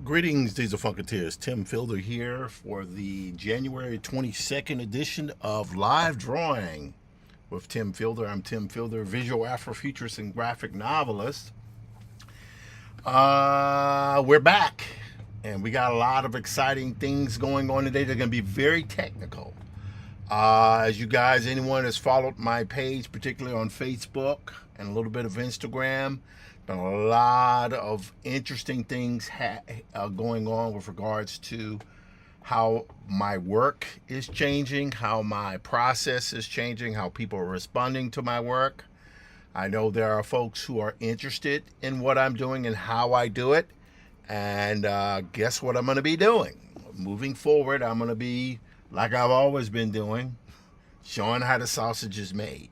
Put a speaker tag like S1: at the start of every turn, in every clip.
S1: Greetings, Diesel Funketeers. Tim Fielder here for the January 22nd edition of Live Drawing with Tim Fielder. I'm Tim Fielder, visual Afrofuturist and graphic novelist. We're back, and we got a lot of exciting things going on today. They're going to be very technical. As you guys, anyone has followed my page, particularly on Facebook and a little bit of Instagram, been a lot of interesting things going on with regards to how my work is changing, how my process is changing, how people are responding to my work. I know there are folks who are interested in what I'm doing and how I do it. And guess what I'm going to be doing? Moving forward, I'm going to be, like I've always been doing, showing how the sausage is made.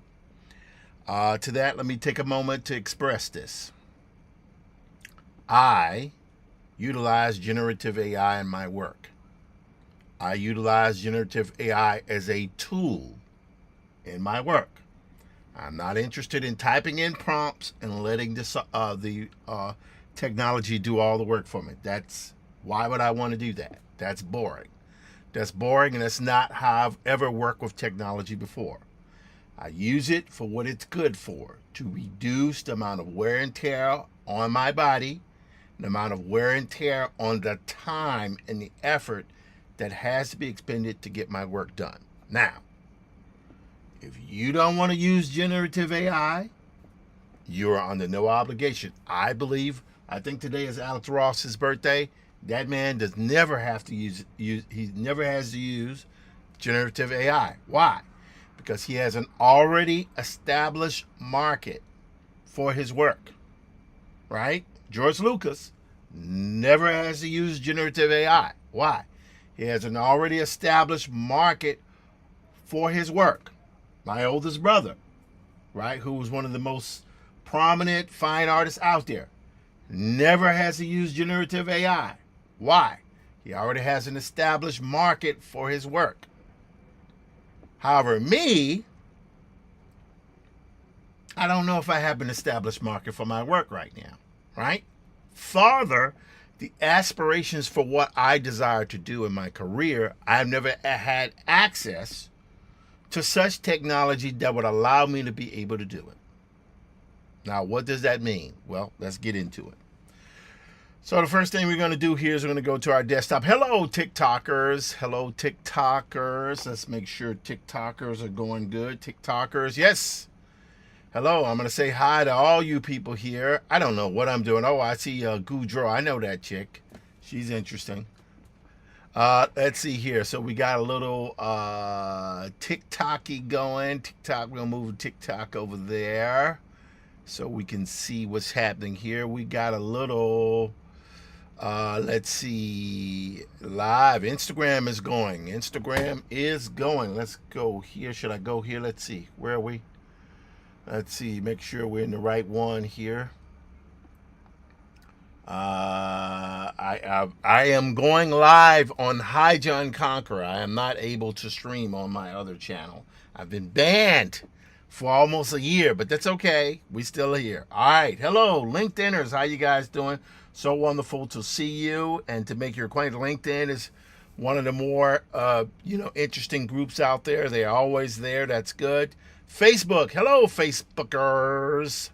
S1: To that, let me take a moment to express this. I utilize generative AI in my work. I utilize generative AI as a tool in my work. I'm not interested in typing in prompts and letting the technology do all the work for me. Why would I want to do that? That's boring. That's boring, and that's not how I've ever worked with technology before. I use it for what it's good for, to reduce the amount of wear and tear on my body, the amount of wear and tear on the time and the effort that has to be expended to get my work done. Now, if you don't want to use generative AI, you are under no obligation. I think today is Alex Ross's birthday. That man never has to use generative AI. Why? Because he has an already established market for his work. Right? George Lucas never has to use generative AI. Why? He has an already established market for his work. My oldest brother, right, who was one of the most prominent fine artists out there, never has to use generative AI. Why? He already has an established market for his work. However, me, I don't know if I have an established market for my work right now, right? Further, the aspirations for what I desire to do in my career, I've never had access to such technology that would allow me to be able to do it. Now, what does that mean? Well, let's get into it. So the first thing we're going to do here is we're going to go to our desktop. Hello, TikTokers. Hello, TikTokers. Let's make sure TikTokers are going good. TikTokers, yes. Hello, I'm going to say hi to all you people here. I don't know what I'm doing. Oh, I see Goudreau. I know that chick. She's interesting. Let's see here. So we got a little TikTok-y going. TikTok, we're going to move TikTok over there so we can see what's happening here. We got a little, let's see, live. Instagram is going. Instagram is going. Let's go here. Should I go here? Let's see. Where are we? Let's see. Make sure we're in the right one here. I am going live on Hi John Conqueror. I am not able to stream on my other channel. I've been banned for almost a year, but that's okay. We still here. All right. Hello, LinkedIners. How you guys doing? So wonderful to see you and to make your acquaintance. LinkedIn is one of the more interesting groups out there. They're always there. That's good. Facebook. Hello, Facebookers.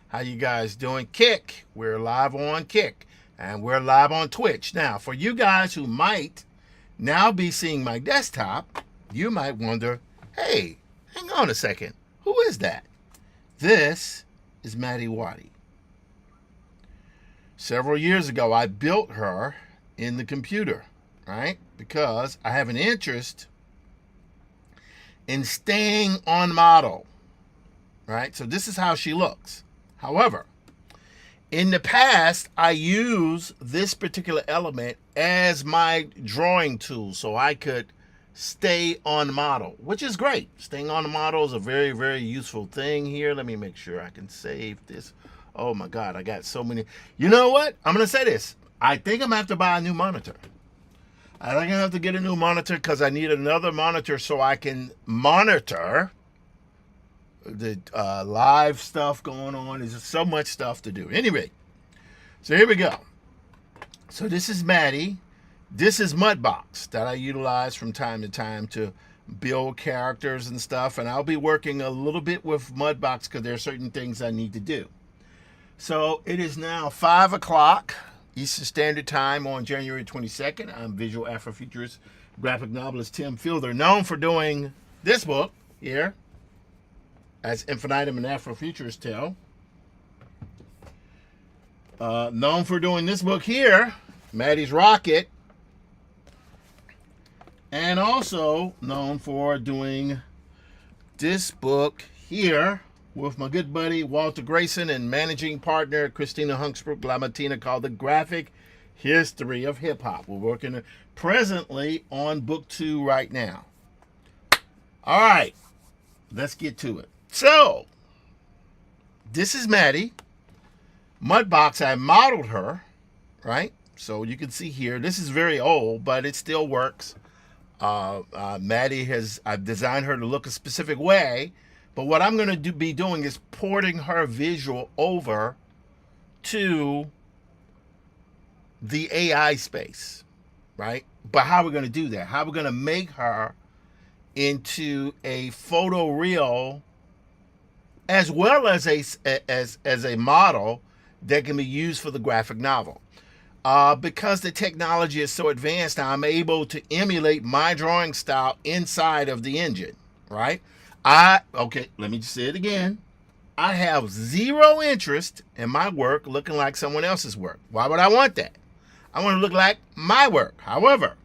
S1: How you guys doing? Kick. We're live on Kick. And we're live on Twitch. Now, for you guys who might now be seeing my desktop, you might wonder, hey, hang on a second. Who is that? This is Maddie Waddy. Several years ago, I built her in the computer, right? Because I have an interest in staying on model, right? So this is how she looks. However, in the past, I use this particular element as my drawing tool so I could stay on model, which is great. Staying on the model is a very, very useful thing here. Let me make sure I can save this. Oh my God, I got so many. You know what? I'm going to say this. I think I'm going to have to buy a new monitor. I think I have to get a new monitor because I need another monitor so I can monitor the live stuff going on. There's so much stuff to do. Anyway, so here we go. So this is Maddie. This is Mudbox that I utilize from time to time to build characters and stuff. And I'll be working a little bit with Mudbox because there are certain things I need to do. So it is now 5 o'clock Eastern Standard Time on January 22nd. I'm visual Afrofuturist graphic novelist Tim Fielder, known for doing this book here, As Infinitum and Afrofuturist Tale. Known for doing this book here, Maddie's Rocket. And also known for doing this book here with my good buddy Walter Grayson and managing partner Christina Hunksbrook Lamartina, called The Graphic History of Hip Hop. We're working presently on book 2 right now. All right, let's get to it. So, this is Maddie. Mudbox, I modeled her, right? So you can see here, this is very old, but it still works. Maddie I've designed her to look a specific way, but what I'm going to be doing is porting her visual over to the AI space, right? But how are we going to do that? How are we going to make her into a photoreal as well as a model that can be used for the graphic novel? Because the technology is so advanced now, I'm able to emulate my drawing style inside of the engine, right? Okay, let me just say it again. I have zero interest in my work looking like someone else's work. Why would I want that? I want to look like my work. However,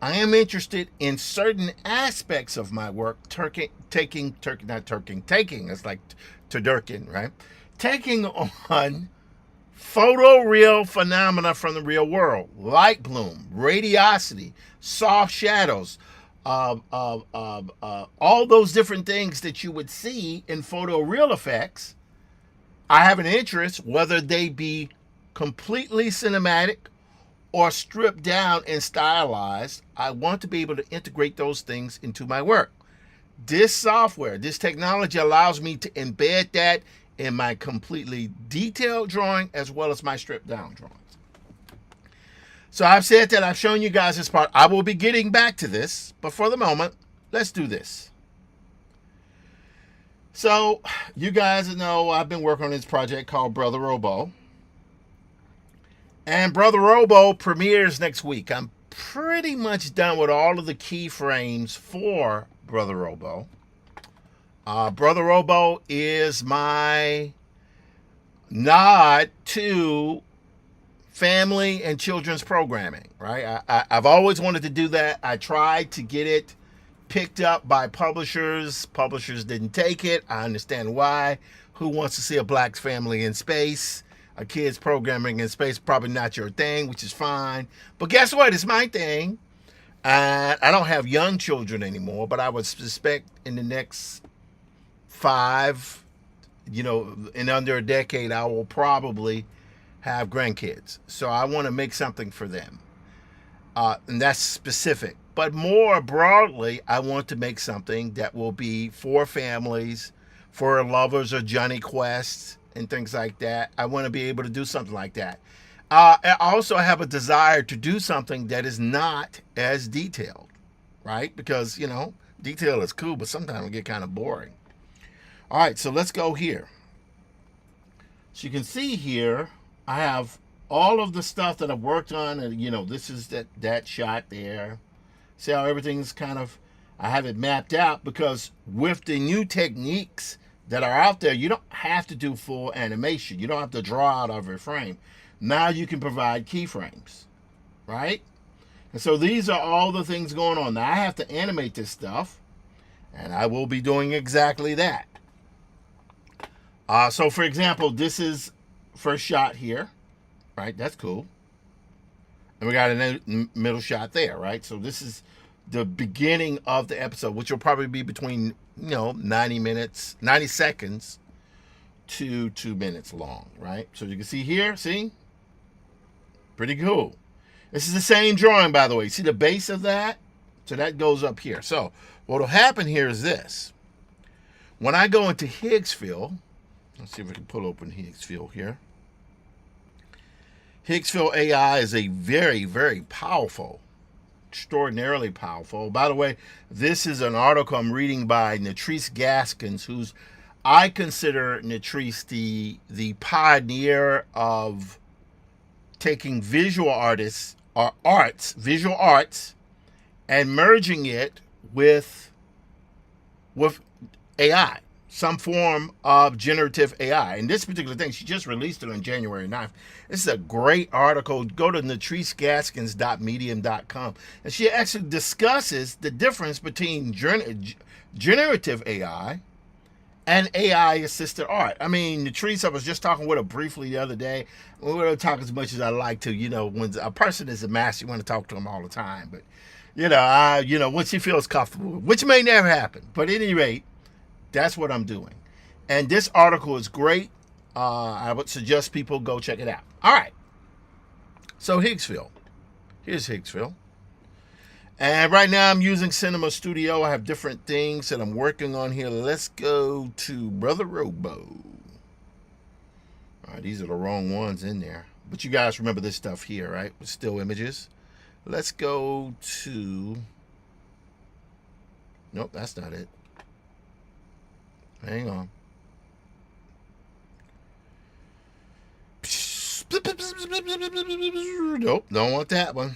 S1: I am interested in certain aspects of my work, taking, it's like Tudurkin, right? Taking on photoreal phenomena from the real world, light bloom, radiosity, soft shadows, all those different things that you would see in photoreal effects. I have an interest, whether they be completely cinematic or stripped down and stylized. I want to be able to integrate those things into my work. This software, this technology allows me to embed that in my completely detailed drawing as well as my stripped down drawings. So I've said that, I've shown you guys this part. I will be getting back to this, but for the moment, let's do this. So you guys know I've been working on this project called Brother Robo. And Brother Robo premieres next week. I'm pretty much done with all of the keyframes for Brother Robo. Brother Robo is my nod to family and children's programming, right? I've always wanted to do that. I tried to get it picked up by publishers. Publishers didn't take it. I understand why. Who wants to see a black family in space? A kid's programming in space, probably not your thing, which is fine. But guess what? It's my thing. I don't have young children anymore, but I would suspect in the next 5, in under a decade, I will probably have grandkids. So I want to make something for them. And that's specific. But more broadly, I want to make something that will be for families, for lovers of Johnny Quest and things like that. I want to be able to do something like that. I also have a desire to do something that is not as detailed, right? Because, detail is cool, but sometimes it get kind of boring. All right, so let's go here. So you can see here, I have all of the stuff that I've worked on, and this is that shot there. See how everything's I have it mapped out, because with the new techniques that are out there, you don't have to do full animation. You don't have to draw out every frame. Now you can provide keyframes, right? And so these are all the things going on. Now I have to animate this stuff, and I will be doing exactly that. So for example, this is first shot here, right? That's cool. And we got a middle shot there, right? So this is the beginning of the episode, which will probably be between 90 seconds to 2 minutes long, right? So you can see here, see? Pretty cool. This is the same drawing, by the way. See the base of that? So that goes up here. So what will happen here is this. When I go into Higgsfield, let's see if we can pull open Higgsfield here. Higgsfield AI is a very, very powerful, extraordinarily powerful. By the way, this is an article I'm reading by Natrice Gaskins, who's, I consider Natrice the pioneer of taking visual arts, and merging it with AI, some form of generative AI. And this particular thing, she just released it on January 9th. This is a great article. Go to natricegaskins.medium.com. And she actually discusses the difference between generative AI and AI-assisted art. I mean, Natrice, I was just talking with her briefly the other day. We don't talk as much as I like to. When a person is a master, you want to talk to them all the time. But, when she feels comfortable, which may never happen. But at any rate, that's what I'm doing. And this article is great. I would suggest people go check it out. All right. So Higgsville. Here's Higgsville. And right now I'm using Cinema Studio. I have different things that I'm working on here. Let's go to Brother Robo. All right, these are the wrong ones in there. But you guys remember this stuff here, right? With still images. Let's go to... Nope, that's not it. Hang on. Nope, don't want that one.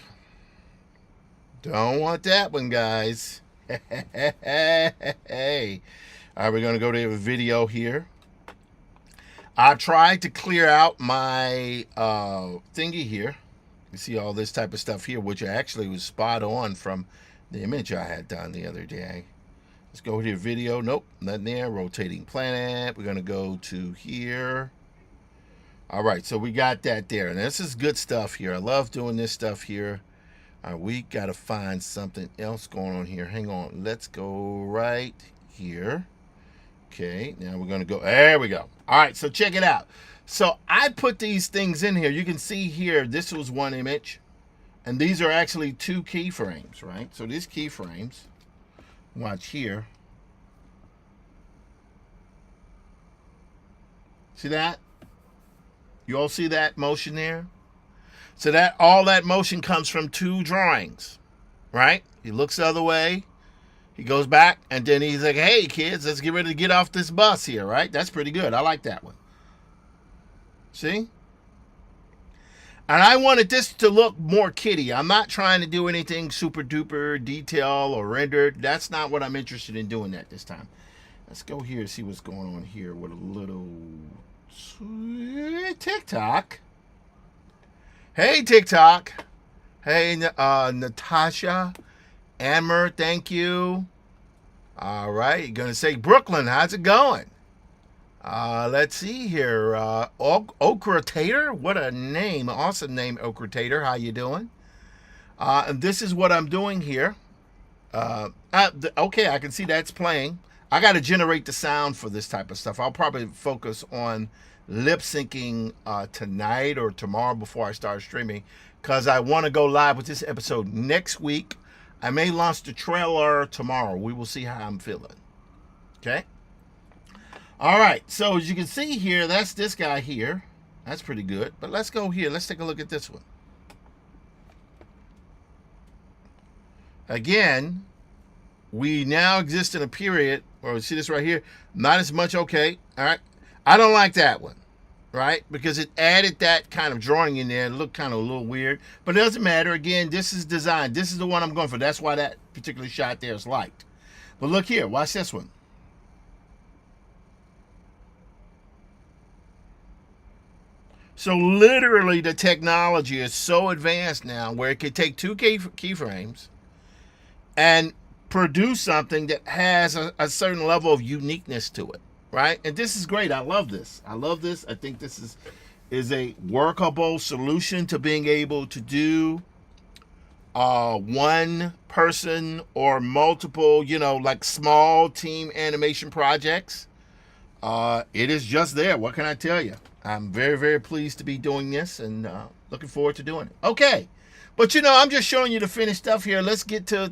S1: Don't want that one, guys. Hey. All right, we're going to go to a video here. I tried to clear out my thingy here. You see all this type of stuff here, which actually was spot on from the image I had done the other day. Let's go to video. Nope, nothing there. Rotating planet. We're going to go to here. All right, so we got that there. And this is good stuff here. I love doing this stuff here. All right, we got to find something else going on here. Hang on. Let's go right here. Okay, now we're going to go. There we go. All right, so check it out. So I put these things in here. You can see here, this was one image. And these are actually two keyframes, right? So these keyframes, watch here. See that? You all see that motion there? So that all that motion comes from two drawings, right? He looks the other way. He goes back, and then he's like, hey, kids, let's get ready to get off this bus here, right? That's pretty good. I like that one. See? And I wanted this to look more kiddie. I'm not trying to do anything super duper detail or rendered. That's not what I'm interested in doing that this time. Let's go here and see what's going on here with a little TikTok. Hey, TikTok. Hey, Natasha. Amber, thank you. All right, you're going to say, Brooklyn, how's it going? Let's see here. Okra Tater, what a name. Awesome name, Okra Tater. How you doing? And this is what I'm doing here. Okay, I can see that's playing. I got to generate the sound for this type of stuff. I'll probably focus on lip syncing tonight or tomorrow before I start streaming, because I want to go live with this episode next week. I may launch the trailer tomorrow. We will see how I'm feeling. Okay? All right. So as you can see here, that's this guy here. That's pretty good. But let's go here. Let's take a look at this one. Again, we now exist in a period where we see this right here. Not as much. Okay. All right. I don't like that one. Right? Because it added that kind of drawing in there. It looked kind of a little weird. But it doesn't matter. Again, this is design. This is the one I'm going for. That's why that particular shot there is liked. But look here. Watch this one. So literally the technology is so advanced now where it could take two keyframes and produce something that has a certain level of uniqueness to it. Right? And this is great. I love this. I love this. I think this is a workable solution to being able to do one person or multiple, like small team animation projects. It is just there. What can I tell you? I'm very, very pleased to be doing this and looking forward to doing it. Okay. But, I'm just showing you the finished stuff here. Let's get to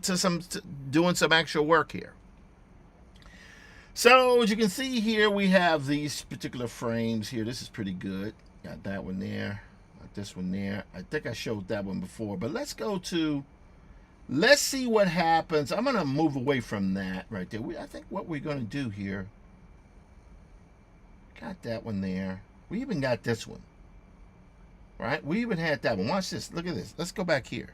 S1: doing some actual work here. So as you can see here, we have these particular frames here. This is pretty good. Got that one there. Got this one there. I think I showed that one before. But let's see what happens. I'm going to move away from that right there. I think what we're going to do here. Got that one there. We even got this one. Right? We even had that one. Watch this. Look at this. Let's go back here.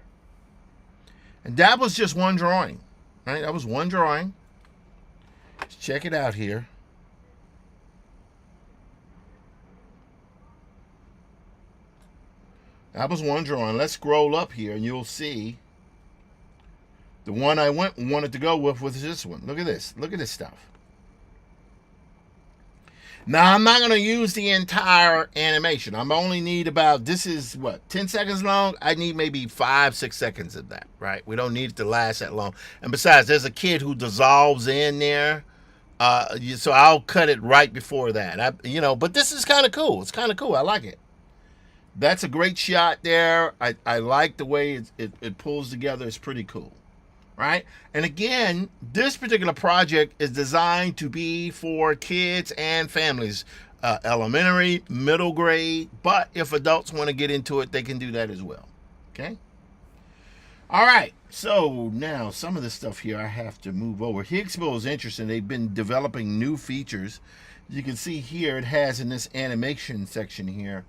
S1: And that was just one drawing. Right? That was one drawing. Let's check it out here. That was one drawing. Let's scroll up here and you'll see the one I wanted to go with was this one. Look at this. Look at this stuff. Now, I'm not going to use the entire animation. I'm only need about, this is what, 10 seconds long? I need maybe 5-6 seconds of that, right? We don't need it to last that long. And besides, there's a kid who dissolves in there. So I'll cut it right before that. But this is kind of cool. It's kind of cool. I like it. that's a great shot there. I like the way it pulls together. It's pretty cool, right? And again, this particular project is designed to be for kids and families, elementary, middle grade, but if adults want to get into it, they can do that as well. Okay. All right. So now some of the stuff here I have to move over. Higgsville is interesting. They've been developing new features. You can see here it has in this animation section here,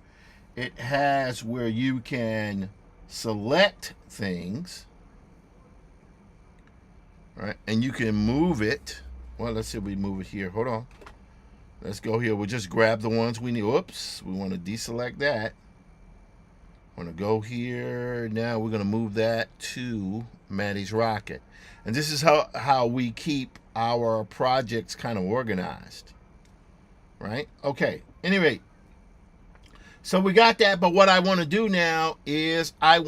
S1: it has where you can select things, right? And you can move it. Well, let's see if we move it here. Hold on. Let's go here. We'll just grab the ones we need. Oops, we want to deselect that. I'm going to go here. Now we're going to move that to Maddie's Rocket. And this is how we keep our projects kind of organized, right? Okay, anyway, so we got that, but what I want to do now is I've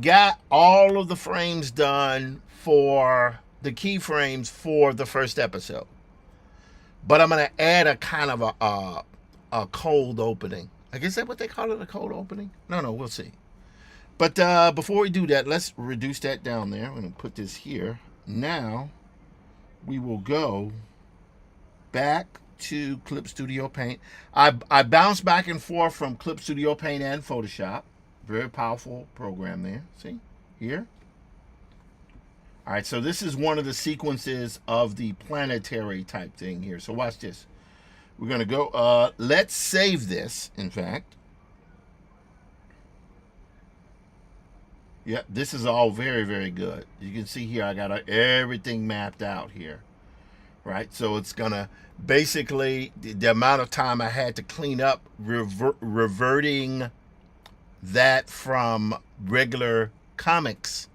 S1: got all of the frames done for the keyframes for the first episode. But I'm going to add a kind of a cold opening. I guess that's what they call it, a cold opening? No, we'll see. But before we do that, let's reduce that down there. I'm going to put this here. Now, we will go back to Clip Studio Paint. I bounce back and forth from Clip Studio Paint and Photoshop. Very powerful program there. See? Here. All right, so this is one of the sequences of the planetary type thing here. So watch this. We're going to go, let's save this, in fact. Yeah, this is all very, very good. You can see here I got everything mapped out here, right? So it's going to basically, the amount of time I had to clean up, reverting that from regular comics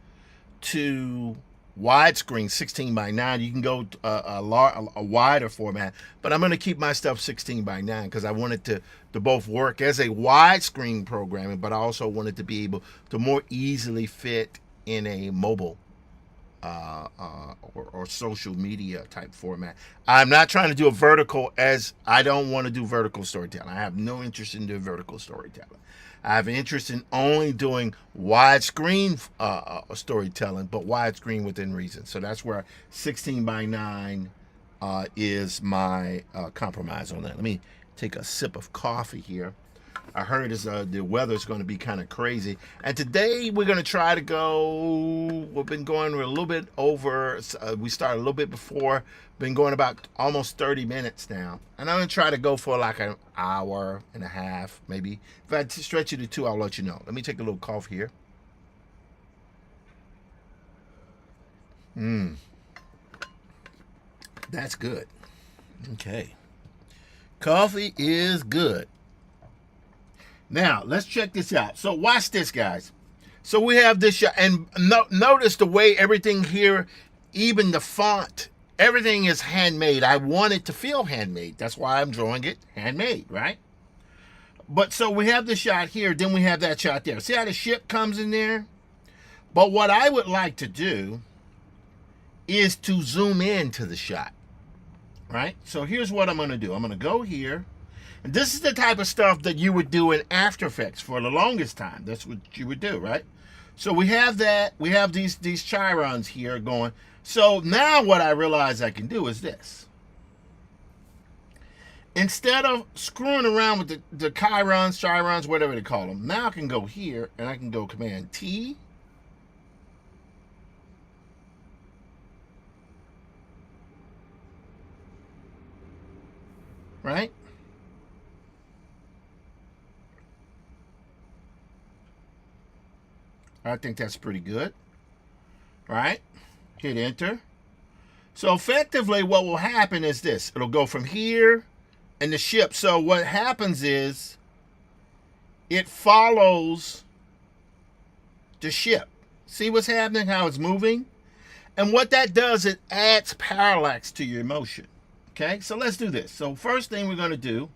S1: to widescreen 16:9. You can go a wider format, but I'm going to keep my stuff 16:9 because I want it to both work as a widescreen programming, but I also want it to be able to more easily fit in a mobile or social media type format. I'm not trying to do a vertical, as I don't want to do vertical storytelling. I have no interest in doing vertical storytelling. I have an interest in only doing widescreen storytelling, but widescreen within reason. So that's where 16:9 is my compromise on that. Let me take a sip of coffee here. I heard the weather's going to be kind of crazy. And today we're going to try to go, we've been going a little bit over, we started a little bit before, been going about almost 30 minutes now. And I'm going to try to go for like an hour and a half, maybe. If I stretch it to 2, I'll let you know. Let me take a little cough here. That's good. Okay. Coffee is good. Now, let's check this out. So watch this, guys. So we have this shot, and notice the way everything here, even the font, everything is handmade. I want it to feel handmade. That's why I'm drawing it handmade, right? But so we have the shot here, then we have that shot there. See how the ship comes in there? But what I would like to do is to zoom in to the shot, right? So here's what I'm going to do. I'm going to go here. And this is the type of stuff that you would do in After Effects for the longest time. That's what you would do, right? So we have that. We have these chirons here going. So now what I realize I can do is this. Instead of screwing around with the chirons, whatever they call them, now I can go here and I can go Command T. Right? I think that's pretty good. Right? Hit enter. So effectively what will happen is this. It'll go from here and the ship. So what happens is it follows the ship. See what's happening, how it's moving? And what that does, it adds parallax to your motion. Okay, so let's do this. So first thing we're going to do,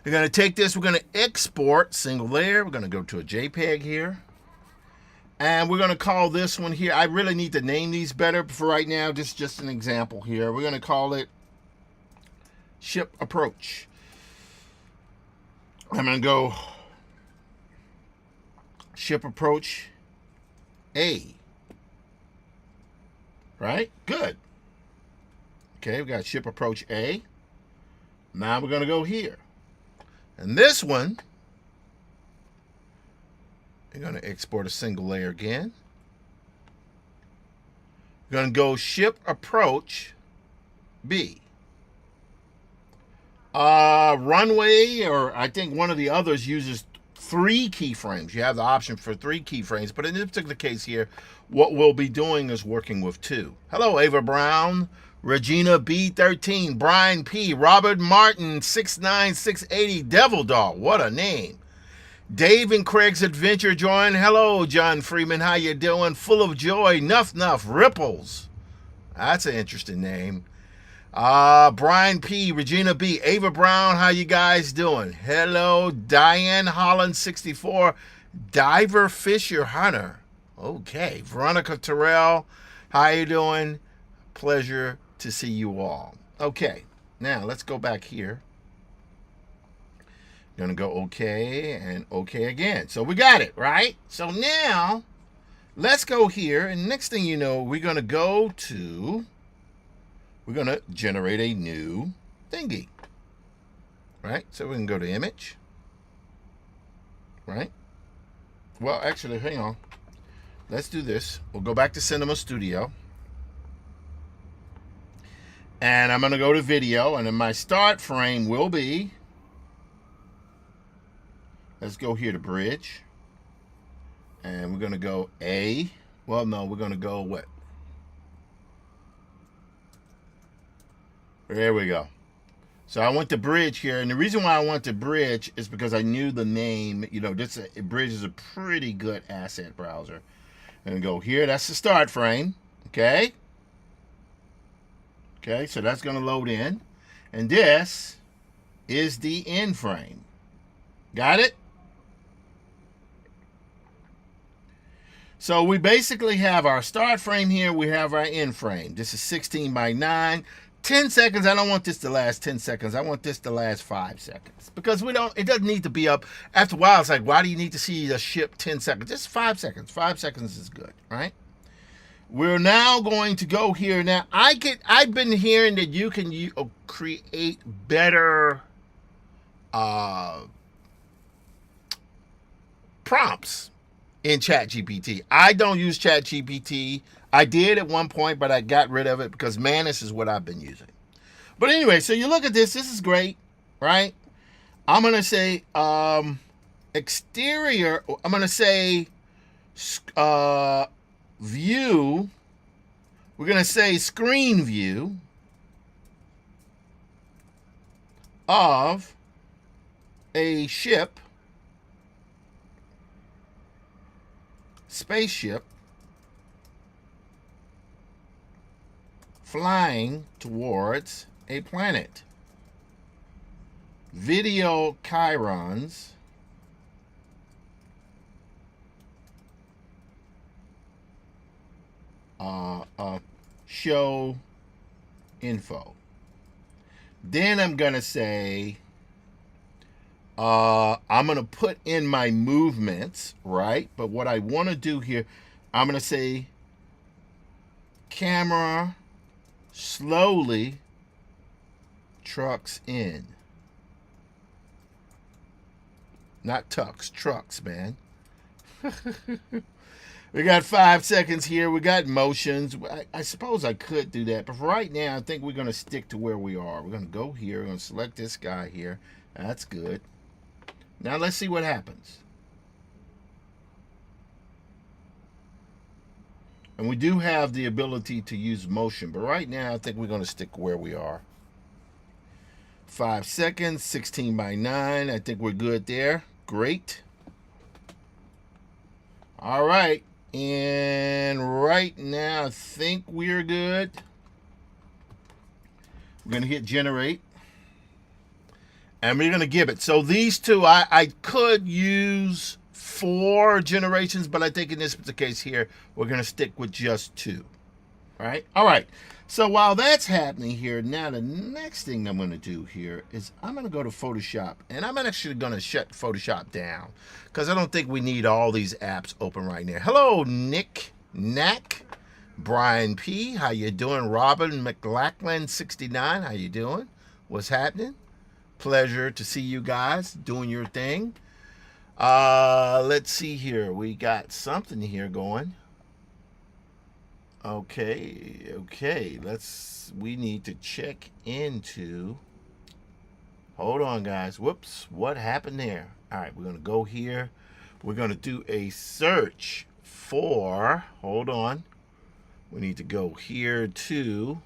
S1: we're going to take this, we're going to export single layer. We're going to go to a JPEG here. And we're going to call this one here. I really need to name these better, but for right now, this is just an example here. We're going to call it Ship Approach. I'm going to go ship approach A. Right? Good. Okay, we got ship approach A. Now we're going to go here. And this one, we're going to export a single layer again. We're going to go ship approach B. Runway, or I think one of the others uses 3 keyframes. You have the option for 3 keyframes, but in this particular case here, what we'll be doing is working with 2. Hello, Ava Brown, Regina B13, Brian P, Robert Martin 69680, Devil Dog, what a name. Dave and Craig's Adventure join. Hello, John Freeman, how you doing? Full of joy, Nuff Ripples. That's an interesting name. Brian P, Regina B, Ava Brown, how you guys doing? Hello, Diane Holland 64, Diver Fisher Hunter. Okay, Veronica Terrell, how you doing? Pleasure to see you all. Okay, now let's go back here. Gonna go okay and okay again. So we got it, right? So now let's go here, and next thing you know, we're gonna generate a new thingy, right? So we can go to image, right? Well, actually, hang on. Let's do this. We'll go back to Cinema Studio. And I'm going to go to video, and then my start frame will be, let's go here to bridge. And we're going to go A. Well, no, we're going to go what? There we go. So I went to bridge here, and the reason why I went to bridge is because I knew the name. You know, bridge is a pretty good asset browser. And go here. That's the start frame. Okay. Okay, so that's going to load in, and this is the end frame. Got it? So we basically have our start frame here. We have our end frame. This is 16 by 9. 10 seconds. I don't want this to last 10 seconds. I want this to last 5 seconds. Because it doesn't need to be up. After a while, it's like, why do you need to see the ship 10 seconds? Just 5 seconds. 5 seconds is good, right? We're now going to go here. Now, I've been hearing that you can create better prompts in ChatGPT. I don't use ChatGPT. I did at one point, but I got rid of it because Manus is what I've been using. But anyway, so you look at this. This is great, right? I'm going to say exterior. I'm going to say view. We're going to say screen view of a ship, spaceship, flying towards a planet. Video chyrons show info. Then I'm gonna say I'm gonna put in my movements, right? But what I want to do here, I'm gonna say camera slowly trucks in. Not tucks, trucks, man. We got 5 seconds here. We got motions. I suppose I could do that. But for right now, I think we're going to stick to where we are. We're going to go here. We're going to select this guy here. That's good. Now let's see what happens. And we do have the ability to use motion. But right now, I think we're going to stick where we are. 5 seconds, 16 by 9. I think we're good there. Great. All right. And right now, I think we're good. We're going to hit generate. And we're going to give it. So these two, I could use 4 generations, but I think in this case here, we're going to stick with just 2. right? All right. So while that's happening here, now the next thing I'm going to do here is I'm going to go to Photoshop, and I'm actually going to shut Photoshop down because I don't think we need all these apps open right now. Hello, Nick Knack, Brian P. How you doing? Robin McLachlan 69. How you doing? What's happening? Pleasure to see you guys doing your thing. Let's see here. We got something here going. Okay. We need to check into. Hold on, guys. Whoops. What happened there? All right, we're going to go here. We're going to do a search for. Hold on. We need to go here to.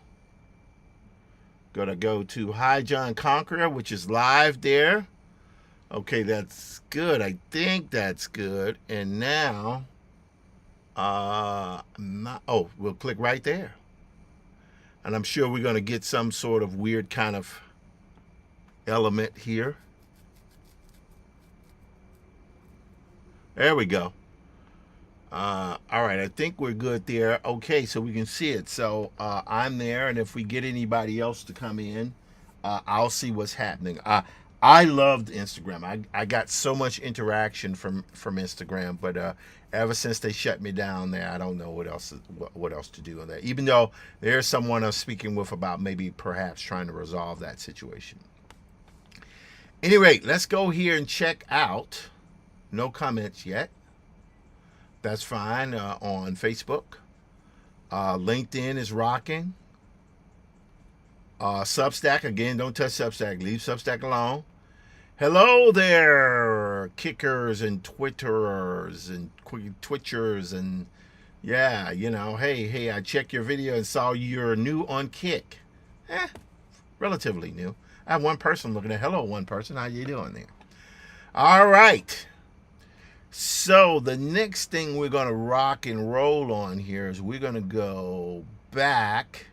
S1: Gonna go to Hi John Conqueror, which is live there. Okay, that's good. I think that's good. And now. We'll click right there. And I'm sure we're going to get some sort of weird kind of element here. There we go. All right, I think we're good there. Okay, so we can see it. So I'm there, and if we get anybody else to come in, I'll see what's happening. I loved Instagram. I got so much interaction from Instagram, but ever since they shut me down there, I don't know what else to do on that. Even though there's someone I'm speaking with about maybe perhaps trying to resolve that situation. Anyway, let's go here and check out. No comments yet. That's fine on Facebook. LinkedIn is rocking. Substack, again, don't touch Substack. Leave Substack alone. Hello there, kickers and twitterers and twitchers and yeah, hey, I checked your video and saw you're new on Kick. Relatively new. I have one person looking at. Hello, one person. How you doing there? All right. So the next thing we're going to rock and roll on here is we're going to go back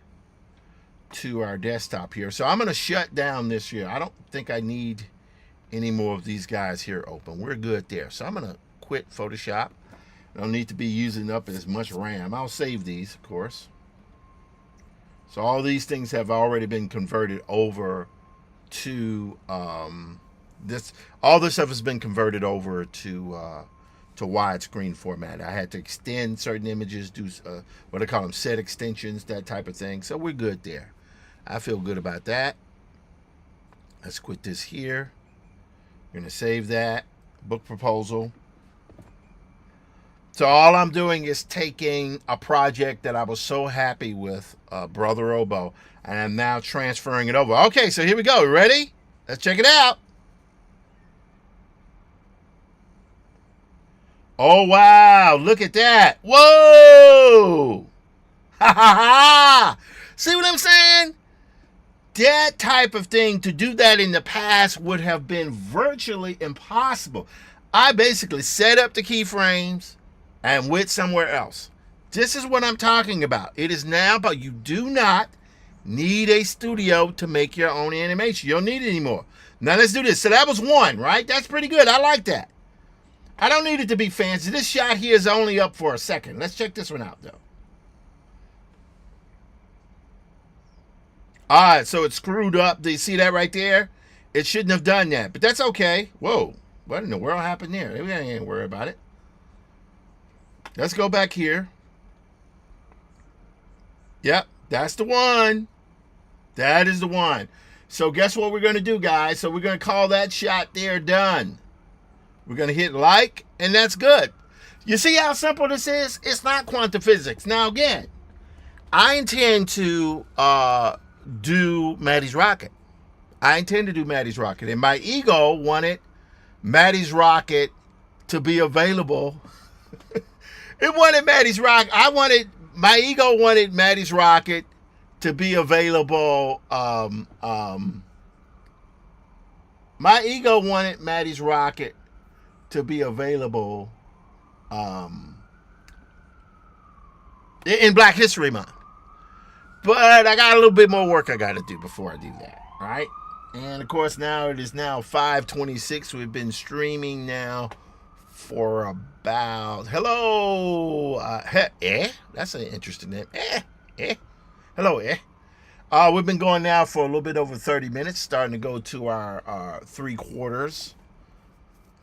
S1: to our desktop here. So I'm going to shut down this here. I don't think I need any more of these guys here open. We're good there. So I'm going to quit Photoshop. I don't need to be using up as much RAM. I'll save these, of course. So all these things have already been converted over to this. All this stuff has been converted over to widescreen format. I had to extend certain images, do what I call them set extensions, that type of thing. So we're good there. I feel good about that. Let's quit this here. We're going to save that. Book proposal. So all I'm doing is taking a project that I was so happy with, Brother Oboe, and I'm now transferring it over. Okay, so here we go. Ready? Let's check it out. Oh, wow. Look at that. Whoa. Ha, ha, ha. See what I'm saying? That type of thing, to do that in the past would have been virtually impossible. I basically set up the keyframes and went somewhere else. This is what I'm talking about. It is now, but you do not need a studio to make your own animation. You don't need it anymore. Now let's do this. So that was one, right? That's pretty good. I like that. I don't need it to be fancy. This shot here is only up for a second. Let's check this one out, though. All right, so it's screwed up. Do you see that right there? It shouldn't have done that, but that's okay. Whoa, what in the world happened there? We ain't worry about it. Let's go back here. Yep, that's the one. That is the one. So guess what we're going to do, guys? So we're going to call that shot there done. We're going to hit like, and that's good. You see how simple this is? It's not quantum physics. Now, again, I intend to do Maddie's Rocket. And my ego wanted Maddie's Rocket to be available. It wanted Maddie's Rocket. My ego wanted Maddie's Rocket to be available. My ego wanted Maddie's Rocket to be available in Black History Month. But I got a little bit more work I got to do before I do that. All right. And of course, now it is now 5:26. We've been streaming now for about. Hello. That's an interesting name. Hello, we've been going now for a little bit over 30 minutes, starting to go to our 3/4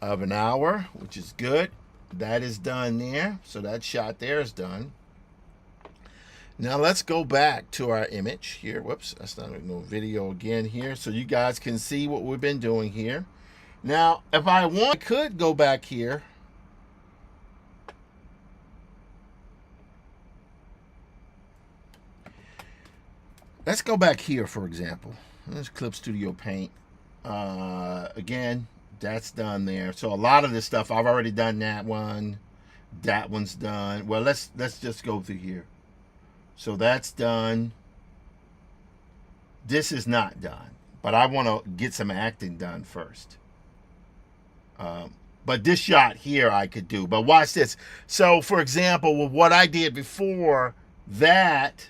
S1: of an hour, which is good. That is done there. So that shot there is done. Now let's go back to our image here. Whoops, that's not no video again here. So you guys can see what we've been doing here. Now, if I want, I could go back here. Let's go back here, for example. There's Clip Studio Paint. Again, that's done there. So a lot of this stuff, I've already done that one. That one's done. Well, let's just go through here. So that's done. This is not done, but I want to get some acting done first. But this shot here I could do. But watch this. So, for example, with what I did before, that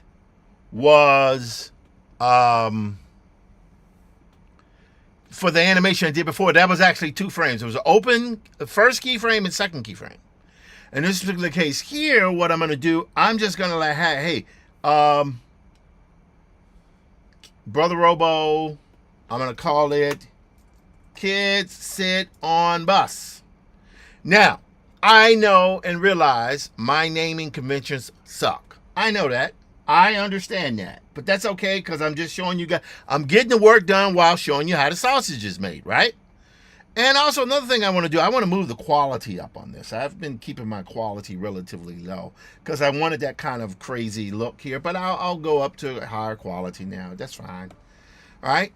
S1: was for the animation I did before, that was actually 2 frames. It was an first keyframe and second keyframe. In this particular case here, what I'm going to do, I'm just going to like, hey, Brother Robo, I'm going to call it Kids Sit on Bus. Now, I know and realize my naming conventions suck. I know that. I understand that. But that's okay, because I'm just showing you guys. I'm getting the work done while showing you how the sausage is made, right? And also another thing I want to do, I want to move the quality up on this. I've been keeping my quality relatively low because I wanted that kind of crazy look here. But I'll go up to a higher quality now. That's fine. All right?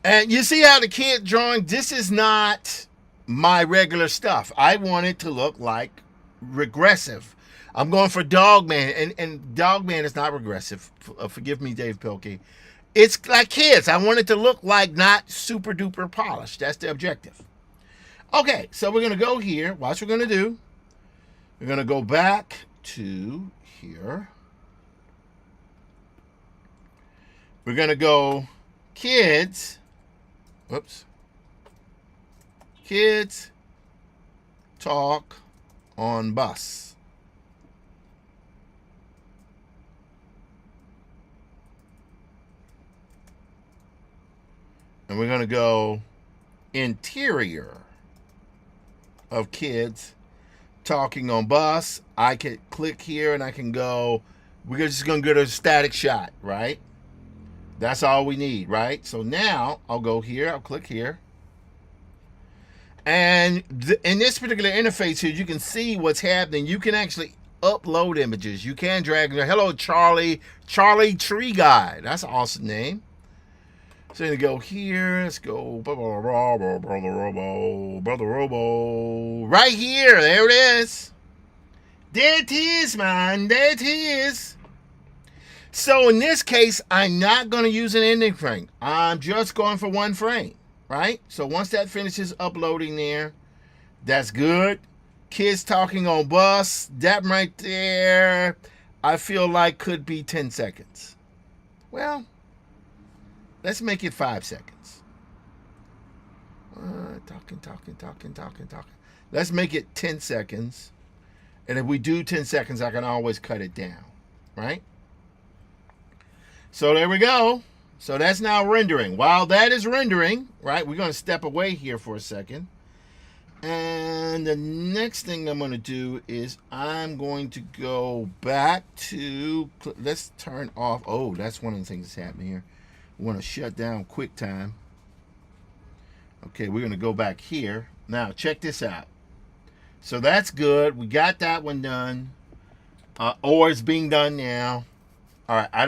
S1: And you see how the kid drawing, this is not my regular stuff. I want it to look like regressive. I'm going for Dogman, and Dogman is not regressive. Forgive me, Dave Pilkey. It's like kids. I want it to look like not super duper polished. That's the objective. Okay, so we're going to go here. Watch what we're going to do. We're going to go back to here. We're going to go kids. Whoops. Kids talk on bus. And we're going to go interior of kids talking on bus. I can click here and I can go, we're just going to get a static shot, right? That's all we need, right? So now I'll go here, I'll click here. And in this particular interface here, you can see what's happening. You can actually upload images. You can drag. Hello, Charlie Tree Guy. That's an awesome name. So to go here, let's go, Brother Robo, right here, there it is. There it is, man, there it is. So in this case, I'm not going to use an ending frame. I'm just going for 1 frame, right? So once that finishes uploading there, that's good. Kids talking on bus, that right there, I feel like could be 10 seconds. Well, let's make it 5 seconds. Talking. Let's make it 10 seconds. And if we do 10 seconds, I can always cut it down, right? So there we go. So that's now rendering. While that is rendering, right, we're going to step away here for a second. And the next thing I'm going to do is I'm going to go back to, let's turn off. Oh, that's one of the things that's happening here. We want to shut down QuickTime. Okay, we're going to go back here. Now, check this out. So that's good. We got that one done. Or it's being done now. All right, I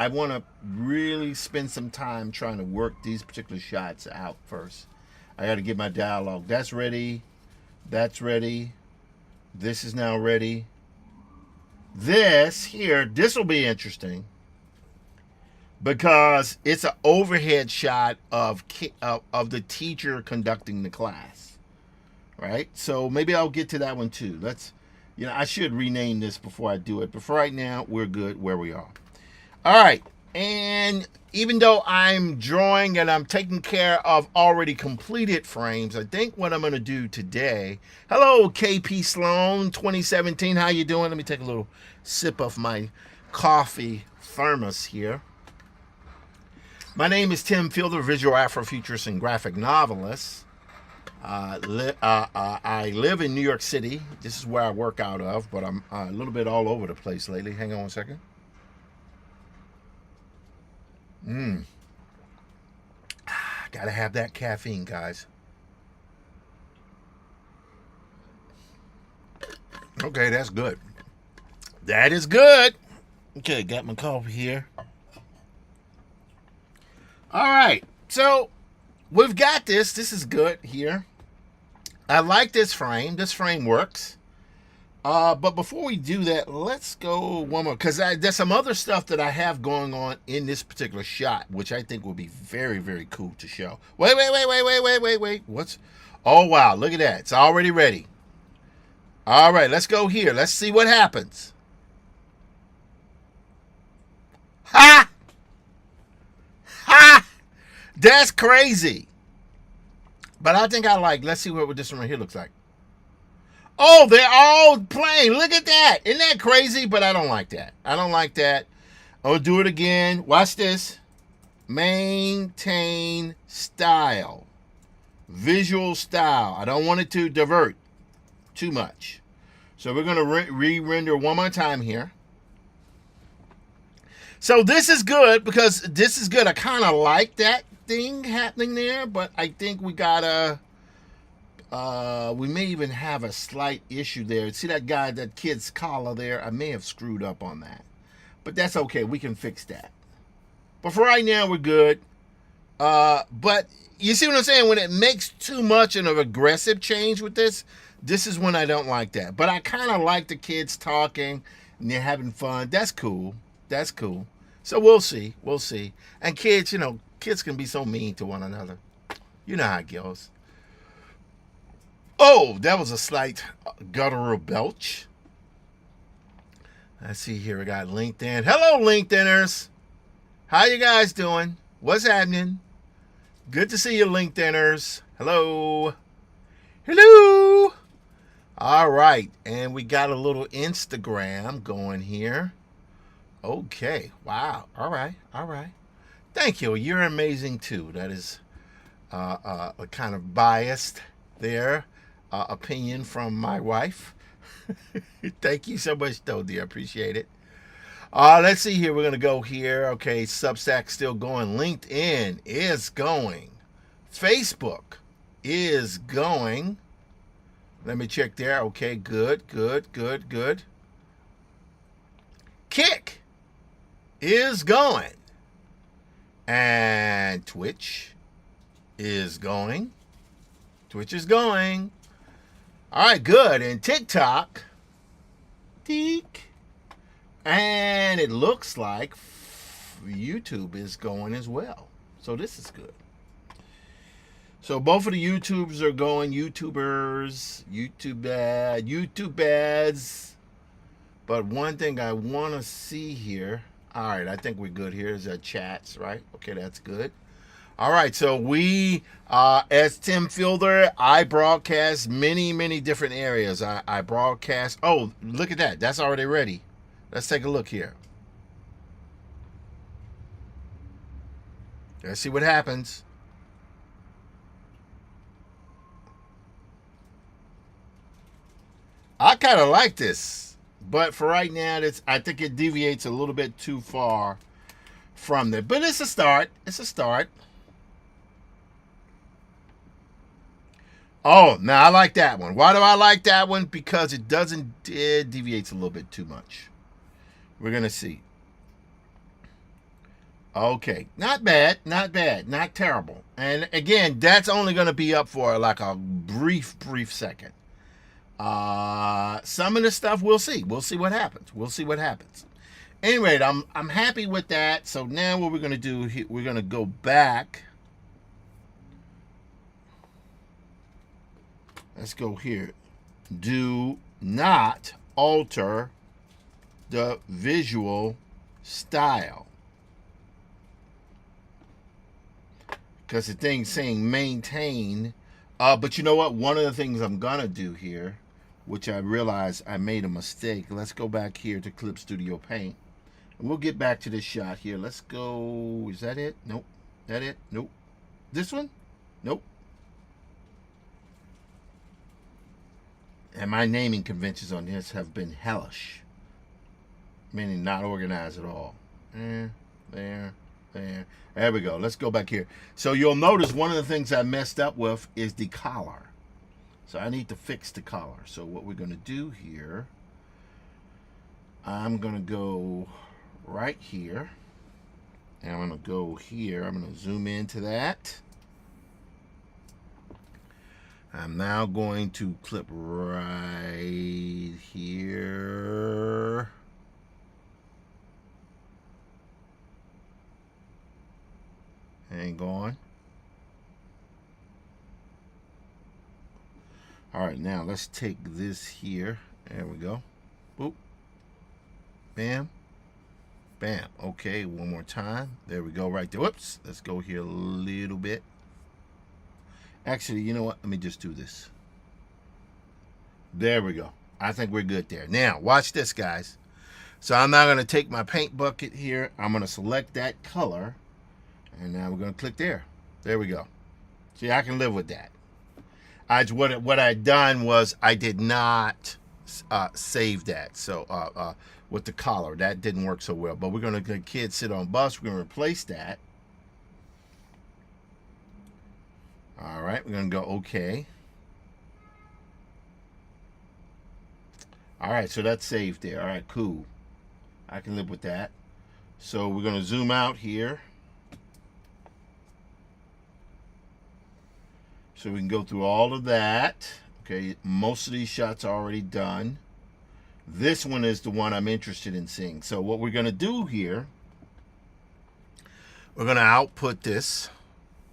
S1: want to really spend some time trying to work these particular shots out first. I got to get my dialogue. That's ready. That's ready. This is now ready. This here, this will be interesting because it's an overhead shot of the teacher conducting the class, right? So maybe I'll get to that one too. I should rename this before I do it. But for right now, we're good where we are. All right. And even though I'm drawing and I'm taking care of already completed frames, I think what I'm going to do today. Hello, KP Sloan 2017. How you doing? Let me take a little sip of my coffee thermos here. My name is Tim Fielder, visual Afrofuturist and graphic novelist. I live in New York City. This is where I work out of, but I'm a little bit all over the place lately. Hang on one second. Gotta have that caffeine, guys. Okay, that's good. That is good. Okay, got my coffee here. All right, so we've got this. This is good here. I like this frame. This frame works. But before we do that, let's go one more, because there's some other stuff that I have going on in this particular shot, which I think will be very, very cool to show. Wait. What's... Oh, wow. Look at that. It's already ready. All right, let's go here. Let's see what happens. Ha! Ha! That's crazy. But I think I like... Let's see what this one right here looks like. Oh, they're all playing. Look at that. Isn't that crazy? But I don't like that. I don't like that. I'll do it again. Watch this. Maintain style. Visual style. I don't want it to divert too much. So we're going to re-render one more time here. So this is good because this is good. I kind of like that thing happening there, but I think we got to... we may even have a slight issue there. See that guy, that kid's collar there? I may have screwed up on that. But that's okay. We can fix that. But for right now, we're good. But you see what I'm saying? When it makes too much of an aggressive change with this, this is when I don't like that. But I kind of like the kids talking and they're having fun. That's cool. That's cool. So we'll see. We'll see. And kids, you know, kids can be so mean to one another. You know how it goes. Oh, that was a slight guttural belch. Let's see here. We got LinkedIn. Hello, LinkedIners. How you guys doing? What's happening? Good to see you, LinkedIners. Hello. Hello. All right. And we got a little Instagram going here. Okay. Wow. All right. All right. Thank you. You're amazing, too. That is a kind of biased there. Opinion from my wife. Thank you so much, though, dear. Appreciate it. Let's see here. We're going to go here. Okay, Substack still going. LinkedIn is going. Facebook is going. Let me check there. Okay, good. Kick is going. And Twitch is going. Twitch is going. All right, good. And TikTok. And it looks like YouTube is going as well. So this is good. So both of the YouTubes are going. YouTubers, YouTube ads. But one thing I want to see here. All right, I think we're good here. Is that chats, right? Okay, that's good. All right, so we, as Tim Fielder, I broadcast many different areas. I broadcast. Oh, look at that. That's already ready. Let's take a look here. Let's see what happens. I kind of like this, but for right now, I think it deviates a little bit too far from there. But it's a start. It's a start. Oh, now I like that one. Why do I like that one? Because it deviates a little bit too much. We're going to see. Okay, not bad, not terrible. And again, that's only going to be up for like a brief second. Some of the stuff we'll see. We'll see what happens. Anyway, I'm happy with that. So now what we're going to do, we're going to go back. Let's go here. Do not alter the visual style. Because the thing's saying maintain. But you know what? One of the things I'm going to do here, which I realized I made a mistake. Let's go back here to Clip Studio Paint. And we'll get back to this shot here. Let's go. Is that it? Nope. That it? Nope. This one? Nope. And my naming conventions on this have been hellish, meaning not organized at all. There. There we go. Let's go back here. So you'll notice one of the things I messed up with is the collar. So I need to fix the collar. So what we're going to do here, I'm going to go right here. And I'm going to go here. I'm going to zoom into that. I'm now going to clip right here. Hang on. All right, now let's take this here. There we go. Boop. Bam. Bam. Okay, one more time. There we go right there. Whoops. Let's go here a little bit. Actually, you know what? Let me just do this. There we go. I think we're good there. Now, watch this, guys. So I'm now going to take my paint bucket here. I'm going to select that color. And now we're going to click there. There we go. See, I can live with that. What I'd done was I did not save that. So with the collar, that didn't work so well. But we're going to kids sit on bus. We're going to replace that. All right, we're going to go OK. All right, so that's saved there. All right, cool. I can live with that. So we're going to zoom out here. So we can go through all of that. Okay, most of these shots are already done. This one is the one I'm interested in seeing. So what we're going to do here, we're going to output this.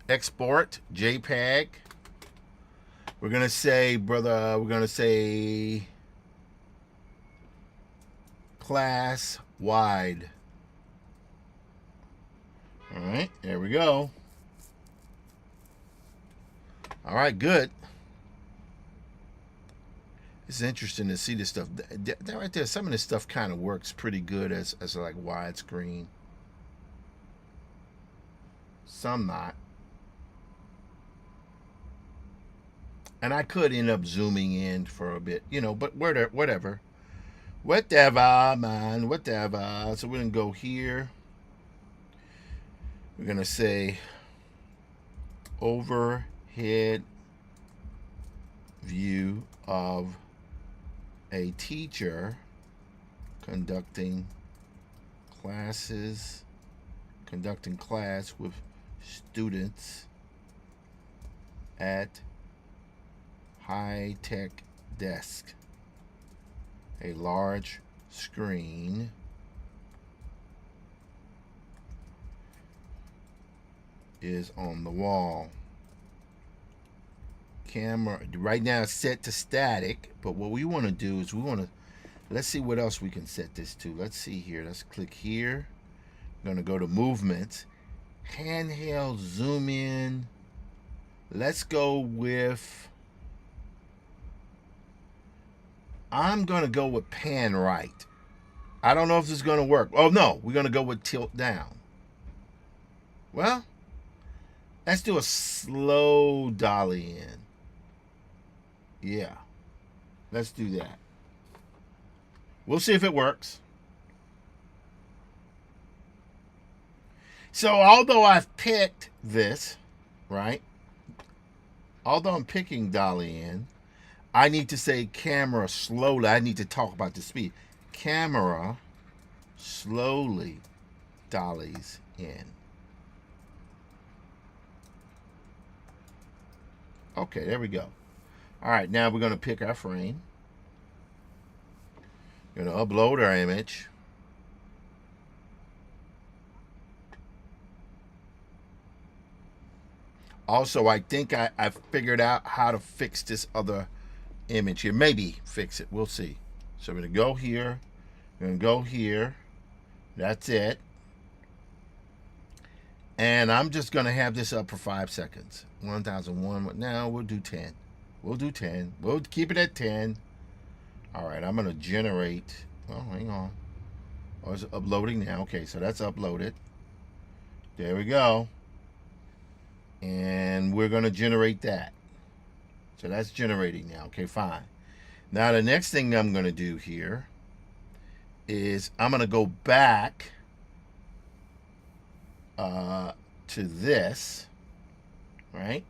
S1: Export JPEG. We're going to say, brother, we're going to say class wide. All right, there we go. All right, good. It's interesting to see this stuff. That right there, some of this stuff kind of works pretty good as like widescreen. Some not. And I could end up zooming in for a bit, you know, but whatever. Whatever, man, whatever. So we're going to go here. We're going to say overhead view of a teacher conducting class with students at high-tech desk. A large screen is on the wall. Camera right now it's set to static, but what we want to do is let's see what else we can set this to. Let's see here. Let's click here. I'm going to go to movement, handheld, zoom in. Let's go with, I'm going to go with pan right. I don't know if this is going to work. Oh, no. We're going to go with tilt down. Well, let's do a slow dolly in. Yeah. Let's do that. We'll see if it works. So, although I've picked this, right? Although I'm picking dolly in, I need to say camera slowly. I need to talk about the speed. Camera slowly dollies in. Okay, there we go. All right, now we're going to pick our frame. We're going to upload our image. Also, I think I figured out how to fix this other image here. Maybe fix it. We'll see. So we're going to go here. We're going to go here. That's it. And I'm just going to have this up for 5 seconds. 1001. Now we'll do 10. We'll do 10. We'll keep it at 10. All right, I'm going to generate. Oh, hang on. Oh, it's uploading now. Okay, so that's uploaded. There we go. And we're going to generate that. So that's generating now. Okay, fine. Now the next thing I'm going to do here is I'm going to go back to this, right?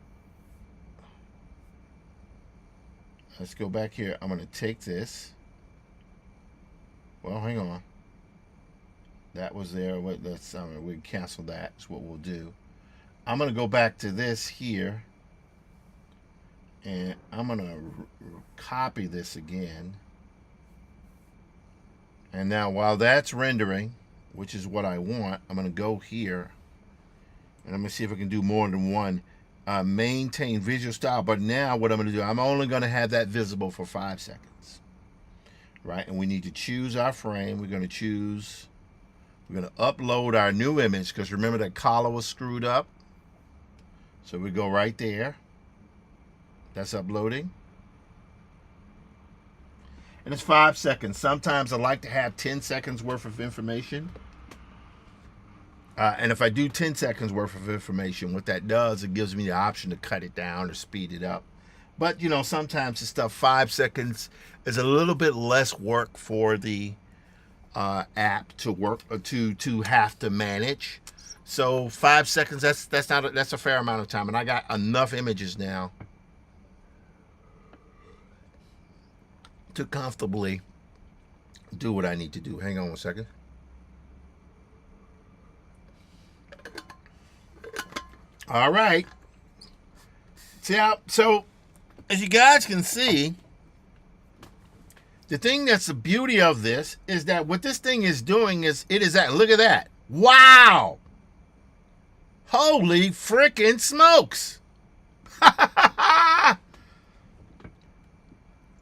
S1: Let's go back here. I'm going to take this. Well, hang on. That was there. Wait, let's we can cancel that. That's what we'll do. I'm going to go back to this here. And I'm going to copy this again. And now while that's rendering, which is what I want, I'm going to go here. And I'm going to see if I can do more than one. Maintain visual style. But now what I'm going to do, I'm only going to have that visible for 5 seconds. Right? And we need to choose our frame. We're going to upload our new image, because remember that collar was screwed up. So we go right there. That's uploading. And it's 5 seconds. Sometimes I like to have 10 seconds worth of information. And if I do 10 seconds worth of information, what that does, it gives me the option to cut it down or speed it up. But, you know, sometimes the stuff 5 seconds is a little bit less work for the app to work or to have to manage. So 5 seconds, that's a fair amount of time. And I got enough images now to comfortably do what I need to do. Hang on 1 second. All right. So as you guys can see, the thing that's the beauty of this is that what this thing is doing is look at that. Wow. Holy frickin' smokes.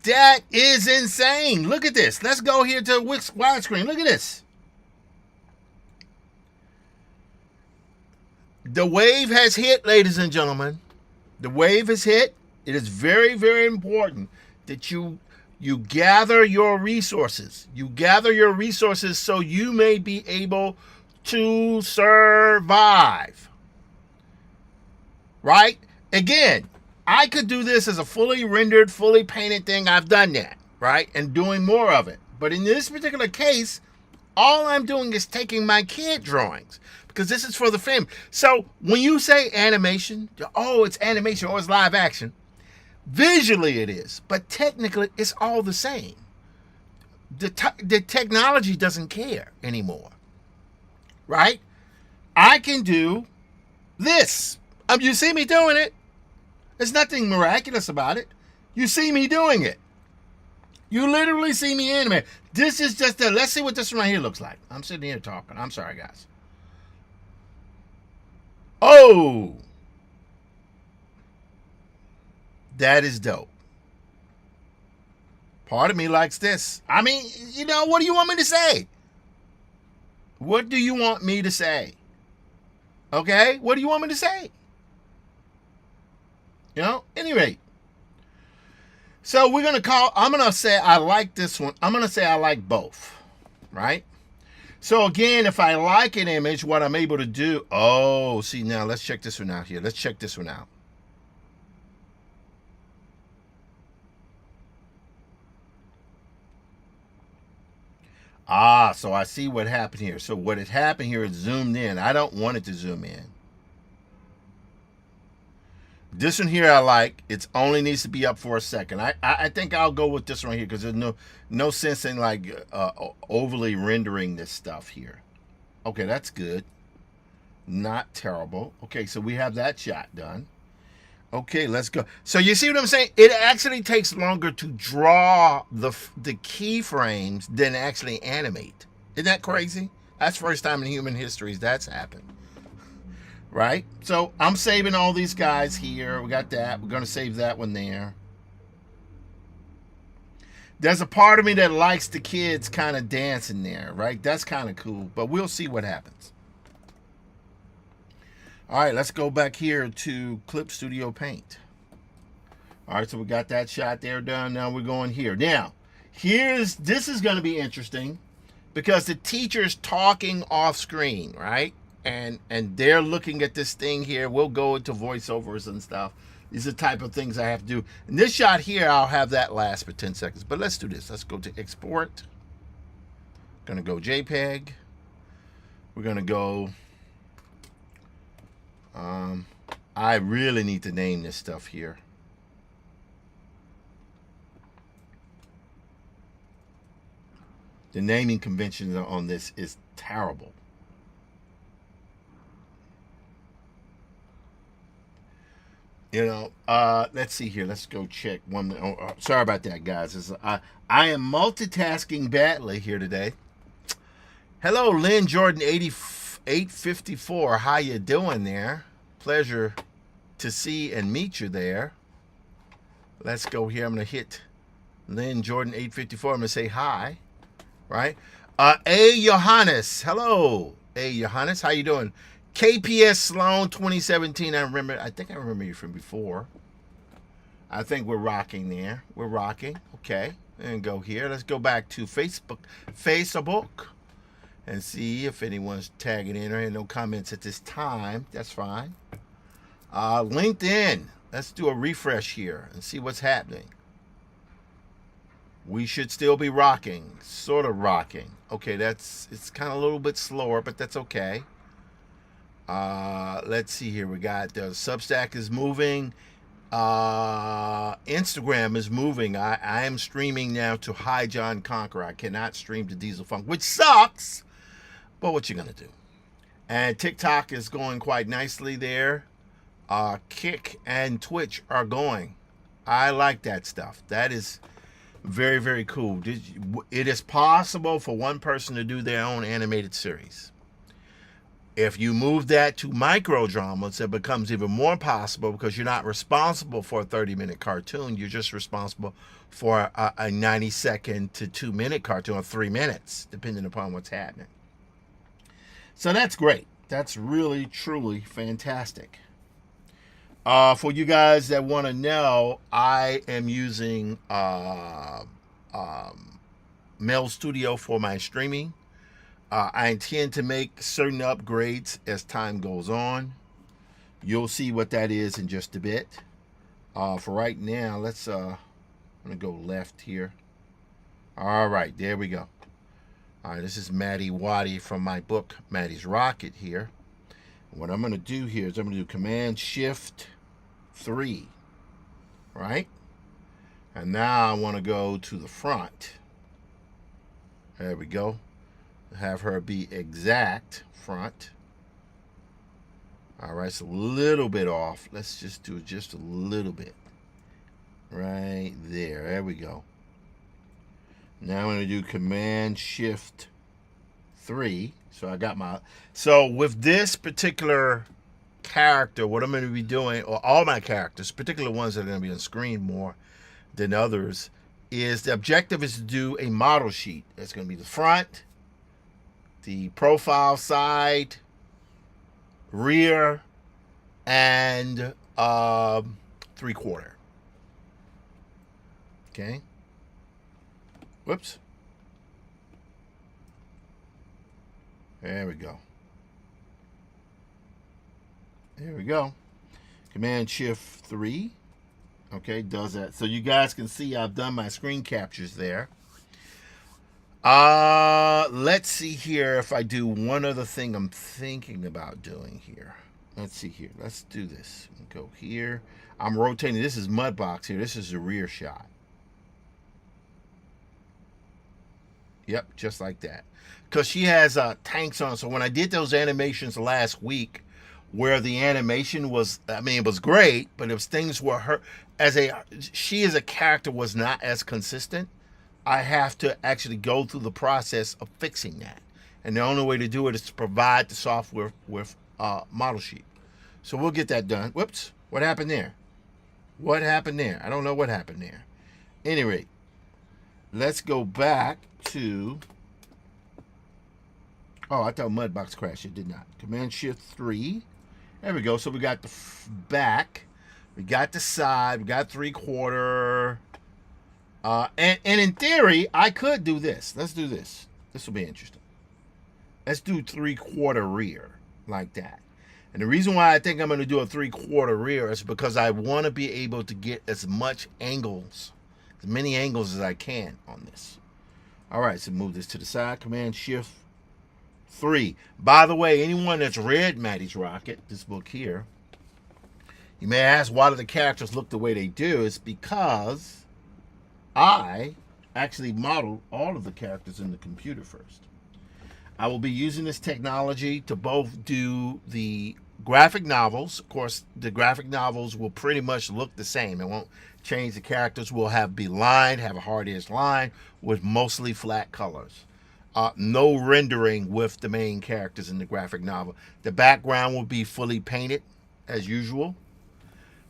S1: That is insane. Look at this. Let's go here to widescreen. Look at this. The wave has hit, ladies and gentlemen. The wave has hit. It is very, very important that you gather your resources. You gather your resources so you may be able to survive. Right? Again, I could do this as a fully rendered, fully painted thing. I've done that, right? And doing more of it. But in this particular case, all I'm doing is taking my kid drawings, because this is for the family. So when you say animation, oh, it's animation or it's live action, visually it is, but technically it's all the same. The technology doesn't care anymore, right? I can do this. You see me doing it. There's nothing miraculous about it. You see me doing it. You literally see me animate. This is just let's see what this one right here looks like. I'm sitting here talking. I'm sorry, guys. Oh, that is dope. Part of me likes this. I mean, you know, what do you want me to say? What do you want me to say? Okay? What do you want me to say? You know, anyway. So I'm going to say I like this one. I'm going to say I like both, right? So again, if I like an image, what I'm able to do, oh, see now, let's check this one out here. Let's check this one out. Ah, so I see what happened here. So what had happened here is zoomed in. I don't want it to zoom in. This one here I like. It only needs to be up for a second. I think I'll go with this one here, because there's no sense in like overly rendering this stuff here. Okay, that's good. Not terrible. Okay, so we have that shot done. Okay, let's go. So you see what I'm saying? It actually takes longer to draw the keyframes than actually animate. Isn't that crazy? That's the first time in human history that's happened. Right? So I'm saving all these guys here. We got that. We're going to save that one there. There's a part of me that likes the kids kind of dancing there, right? That's kind of cool, but we'll see what happens. All right, let's go back here to Clip Studio Paint. All right, so we got that shot there done. Now we're going here. Now, this is going to be interesting, because the teacher's talking off screen, right? And they're looking at this thing here. We'll go into voiceovers and stuff. These are the type of things I have to do. In this shot here, I'll have that last for 10 seconds. But let's do this. Let's go to export. Gonna go JPEG. We're gonna go. I really need to name this stuff here. The naming convention on this is terrible. You know, let's see here. Let's go check one. Sorry about that, guys. I am multitasking badly here today. Hello, Lynn Jordan 8854. How you doing there? Pleasure to see and meet you there. Let's go here. I'm going to hit Lynn Jordan 854. I'm going to say hi. Right? A. Johannes. Hello, A. Johannes. How you doing? KPS Sloan 2017. I think I remember you from before. I think we're rocking there. We're rocking. Okay. And go here. Let's go back to Facebook. And see if anyone's tagging in. There ain't no comments at this time. That's fine. LinkedIn. Let's do a refresh here and see what's happening. We should still be rocking, sort of rocking. Okay, it's kind of a little bit slower, but that's okay. Let's see here. We got the Substack is moving. Instagram is moving. I am streaming now to Hi John Conqueror. I cannot stream to Diesel Funk, which sucks, but what you gonna do? And TikTok is going quite nicely there. Kick and Twitch are going. I like that stuff. That is very, very cool. It is possible for one person to do their own animated series. If you move that to micro dramas, it becomes even more possible because you're not responsible for a 30-minute cartoon. You're just responsible for a 90-second to 2-minute cartoon, or 3 minutes, depending upon what's happening. So that's great. That's really, truly fantastic. For you guys that want to know, I am using Mail Studio for my streaming. I intend to make certain upgrades as time goes on. You'll see what that is in just a bit. For right now, let's I'm gonna go left here. All right, there we go. All right, this is Maddie Waddy from my book Maddie's Rocket here. What I'm gonna do here is I'm gonna do Command Shift 3, right? And now I want to go to the front. There we go. Have her be exact front. All right, it's a little bit off. Let's just do it just a little bit. Right there. There we go. Now I'm going to do Command Shift 3. So I got my... So with this particular character, what I'm going to be doing, or all my characters, particular ones that are going to be on screen more than others, is the objective is to do a model sheet. It's going to be the front, the profile side, rear, and 3/4. Okay. Whoops. There we go. There we go. Command Shift 3. Okay, does that. So you guys can see I've done my screen captures there. Let's see here if I do one other thing I'm thinking about doing here. Let's see here. Let's do this. Go here. I'm rotating. This is Mudbox here. This is the rear shot. Yep, just like that. Because she has tanks on. So when I did those animations last week, where the animation was, I mean, it was great, but if things were her she as a character was not as consistent, I have to actually go through the process of fixing that. And the only way to do it is to provide the software with model sheet. So we'll get that done. Whoops, what happened there? What happened there? I don't know what happened there. Any rate, let's go back to, oh, I thought Mudbox crashed. It did not. Command Shift 3. There we go. So we got the back, we got the side, we got 3/4. And in theory, I could do this. Let's do this. This will be interesting. Let's do 3/4 rear like that. And the reason why I think I'm going to do a 3/4 rear is because I want to be able to get as many angles as I can on this. All right, so move this to the side. Command Shift 3. By the way, anyone that's read Maddie's Rocket, this book here, you may ask why do the characters look the way they do. It's because I actually modeled all of the characters in the computer first. I will be using this technology to both do the graphic novels. Of course, the graphic novels will pretty much look the same. It won't change. The characters will be lined, have a hard-edged line with mostly flat colors. No rendering with the main characters in the graphic novel. The background will be fully painted as usual.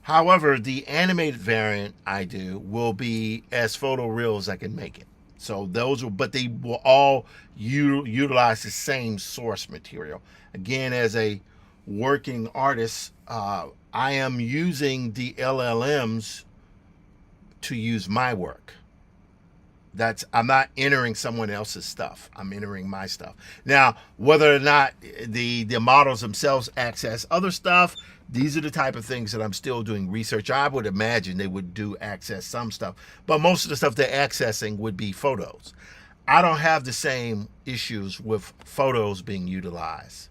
S1: However, the animated variant I do will be as photoreal as I can make it. So those will, but they will all utilize the same source material. Again, as a working artist, I am using the LLMs to use my work. I'm not entering someone else's stuff. I'm entering my stuff. Now, whether or not the models themselves access other stuff, these are the type of things that I'm still doing research. I would imagine they would access some stuff, but most of the stuff they're accessing would be photos. I don't have the same issues with photos being utilized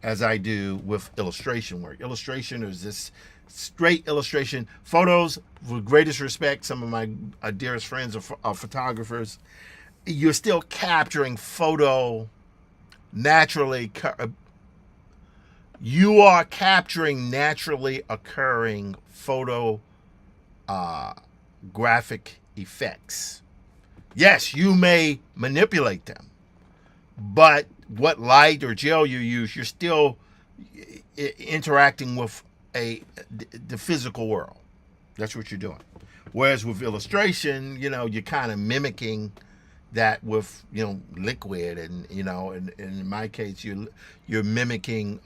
S1: as I do with illustration work. Illustration is this straight illustration. Photos, with greatest respect, some of my dearest friends are photographers. You're still capturing photo naturally. You are capturing naturally occurring photo graphic effects. Yes, you may manipulate them, but what light or gel you use, you're still interacting with the physical world. That's what you're doing. Whereas with illustration, you're kind of mimicking that with liquid, and and in my case you're mimicking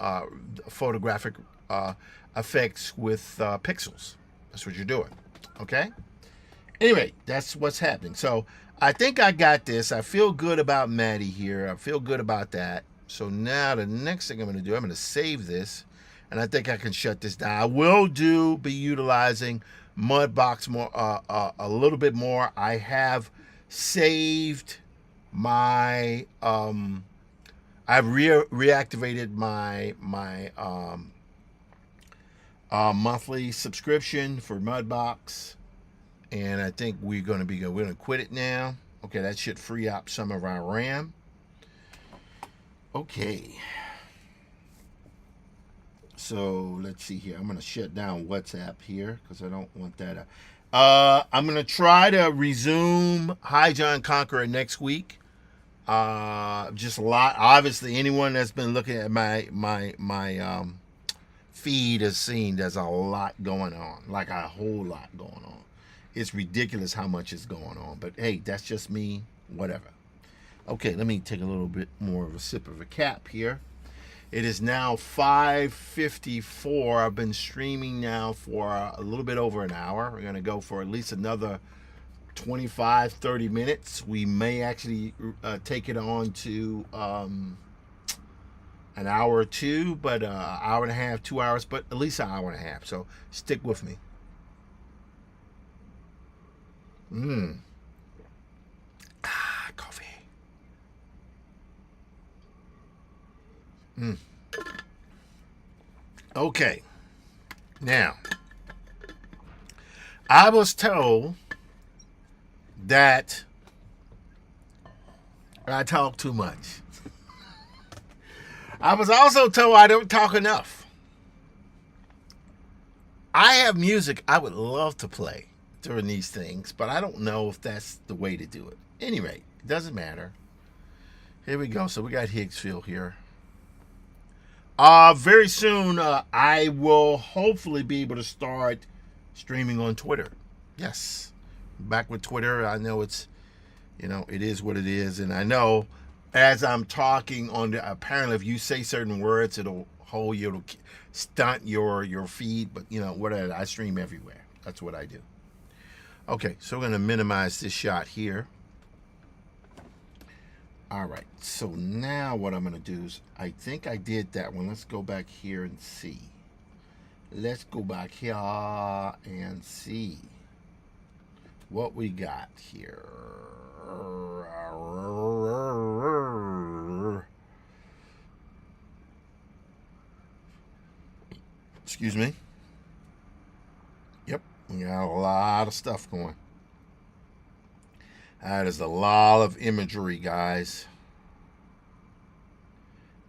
S1: photographic effects with pixels. That's what you're doing. Okay, anyway, that's what's happening. So I think I got this. I feel good about Maddie here. I feel good about that. So now the next thing I'm going to do, I'm going to save this, and I think I can shut this down. I will be utilizing Mudbox more a little bit more. I have saved my I've reactivated my monthly subscription for Mudbox, and I think we're going to be good. We're going to quit it now. Okay, that should free up some of our RAM. Okay, so let's see here. I'm going to shut down WhatsApp here because I don't want that. I'm going to try to resume Hi John Conqueror next week. Just a lot. Obviously, anyone that's been looking at my feed has seen there's a lot going on, like a whole lot going on. It's ridiculous how much is going on. But hey, that's just me. Whatever. Okay, let me take a little bit more of a sip of a cap here. It is now 5:54. I've been streaming now for a little bit over an hour. We're going to go for at least another 25-30 minutes. We may actually take it on to an hour or two, but an hour and a half, 2 hours, but at least an hour and a half. So stick with me. Coffee. Okay. Now, I was told that I talk too much. I was also told I don't talk enough. I have music I would love to play during these things, but I don't know if that's the way to do it. Anyway, it doesn't matter. Here we go. So we got Higgsville here. Very soon, I will hopefully be able to start streaming on Twitter. Yes, back with Twitter. I know it's, it is what it is, and I know as I'm talking on apparently if you say certain words, it'll stunt your feed. But whatever. I stream everywhere. That's what I do. Okay, so we're gonna minimize this shot here. All right, so now what I'm going to do is, I think I did that one. Let's go back here and see. Let's go back here and see what we got here. Excuse me. Yep, we got a lot of stuff going. That is a lot of imagery, guys.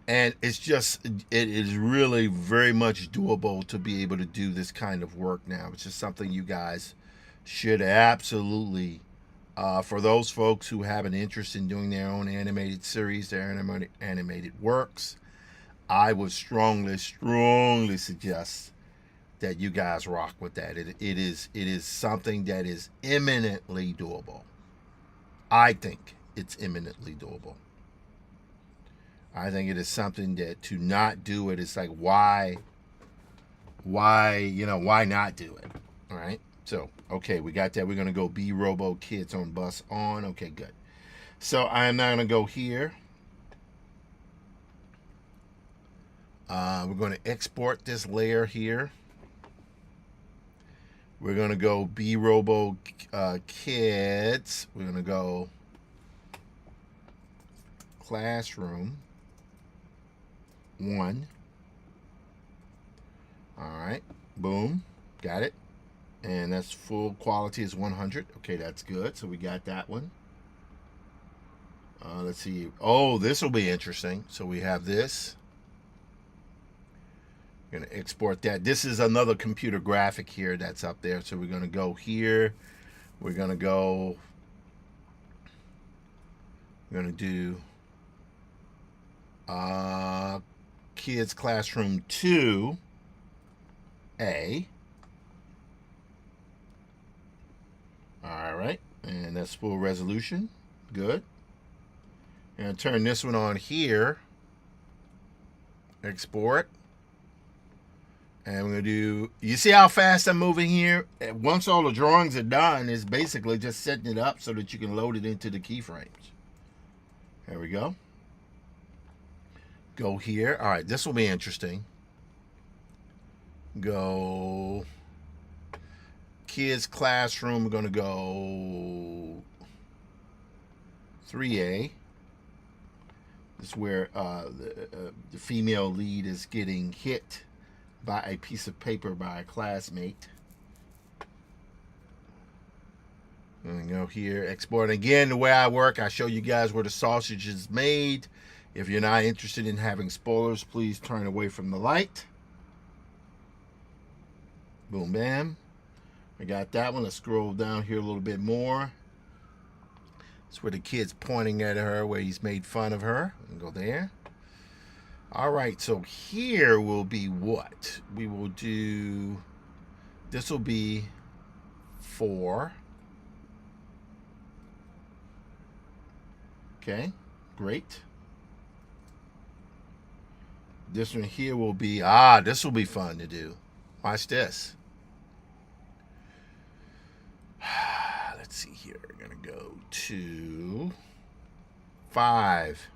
S1: And it's just, it is really very much doable to be able to do this kind of work now. It's just something you guys should absolutely, for those folks who have an interest in doing their own animated series, their animated works, I would strongly suggest that you guys rock with that. It is something that is eminently doable. I think it's eminently doable. I think it is something that to not do it is like, why not do it? All right. So, okay, we got that. We're going to go B Robo Kids on Bus on. Okay, good. So I'm now going to go here. We're going to export this layer here. We're going to go B Robo Kids. We're going to go Classroom 1. All right. Boom. Got it. And that's full quality is 100. Okay, that's good. So we got that one. Let's see. Oh, this will be interesting. So we have this. We're going to export that. This is another computer graphic here that's up there. So we're going to go here. We're going to go. We're going to do Kids Classroom 2A. All right. And that's full resolution. Good. And turn this one on here. Export. And we're going to do, you see how fast I'm moving here? Once all the drawings are done, it's basically just setting it up so that you can load it into the keyframes. There we go. Go here. All right, this will be interesting. Go Kids Classroom. We're going to go 3A. This is where the female lead is getting hit by a piece of paper by a classmate. I'm going to go here, export. Again, the way I work, I show you guys where the sausage is made. If you're not interested in having spoilers, please turn away from the light. Boom, bam. I got that one. Let's scroll down here a little bit more. That's where the kid's pointing at her, where he's made fun of her. And go there. All right, so here will be what? We will do, this will be 4. Okay, great. This one here will be, this will be fun to do. Watch this. Let's see here. We're going to go to 5.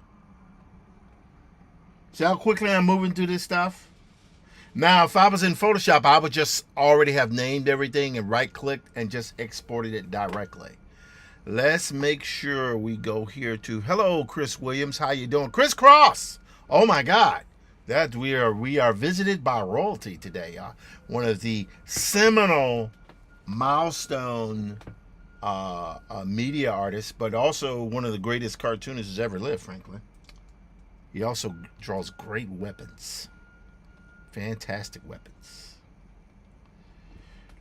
S1: See how quickly I'm moving through this stuff? Now, if I was in Photoshop, I would just already have named everything and right-clicked and just exported it directly. Let's make sure we go here to, hello, Chris Williams. How you doing? Chris Cross. Oh, my God. That we are visited by royalty today. One of the seminal milestone media artists, but also one of the greatest cartoonists who's ever lived, frankly. He also draws great weapons. Fantastic weapons.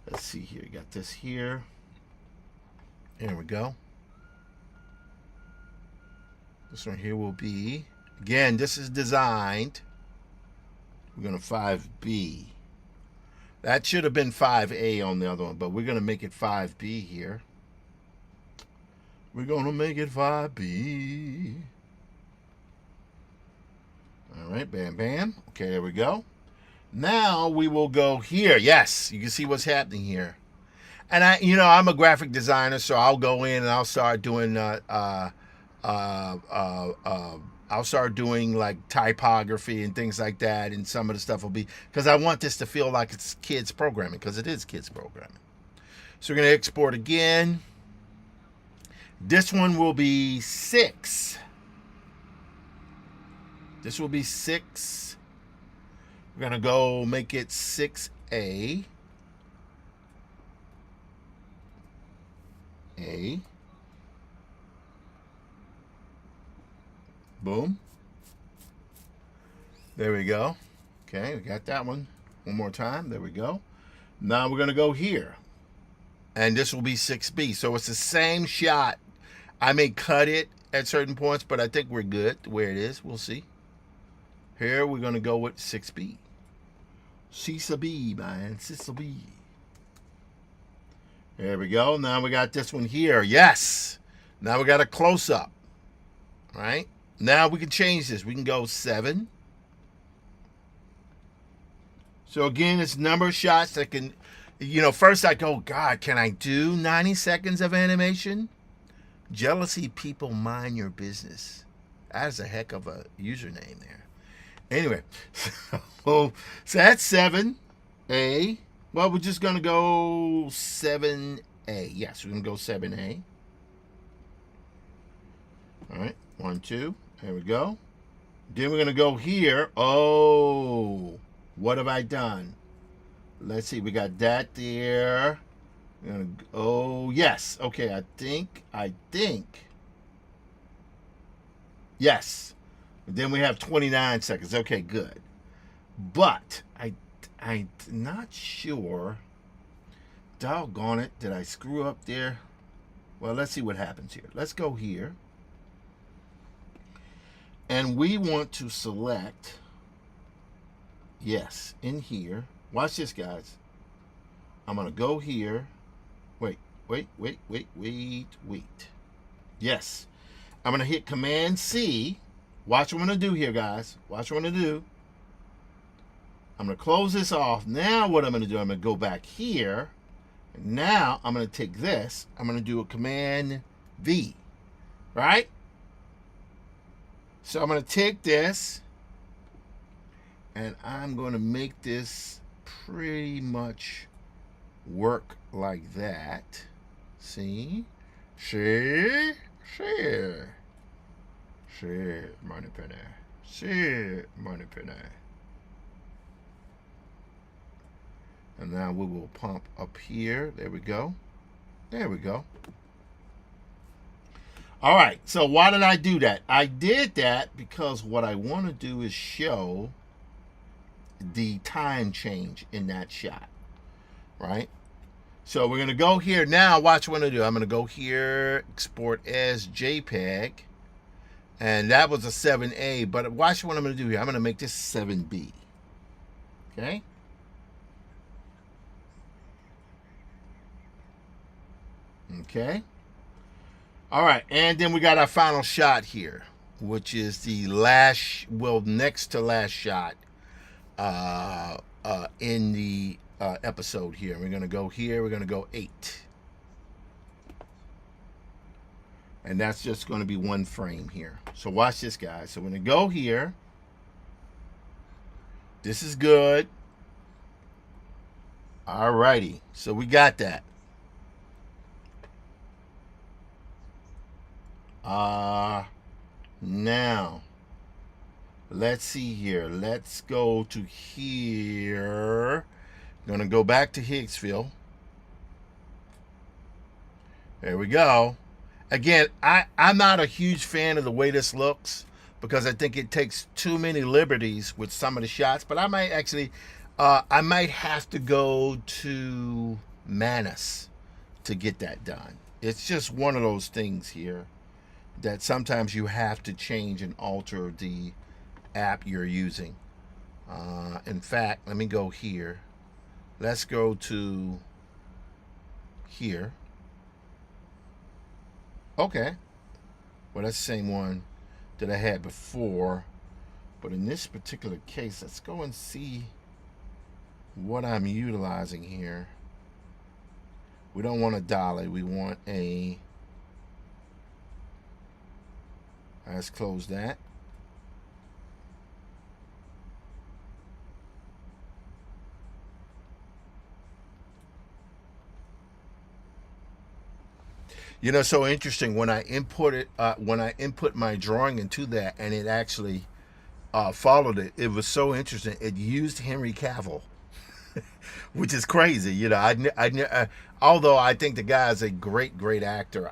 S1: Let's see here. You got this here. There we go. This one here will be, again, this is designed. We're going to 5B. That should have been 5A on the other one, but we're going to make it 5B here. We're going to make it 5B. All right, bam, bam. Okay, there we go. Now we will go here. Yes, you can see what's happening here. And I'm a graphic designer, so I'll go in and I'll start doing I'll start doing like typography and things like that, and some of the stuff will be because I want this to feel like it's kids programming, because it is kids programming. So we're gonna export again. This one will be 6. This will be 6. We're gonna go make it 6A. A. Boom. There we go. Okay, we got that one. One more time. There we go. Now we're gonna go here. And this will be 6B. So it's the same shot. I may cut it at certain points, but I think we're good where it is. We'll see. Here we're going to go with 6B. Cisa B, man. Cisa B. There we go. Now we got this one here. Yes. Now we got a close-up. All right. Now we can change this. We can go 7. So again, it's number of shots that can... first I go, God, can I do 90 seconds of animation? Jealousy people, mind your business. That is a heck of a username there. Anyway, so that's 7A. Well, we're just going to go 7A. Yes, we're going to go 7A. All right, 1, 2. There we go. Then we're going to go here. Oh, what have I done? Let's see, we got that there. Oh, yes. Okay, I think. Yes. Then we have 29 seconds. Okay, good. But I'm not sure. Doggone it. Did I screw up there? Well, let's see what happens here. Let's go here. And we want to select, yes, in here. Watch this, guys. I'm going to go here. Wait. Yes. I'm going to hit Command C. Watch what I'm going to do here, guys. Watch what I'm going to do. I'm going to close this off. Now what I'm going to do, I'm going to go back here. Now I'm going to take this. I'm going to do a Command V. Right? So I'm going to take this. And I'm going to make this pretty much work like that. See? See, money penny. See, money penny. And now we will pump up here. There we go. There we go. All right. So why did I do that? I did that because what I want to do is show the time change in that shot. Right? So we're going to go here. Now watch what I'm going to do. I'm going to go here, export as JPEG. And that was a 7A. But watch what I'm going to do here. I'm going to make this 7B. Okay? Okay. All right. And then we got our final shot here, which is the last, well, next to last shot in the episode here. We're going to go here. We're going to go 8. And that's just going to be one frame here. So watch this, guys. So we're going to go here. This is good. All righty. So we got that. Now, let's see here. Let's go to here. I'm going to go back to Higgsville. There we go. Again, I'm not a huge fan of the way this looks because I think it takes too many liberties with some of the shots. But I might actually, I might have to go to Manus to get that done. It's just one of those things here that sometimes you have to change and alter the app you're using. In fact, let me go here. Let's go to here. Okay. Well, that's the same one that I had before. But in this particular case, let's go and see what I'm utilizing here. We don't want a dolly. We want a Let's close that. You know, so interesting when I input it, when I input my drawing into that, and it actually followed it. It was so interesting. It used Henry Cavill, which is crazy. You know, although I think the guy is a great, great actor.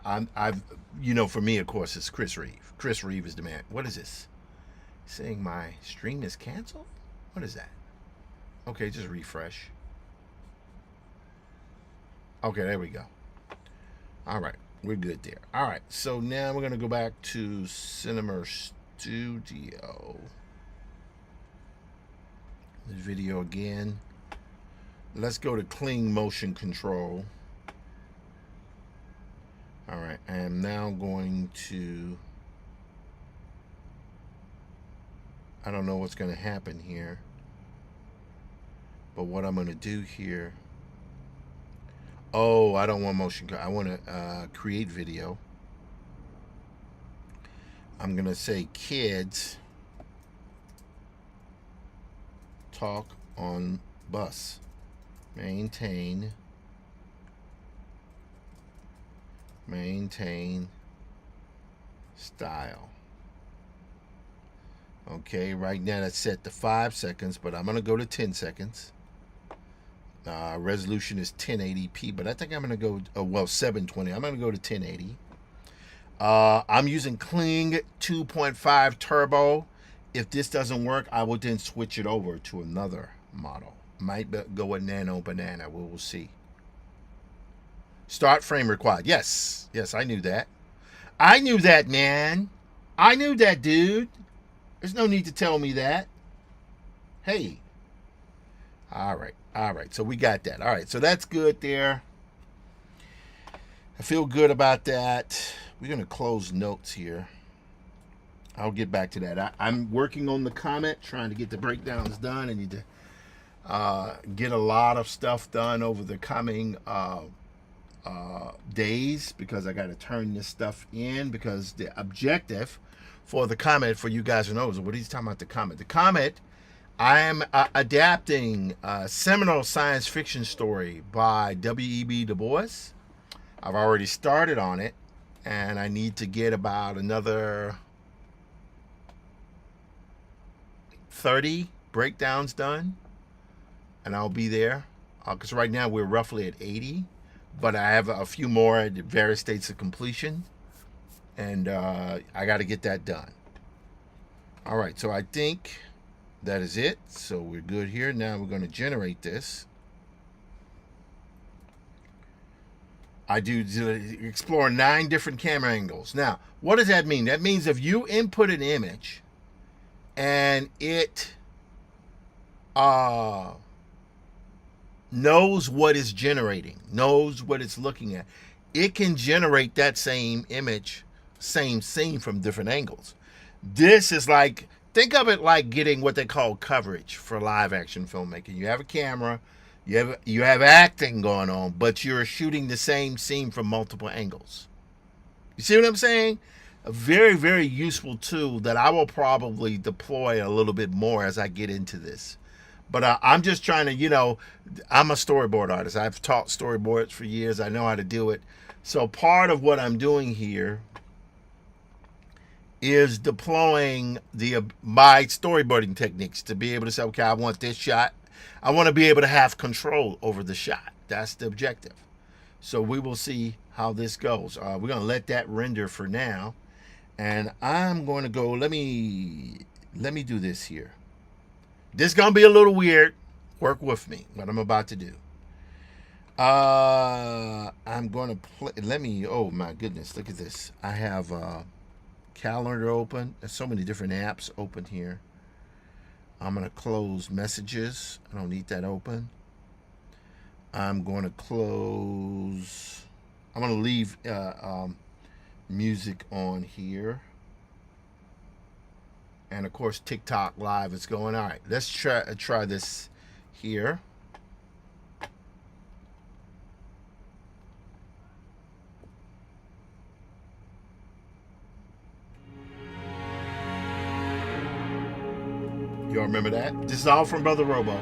S1: You know, for me, of course, it's Chris Reeve. Chris Reeve is the man. What is this? Saying my stream is canceled? What is that? Okay, just refresh. Okay, there we go. All right, we're good there. All right, so now we're gonna go back to Cinema Studio. This video again. Let's go to clean motion control. All right, I am now going to, I don't know what's going to happen here, but what I'm going to do here, oh, I don't want motion, I want to create video. I'm going to say kids talk on bus. Maintain style. Okay, right now that's set to 5 seconds, but I'm going to go to 10 seconds. Resolution is 1080p, but I think I'm going to go, well, 720. I'm going to go to 1080. I'm using Kling 2.5 Turbo. If this doesn't work, I will then switch it over to another model. Might go with Nano Banana. We will see. Start frame required. Yes. Yes, I knew that. I knew that, man. I knew that, dude. There's no need to tell me that. Hey. All right. All right. So we got that. All right. So that's good there. I feel good about that. We're going to close notes here. I'll get back to that. I'm working on the comment, trying to get the breakdowns done. I need to get a lot of stuff done over the coming days, because I got to turn this stuff in, because the objective for the comment, for you guys to know, is what he's talking about. The comment, I am adapting a seminal science fiction story by W.E.B. Du Bois. I've already started on it, and I need to get about another 30 breakdowns done, and I'll be there, because right now we're roughly at 80, but I have a few more at various states of completion, and I got to get that done. All right, so I think that is it. So we're good here. Now we're going to generate this. I do explore 9 different camera angles. Now, what does that mean? That means if you input an image and it knows what it's generating, knows what it's looking at, it can generate that same image, same scene from different angles. This is like, think of it like getting what they call coverage for live action filmmaking. You have a camera, you have acting going on, but you're shooting the same scene from multiple angles. You see what I'm saying? A very, very useful tool that I will probably deploy a little bit more as I get into this. But I'm just trying to, you know, I'm a storyboard artist. I've taught storyboards for years. I know how to do it. So part of what I'm doing here is deploying my storyboarding techniques to be able to say, okay, I want this shot. I want to be able to have control over the shot. That's the objective. So we will see how this goes. We're going to let that render for now. And I'm going to go, let me do this here. This is going to be a little weird. Work with me, what I'm about to do. I'm going to play, oh my goodness, look at this. I have calendar open. There's so many different apps open here. I'm going to close messages. I don't need that open. I'm going to close, I'm going to leave music on here. And of course, TikTok Live is going. All right, let's try this here. Y'all remember that? This is all from Brother Robo.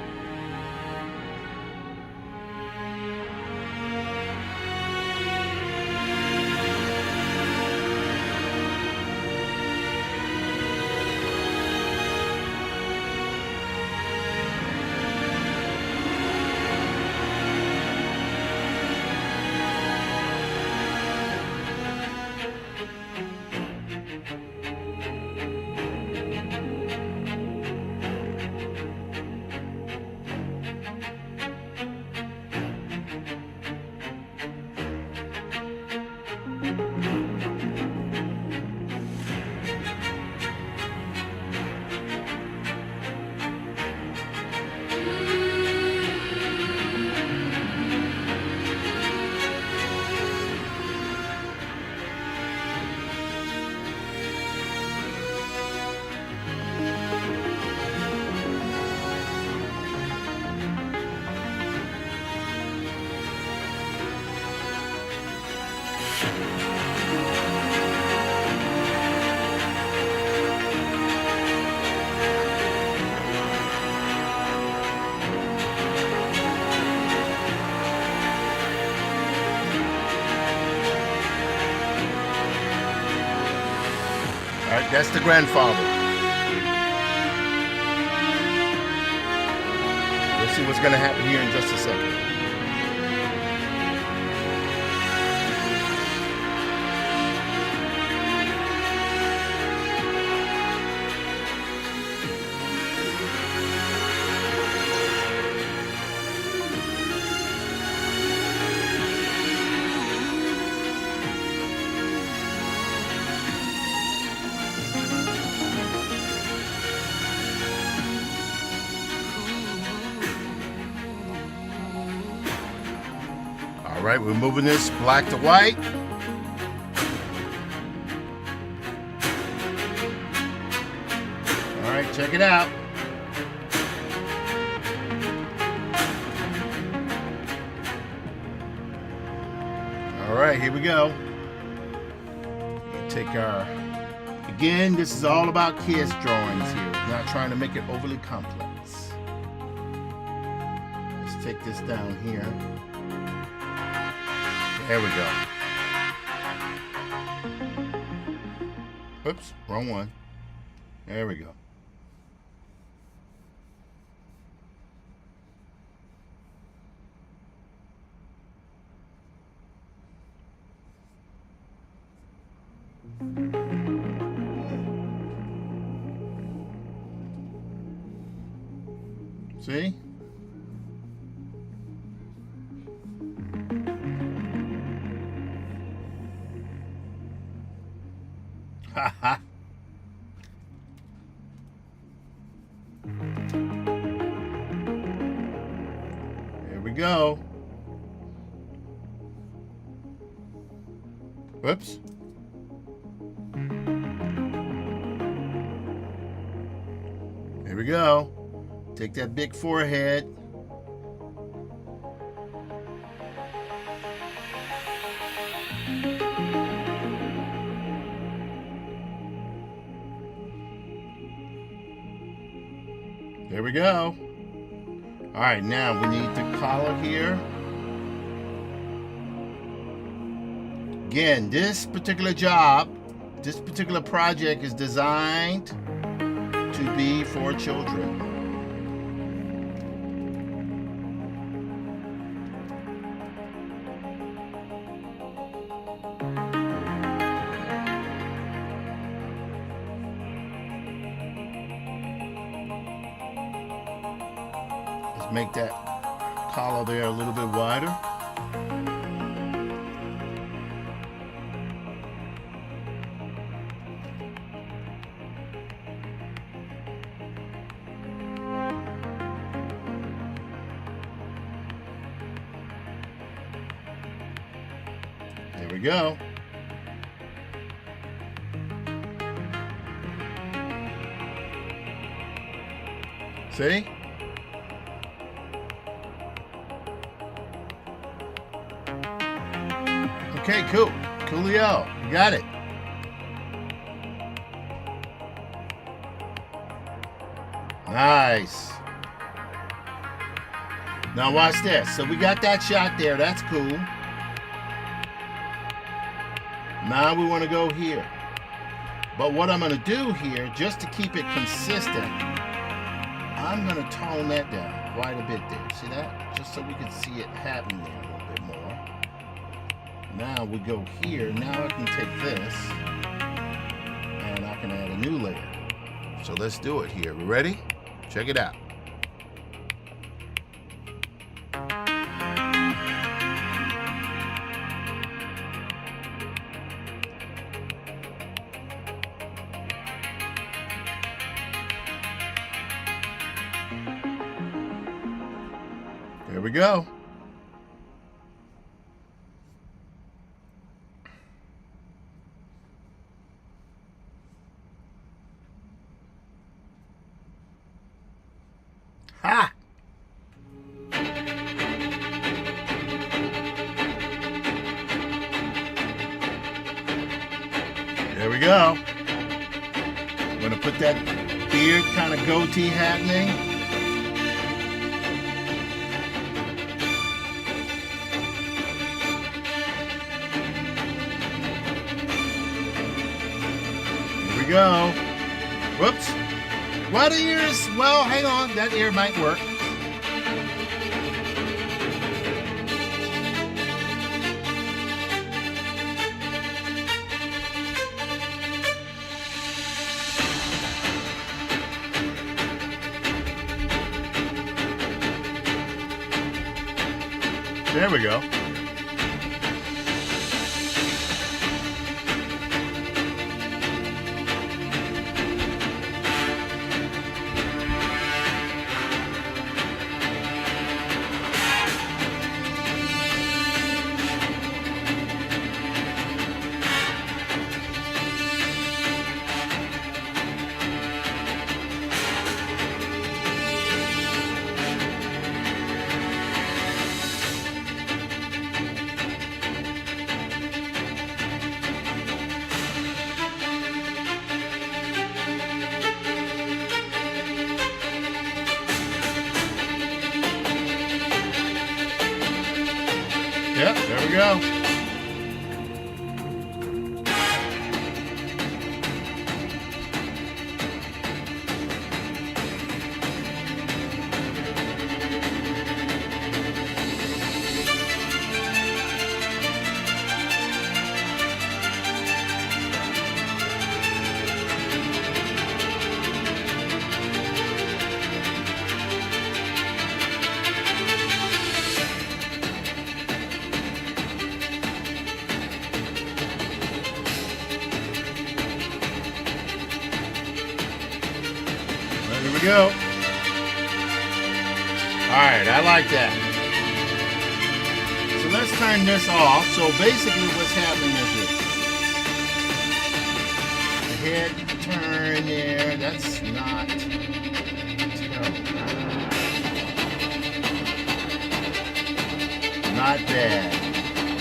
S1: All right, that's the grandfather. Let's see what's going to happen here in just a second. All right, we're moving this black to white. All right, check it out. All right, here we go. Take our, again, this is all about kids drawings here. We're not trying to make it overly complex. Let's take this down here. There we go. Oops, wrong one. There we go. See? Ha. There we go. Whoops. There we go. Take that big forehead. There we go. All right, now we need the collar here. Again, this particular job, this particular project is designed to be for children. Make that collar there a little bit wider. There we go. See? Okay, cool. Coolio. You got it. Nice. Now watch this. So we got that shot there. That's cool. Now we want to go here. But what I'm going to do here, just to keep it consistent, I'm going to tone that down quite a bit there. See that? Just so we can see it happening there a little bit more. Now we go here. Now I can take this and I can add a new layer. So let's do it here. We ready? Check it out. There we go. Ha! There we go. I'm gonna put that beard kind of goatee happening. Here we go. Whoops. What ears? Well, hang on. That ear might work. There we go. Yep, there we go. There we go. Alright, I like that. So let's turn this off. So basically what's happening is this. The head turn there, that's not terrible. Not bad.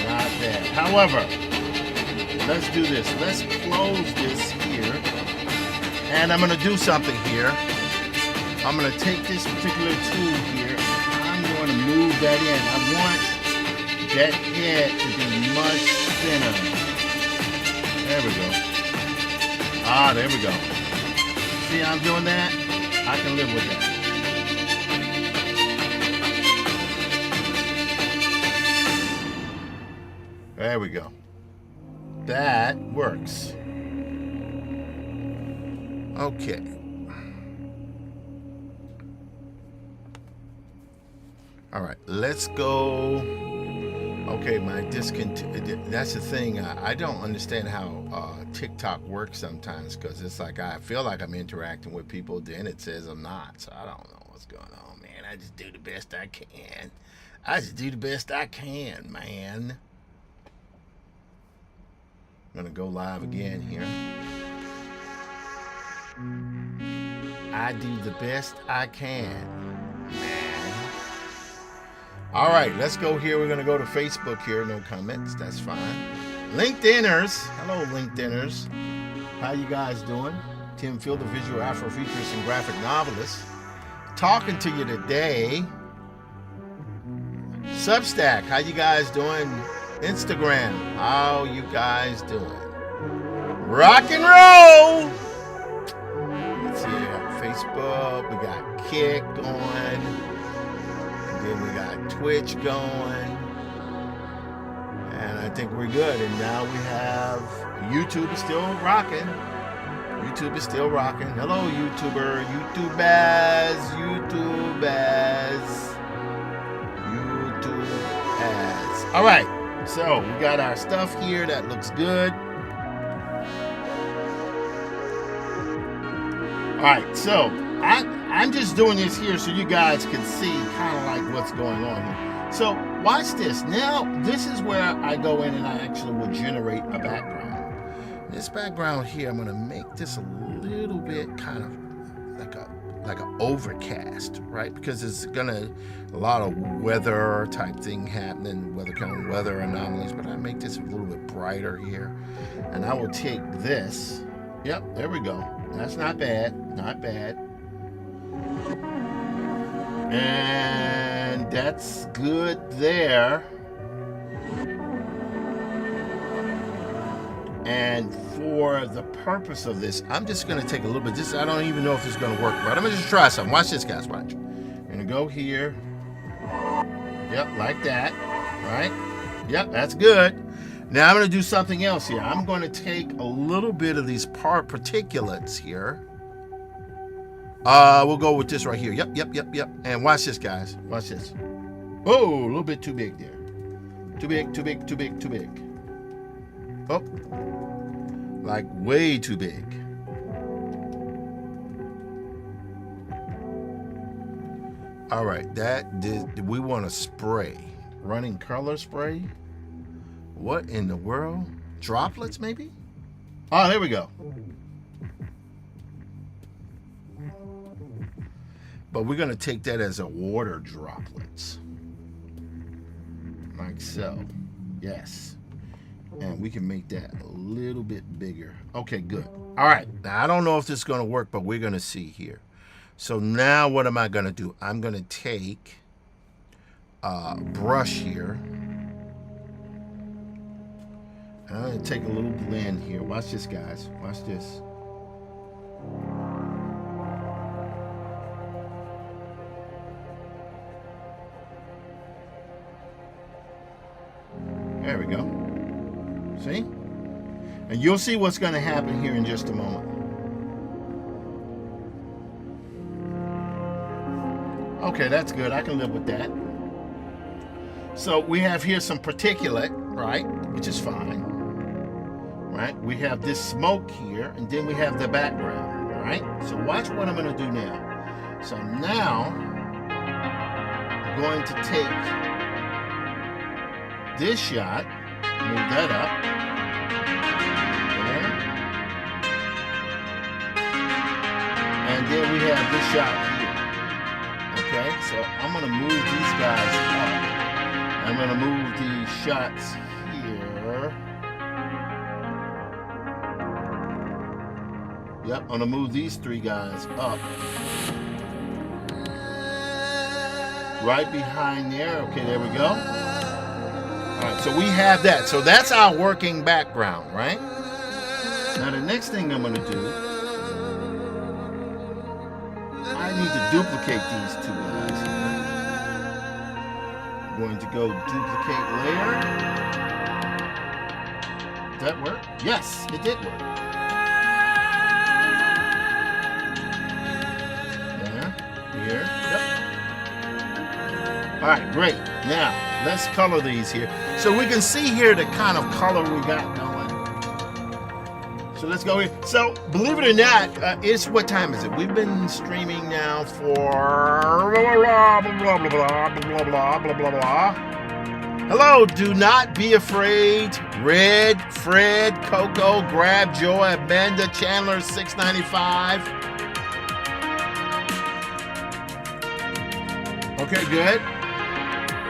S1: Not bad. However, let's do this. Let's close this here. And I'm going to do something here. I'm going to take this particular tool here. I'm going to move that in. I want that head to be much thinner. There we go. Ah, there we go. See how I'm doing that? I can live with that. There we go. That works. Okay. All right, let's go. Okay, my that's the thing. I don't understand how TikTok works sometimes, because it's like I feel like I'm interacting with people, then it says I'm not. So I don't know what's going on, man. I just do the best I can. Man. I'm gonna go live again here. I do the best I can, man. All right, let's go here. We're gonna go to Facebook here. No comments, that's fine. LinkedIners, hello LinkedIners. How you guys doing? Tim Fielder, visual Afrofuturist and graphic novelist. talking to you today. Substack, how you guys doing? Instagram, how you guys doing? Rock and roll! Let's see, we got Facebook, we got Kick going, and then we got Twitch going, and I think we're good. And now we have YouTube is still rocking. YouTube is still rocking. Hello, YouTuber, YouTubers. All right, so we got our stuff here that looks good. All right, so I'm just doing this here so you guys can see kind of like what's going on here. So watch this. Now, this is where I go in and I actually will generate a background. This background here, I'm gonna make this a little bit kind of like an overcast, right? Because there's a lot of weather type thing happening, weather anomalies, but I make this a little bit brighter here. And I will take this. Yep, there we go. That's not bad, not bad. And that's good there. And for the purpose of this, I'm just gonna take a little bit. I don't even know if it's gonna work, but I'm gonna just try something. Watch this, guys, watch. I'm gonna go here. Yep, like that, right? Yep, that's good. Now I'm gonna do something else here. I'm gonna take a little bit of these particulates here. We'll go with this right here. Yep. And watch this, guys. Watch this. Oh, a little bit too big there. Too big. Oh, like way too big. All right, we want to spray. Running color spray. What in the world? Droplets, maybe? Oh, there we go. But we're going to take that as a water droplets. Like so. Yes. And we can make that a little bit bigger. Okay, good. All right. Now, I don't know if this is going to work, but we're going to see here. So now what am I going to do? I'm going to take a brush here. And I'm going to take a little blend here. Watch this, guys. Watch this. There we go. See? And you'll see what's going to happen here in just a moment. Okay, that's good. I can live with that. So we have here some particulate, right? Which is fine. Right? We have this smoke here, and then we have the background, right? So watch what I'm going to do now. So now I'm going to take this shot, move that up, there. And then we have this shot here. Okay, so I'm going to move these guys up. I'm going to move these shots here. Yep, I'm going to move these three guys up. Right behind there. Okay, there we go. All right, so we have that. So that's our working background, right? Now the next thing I'm going to do, I need to duplicate these two guys. I'm going to go duplicate layer. Did that work? Yes, it did work. There, here, yep. All right, great. Now, let's color these here. So we can see here the kind of color we got going. So let's go here. So believe it or not, it's what time is it? We've been streaming now for blah, blah, blah, blah, blah, blah, blah, blah, blah, blah. Hello, do not be afraid. Red, Fred, Coco, Grab, Joy, Amanda, Chandler, 695. Okay, good.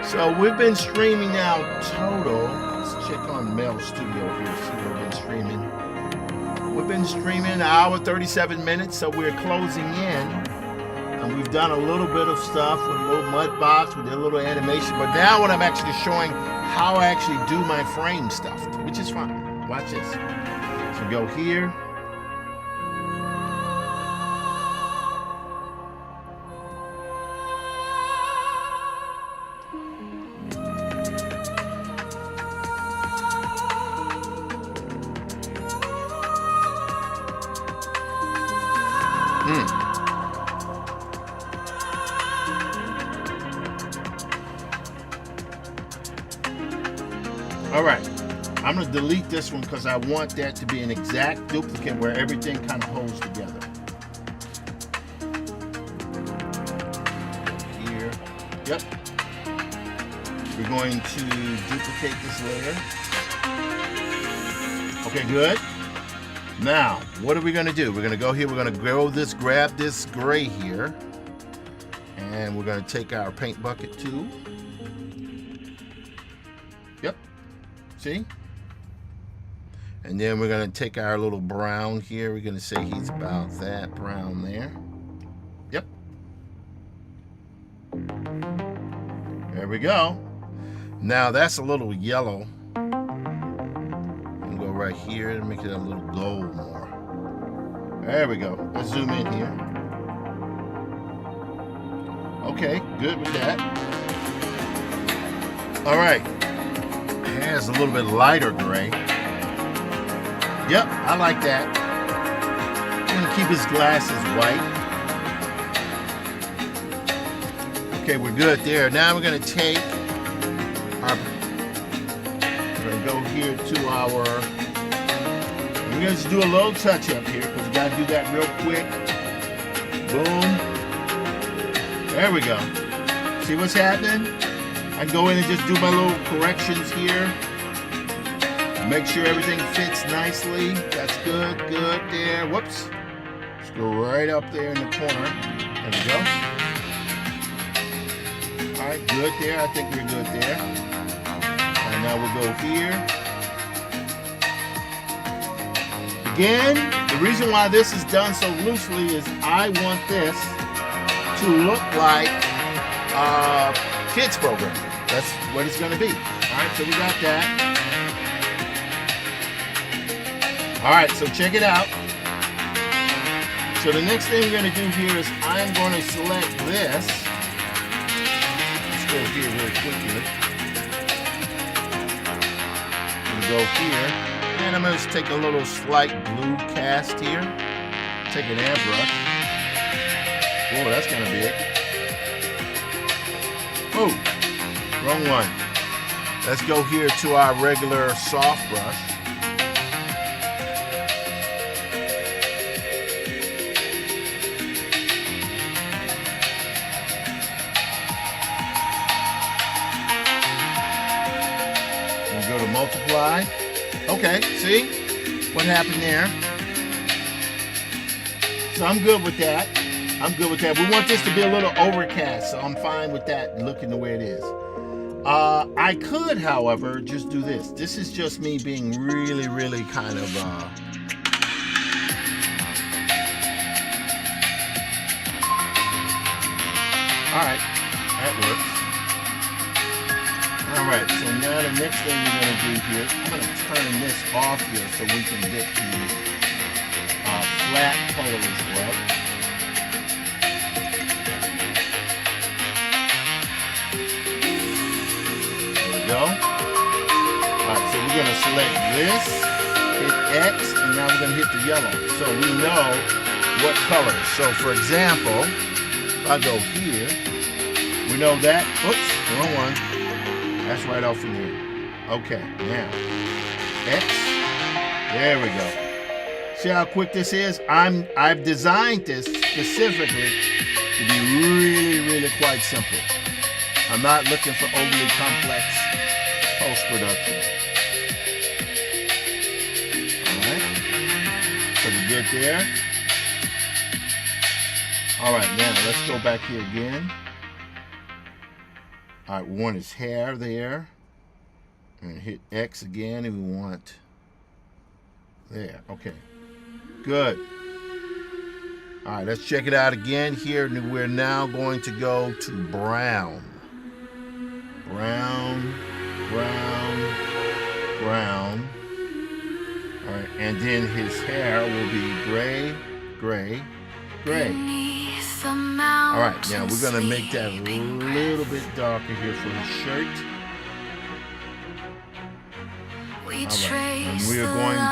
S1: So we've been streaming now total. Let's check on Mel Studio here, see what we've been streaming. We've been streaming an hour, 37 minutes, so we're closing in And we've done a little bit of stuff with a little mud box. We did a little animation. But now what I'm actually showing how I actually do my frame stuff, which is fun. Watch this. So go here. All right, I'm gonna delete this one because I want that to be an exact duplicate where everything kind of holds together. Here, yep. We're going to duplicate this layer. Okay, good. Now, what are we gonna do? We're gonna go here, we're gonna grab this gray here, and we're gonna take our paint bucket tool. Yep. See? And then we're going to take our little brown here. We're going to say he's about that brown there. Yep. There we go. Now that's a little yellow. I'm going to go right here and make it a little gold more. There we go. Let's zoom in here. Okay, good with that. All right. Has a little bit lighter gray. Yep, I like that. I'm gonna keep his glasses white. Okay, we're good there. Now we're gonna take our, we're gonna go here to our, we're gonna just do a little touch up here because we gotta do that real quick. Boom. There we go. See what's happening? I can go in and just do my little corrections here. Make sure everything fits nicely. That's good, good there. Whoops. Let's go right up there in the corner. There we go. All right, good there. I think we're good there. And now we'll go here. Again, the reason why this is done so loosely is I want this to look like kids program. That's what it's going to be. All right, so we got that. All right, so check it out. So the next thing we're going to do here is I'm going to select this. Let's go here really quickly. And go here. And I'm going to take a little slight blue cast here. Take an airbrush. Whoa, that's kind of big. Oh. Wrong one. Let's go here to our regular soft brush. And go to multiply. Okay, see what happened there? So I'm good with that. I'm good with that. We want this to be a little overcast, so I'm fine with that looking the way it is. I could, however, just do this. This is just me being really, really kind of, all right, that works. All right, so now the next thing we're going to do here, I'm going to turn this off here so we can get the flat color as well. Go. All right, so we're going to select this, hit X, and now we're going to hit the yellow. So we know what color. So for example, if I go here, we know that, oops, wrong one. That's right off from here. Okay, now, X, there we go. See how quick this is? I've designed this specifically to be really, really quite simple. I'm not looking for overly complex post-production. All right, so we're good there. All right, now let's go back here again. All right, we want his hair there. And hit X again, and we want there. Okay, good. All right, let's check it out again here. We're now going to go to brown. Brown, brown, brown. All right, and then his hair will be gray, gray, gray. All right, now we're going to make that a little bit darker here for his shirt. All right, and we're going to, I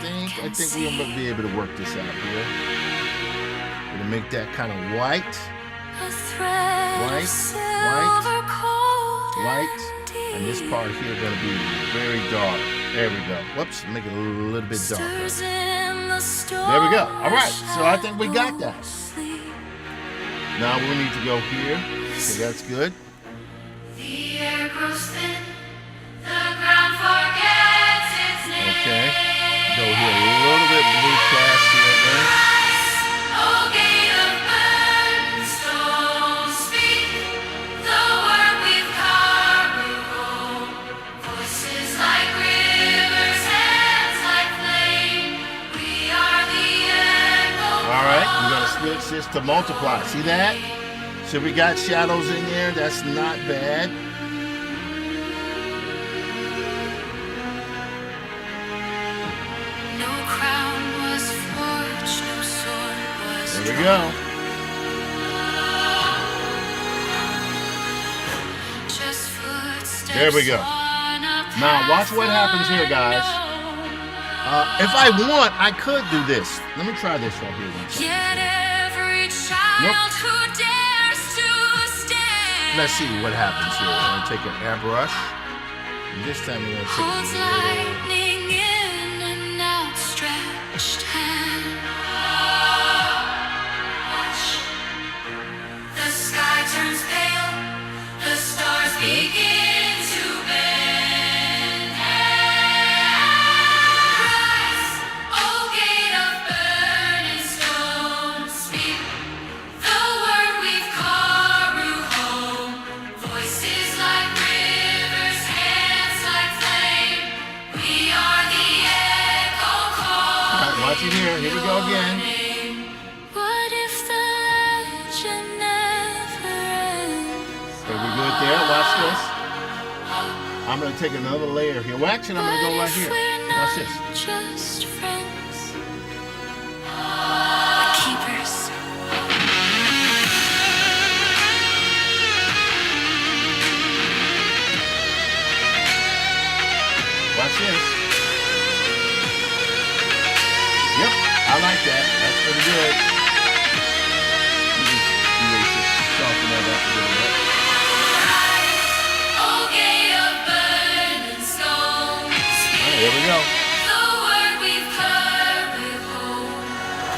S1: think we're going to be able to work this out here. We're going to make that kind of white, white, and this part here is going to be very dark. There we go. Whoops, make it a little bit darker. There we go. All right, so I think we got that. Now we need to go here. Okay, that's good.
S2: The air grows thin, the ground forgets its name.
S1: Okay, go here a little bit blue cast here.
S2: Oh, gate of burning stone, speak the word we've carved home. Voices like rivers, hands like flame. We are the echo.
S1: All right, we're gonna switch this to multiply. See that? So we got shadows in there. That's not bad.
S2: No crown was forged, no sword was
S1: There we go.
S2: just footsteps.
S1: There we go. Now watch what happens here, guys. If I want, I could do this. Let me try this right here.
S2: Yet every child who dares to stand
S1: Let's see what happens here. I'm going to take an airbrush. And this time we're going to
S2: holds
S1: take a little...
S2: lightning in an outstretched hand. Watch. The sky turns pale, the stars begin to bend. Rise, O gate of burning stone, speak the word we've carved home. Voices like rivers, hands like flame. We are the echo
S1: All right, watch it here. Here we go again.
S2: What if the legend never ends?
S1: Okay, we're good there. Watch this. I'm going to take another layer here. Well, actually, I'm going to go right here. Watch this.
S2: Just friends, but keepers.
S1: Watch this. Yep, I like that. That's pretty good. You just erase this, soften that up a little bit.
S2: O gate of burning stone,
S1: All right, here we go.
S2: the word we've carved home.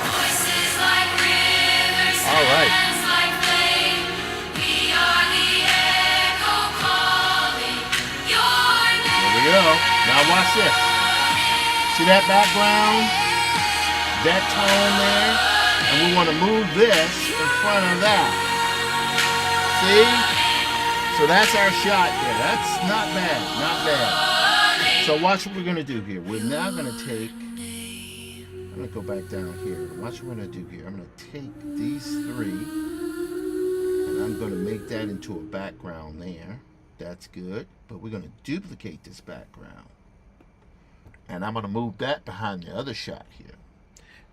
S2: Voices like rivers,
S1: All right.
S2: hands like flame. We are the echo calling your name.
S1: There we go. Now watch this. See that background? That tone there? And we want to move this in front of that. See? So that's our shot there. That's not bad. Not bad. So watch what we're going to do here. We're now going to take... I'm going to go back down here. Watch what we're going to do here. I'm going to take these three. And I'm going to make that into a background there. That's good. But we're going to duplicate this background. And I'm going to move that behind the other shot here.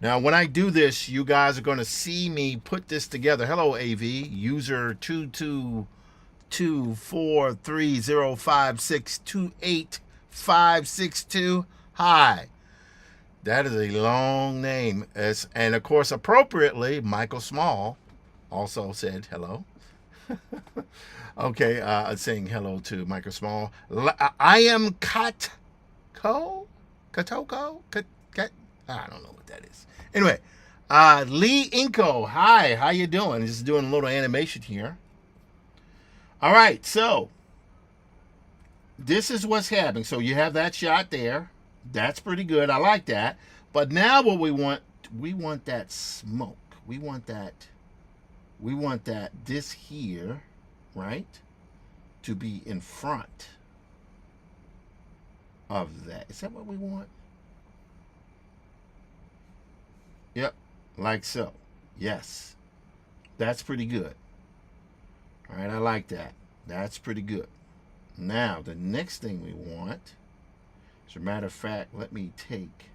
S1: Now, when I do this, you guys are going to see me put this together. Hello, AV. User 222243056285562. Hi. That is a long name. And, of course, appropriately, Michael Small also said hello. Okay, saying hello to Michael Small. I am Katoko? I don't know what that is. Anyway, Lee Inko. Hi, how you doing? Just doing a little animation here. All right, so this is what's happening. So you have that shot there. That's pretty good. I like that. But now what we want that smoke. We want that this here, right, to be in front of that. Is that what we want? Yep. like so. Yes, that's pretty good. All right, I like that. That's pretty good. Now, the next thing we want, as a matter of fact, let me take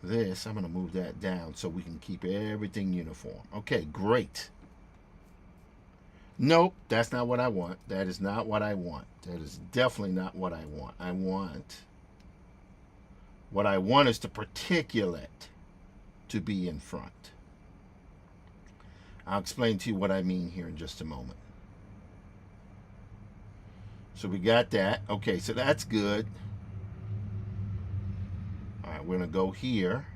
S1: this. I'm going to move that down so we can keep everything uniform. Okay, great. Nope, that's not what I want. That is not what I want. That is definitely not what I want. What I want is the particulate to be in front. I'll explain to you what I mean here in just a moment. So we got that. Okay, so that's good. All right, we're going to go here.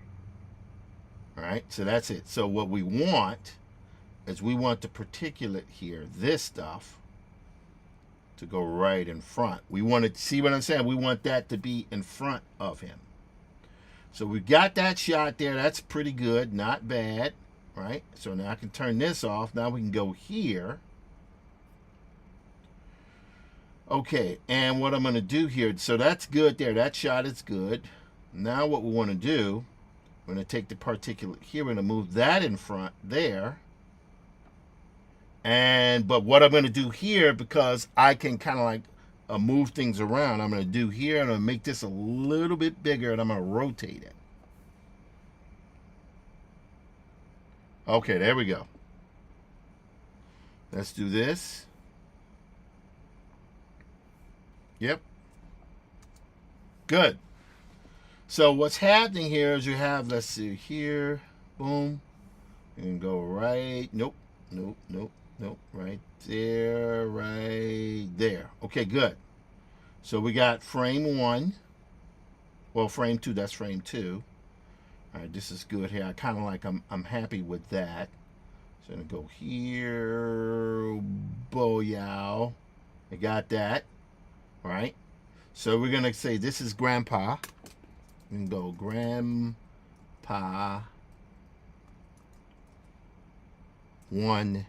S1: All right, so that's it. So what we want is we want the particulate here, this stuff, to go right in front. We want to, see what I'm saying? We want that to be in front of him. So we got that shot there. That's pretty good, not bad, right? So now I can turn this off. Now we can go here. Okay, and what I'm going to do here, so that's good there. That shot is good. Now what we want to do, we're going to take the particulate here. We're going to move that in front there. But what I'm going to do here, because I can kind of like move things around, I'm going to do here, I'm going to make this a little bit bigger, and I'm going to rotate it. Okay, there we go. Let's do this. Yep. Good. So what's happening here is you have, let's see here, boom, and go right, nope, right there. Okay, good. So we got frame 1. Well, frame 2, that's frame 2. All right, this is good here. I kind of like, I'm happy with that. So I'm gonna go here, booyah. I got that. All right. So we're gonna say this is Grandpa. We can go Grandpa 1A.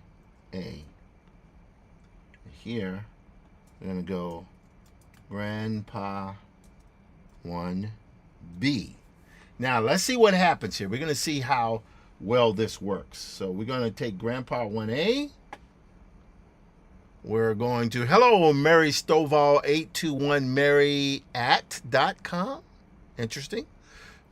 S1: Here, we're going to go Grandpa 1B. Now, let's see what happens here. We're going to see how well this works. So we're going to take Grandpa 1A. We're going to, hello, Mary Stovall 821mary@.com. Interesting.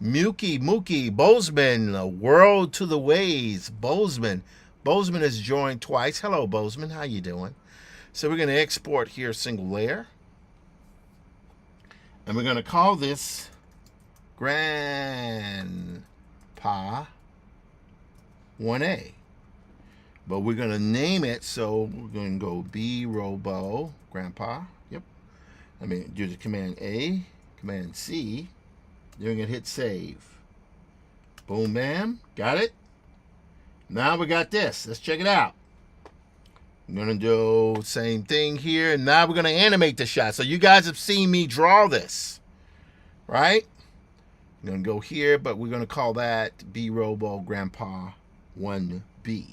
S1: Mookie Bozeman, World to the Ways. Bozeman has joined twice. Hello, Bozeman. How you doing? So we're going to export here, single layer. And we're going to call this Grandpa 1A. But we're going to name it, so we're going to go B-Robo Grandpa. Yep. I mean, do the Command A, Command C. Then we're going to hit save. Boom, bam. Got it? Now we got this. Let's check it out. I'm going to do same thing here. And now we're going to animate the shot. So you guys have seen me draw this. Right? I'm going to go here, but we're going to call that B-Robo Grandpa 1B.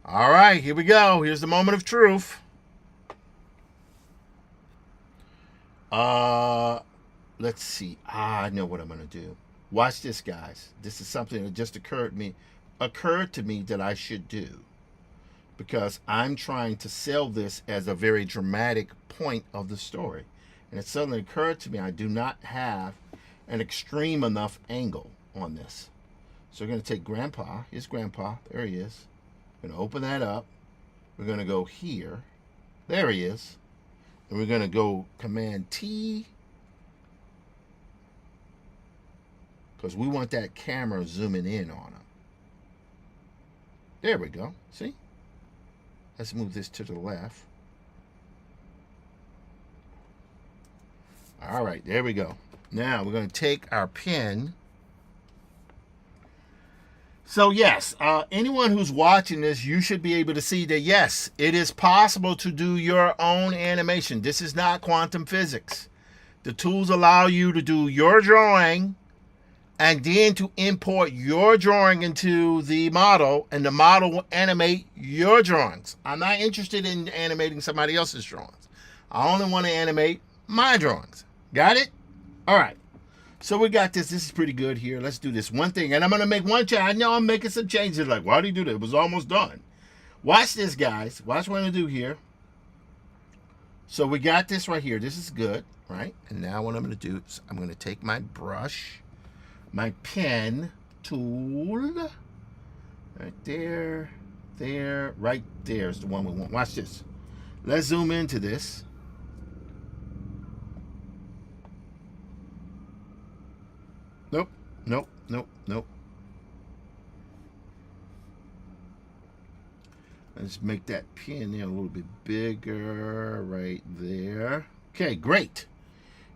S1: All right, here we go. Here's the moment of truth. Let's see. I know what I'm going to do. Watch this, guys. This is something that just occurred to me that I should do, because I'm trying to sell this as a very dramatic point of the story. And it suddenly occurred to me I do not have an extreme enough angle on this. So we're going to take Grandpa. Here's Grandpa. There he is. We're going to open that up. We're going to go here. There he is. And we're going to go Command T, because we want that camera zooming in on him. There we go. See? Let's move this to the left. All right, there we go. Now we're going to take our pen. So yes, anyone who's watching this, you should be able to see that, yes, it is possible to do your own animation. This is not quantum physics. The tools allow you to do your drawing and then to import your drawing into the model, and the model will animate your drawings. I'm not interested in animating somebody else's drawings. I only want to animate my drawings. Got it? All right. So we got this. This is pretty good here. Let's do this one thing. And I'm going to make one change. I know I'm making some changes. Like, why do you do that? It was almost done. Watch this, guys. Watch what I'm going to do here. So we got this right here. This is good, right? And now what I'm going to do is I'm going to take my brush, my pen tool, right there, right there is the one we want. Watch this. Let's zoom into this. Nope, nope, nope, nope. Let's make that pen there a little bit bigger right there. Okay, great.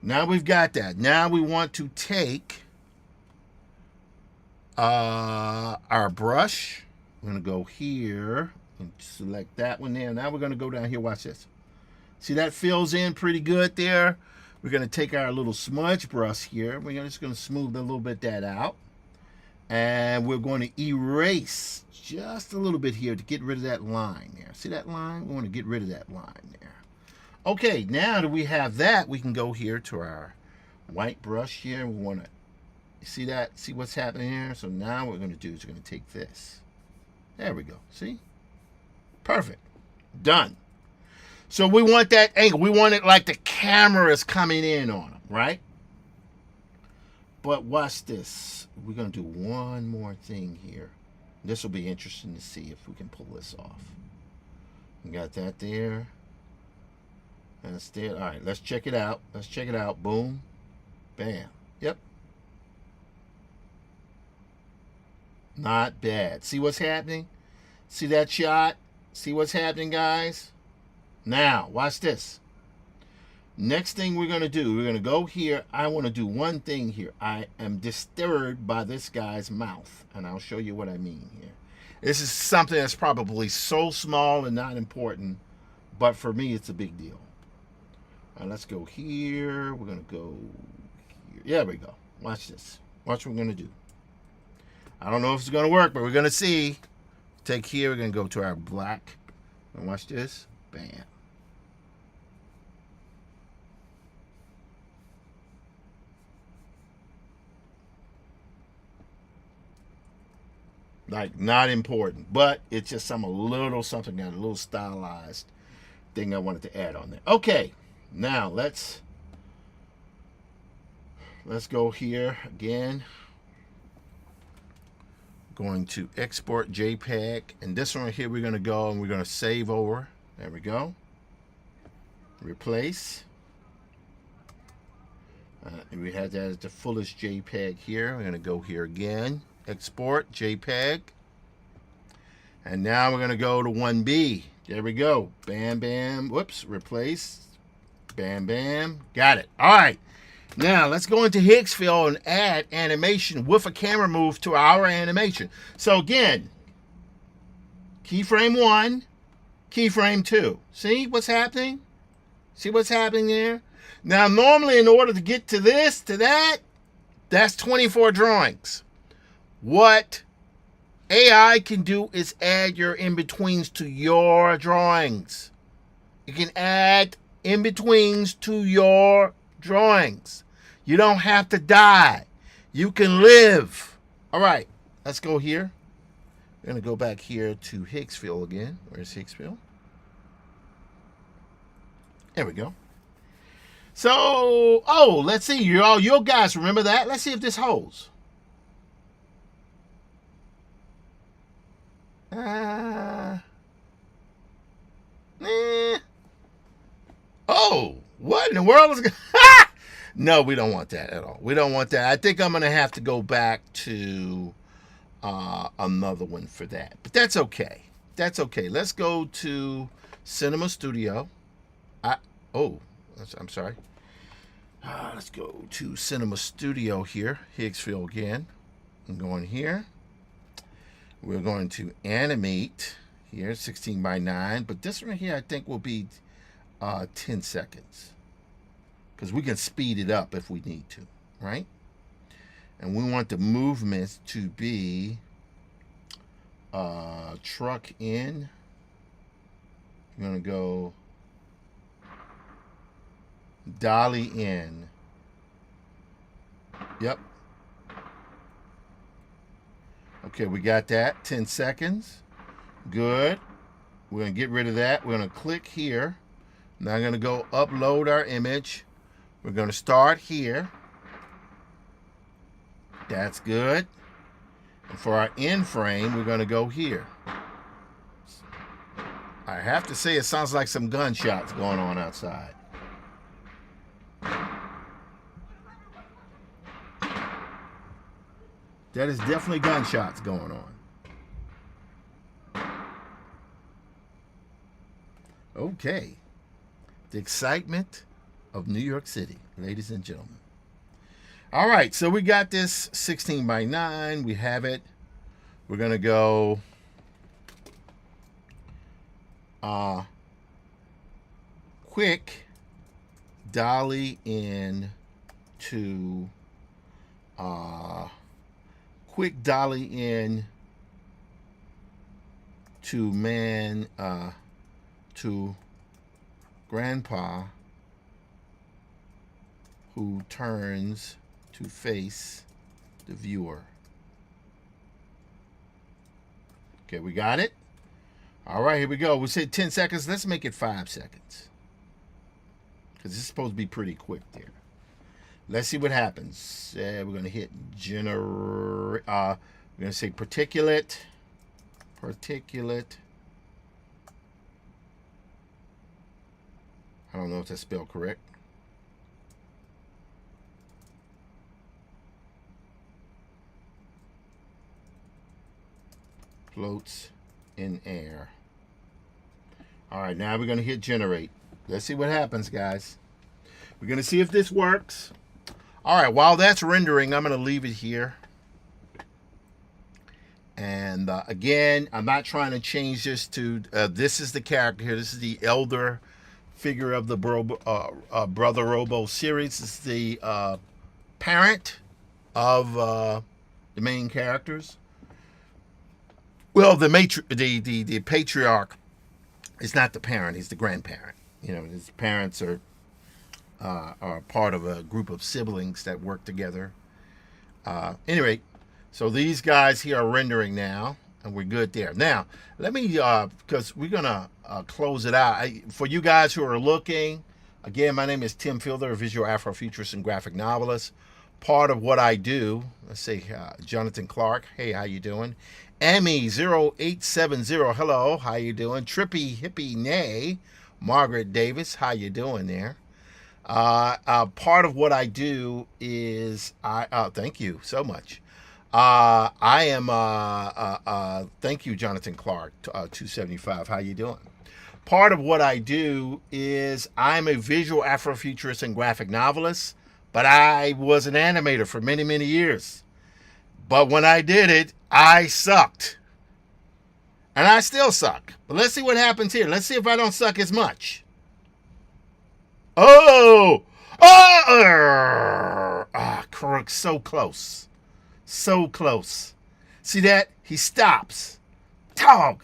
S1: Now we've got that. Now we want to take our brush. We're going to go here and select that one there. Now we're going to go down here. Watch this. See, that fills in pretty good there. We're going to take our little smudge brush here. We're just going to smooth a little bit that out. And we're going to erase just a little bit here to get rid of that line there. See that line? We want to get rid of that line there. Okay, now that we have that, we can go here to our white brush here. We want to see that, see what's happening here. So now what we're going to do is we're going to take this. There we go. See? Perfect. Done. So we want that angle. We want it like the camera is coming in on them, right? But watch this. We're going to do one more thing here. This will be interesting to see if we can pull this off. We got that there. That's there. All right, let's check it out. Let's check it out. Boom. Bam. Yep. Not bad. See what's happening? See that shot? See what's happening, guys? Now, watch this. Next thing we're going to do, we're going to go here. I want to do one thing here. I am disturbed by this guy's mouth, and I'll show you what I mean here. This is something that's probably so small and not important, but for me, it's a big deal. All right, let's go here. We're going to go here. There we go. Watch this. Watch what we're going to do. I don't know if it's going to work, but we're going to see. Take here. We're going to go to our black. And watch this. Bam. Like, not important, but it's just some a little something, got a little stylized thing I wanted to add on there. Okay, now let's go here again. Going to export JPEG, and this one right here we're going to go and we're going to save over. There we go. Replace. We had that as the fullest JPEG here. We're going to go here again. Export JPEG, and now we're going to go to 1B. There we go. Bam, bam. Whoops. Replace. Bam, bam. Got it. All right. Now let's go into Higgsville and add animation with a camera move to our animation. So again, keyframe 1, keyframe 2. See what's happening? See what's happening there? Now normally in order to get to this, to that, that's 24 drawings. What AI can do is add your in-betweens to your drawings. You can add in-betweens to your drawings. You don't have to die. You can live. All right, let's go here. We're going to go back here to Higgsville again. Where's Higgsville? There we go. So, let's see. You guys remember that? Let's see if this holds. Oh, what in the world is going on? No, we don't want that at all. We don't want that. I think I'm going to have to go back to another one for that. But that's okay. That's okay. Let's go to Cinema Studio. I'm sorry. Let's go to Cinema Studio here. Higgsville again. I'm going here. We're going to animate here, 16 by 9. But this one here, I think, will be 10 seconds. Because we can speed it up if we need to, right? And we want the movements to be truck in. We're going to go dolly in. Yep. Okay, we got that. 10 seconds. Good. We're going to get rid of that. We're going to click here. Now I'm going to go upload our image. We're going to start here. That's good. And for our end frame, we're going to go here. I have to say, it sounds like some gunshots going on outside. That is definitely gunshots going on. Okay. The excitement of New York City, ladies and gentlemen. All right, so we got this 16 by 9. We have it. We're going to go quick dolly in to quick dolly in to man to grandpa who turns to face the viewer. Okay, we got it. All right, here we go. We said 10 seconds. Let's make it 5 seconds, because it's supposed to be pretty quick there. Let's see what happens. We're going to hit generate. We're going to say particulate. I don't know if that's spelled correct. Floats in air. All right, now we're going to hit generate. Let's see what happens, guys. We're going to see if this works. All right, while that's rendering, I'm going to leave it here. And again, I'm not trying to change this to, this is the character here. This is the elder figure of the Brother Robo series. This is the parent of the main characters. Well, the patriarch is not the parent; he's the grandparent. You know, his parents are part of a group of siblings that work together. Anyway, so these guys here are rendering now, and we're good there. Now, let me, because we're gonna close it out. For you guys who are looking, again, my name is Tim Fielder, a visual Afrofuturist and graphic novelist. Part of what I do, let's say Jonathan Clark, hey, how you doing? Emmy0870, hello, how you doing? Trippy Hippie Nay, Margaret Davis, how you doing there? Part of what I do is thank you so much. I am thank you, Jonathan Clark, 275, how you doing? Part of what I do is I'm a visual Afrofuturist and graphic novelist, but I was an animator for many, many years. But when I did it, I sucked. And I still suck. But let's see what happens here. Let's see if I don't suck as much. Oh! Oh! Crook, so close. So close. See that? He stops. Dog.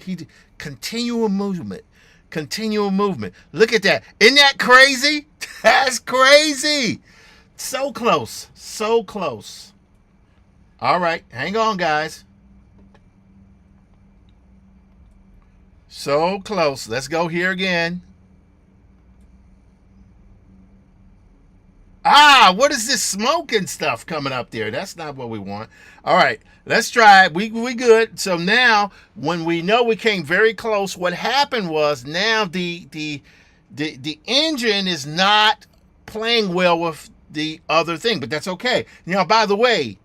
S1: Continual movement. Continual movement. Look at that. Isn't that crazy? That's crazy. So close. So close. All right. Hang on, guys. So close. Let's go here again. What is this smoking stuff coming up there? That's not what we want. All right, let's try it. We good. So now, when we know we came very close, what happened was now the engine is not playing well with the other thing, but that's okay. Now, by the way,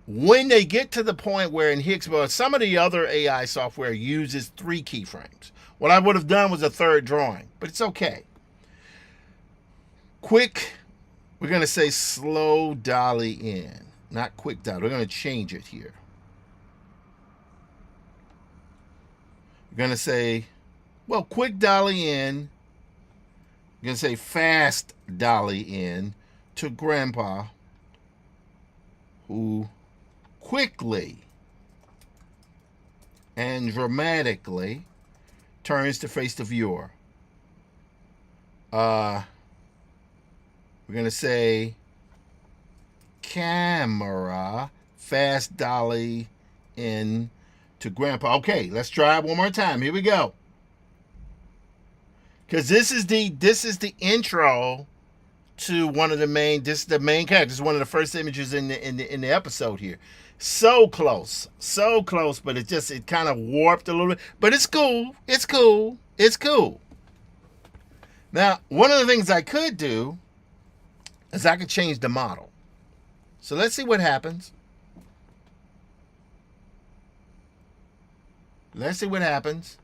S1: when they get to the point where in Higgsville, some of the other AI software uses 3 keyframes. What I would have done was a third drawing, but it's okay. Quick. We're going to say slow dolly in, not quick dolly. We're going to change it here. We're going to say, well, quick dolly in. We're going to say fast dolly in to grandpa, who quickly and dramatically turns to face the viewer. We're going to say camera. Fast dolly in to grandpa. Okay, let's try it one more time. Here we go. Because this is the intro to one of the main. This is the main character. This is one of the first images in the episode here. So close, but it kind of warped a little bit. But it's cool. It's cool. It's cool. Now, one of the things I could do is I could change the model. So let's see what happens. Let's see what happens.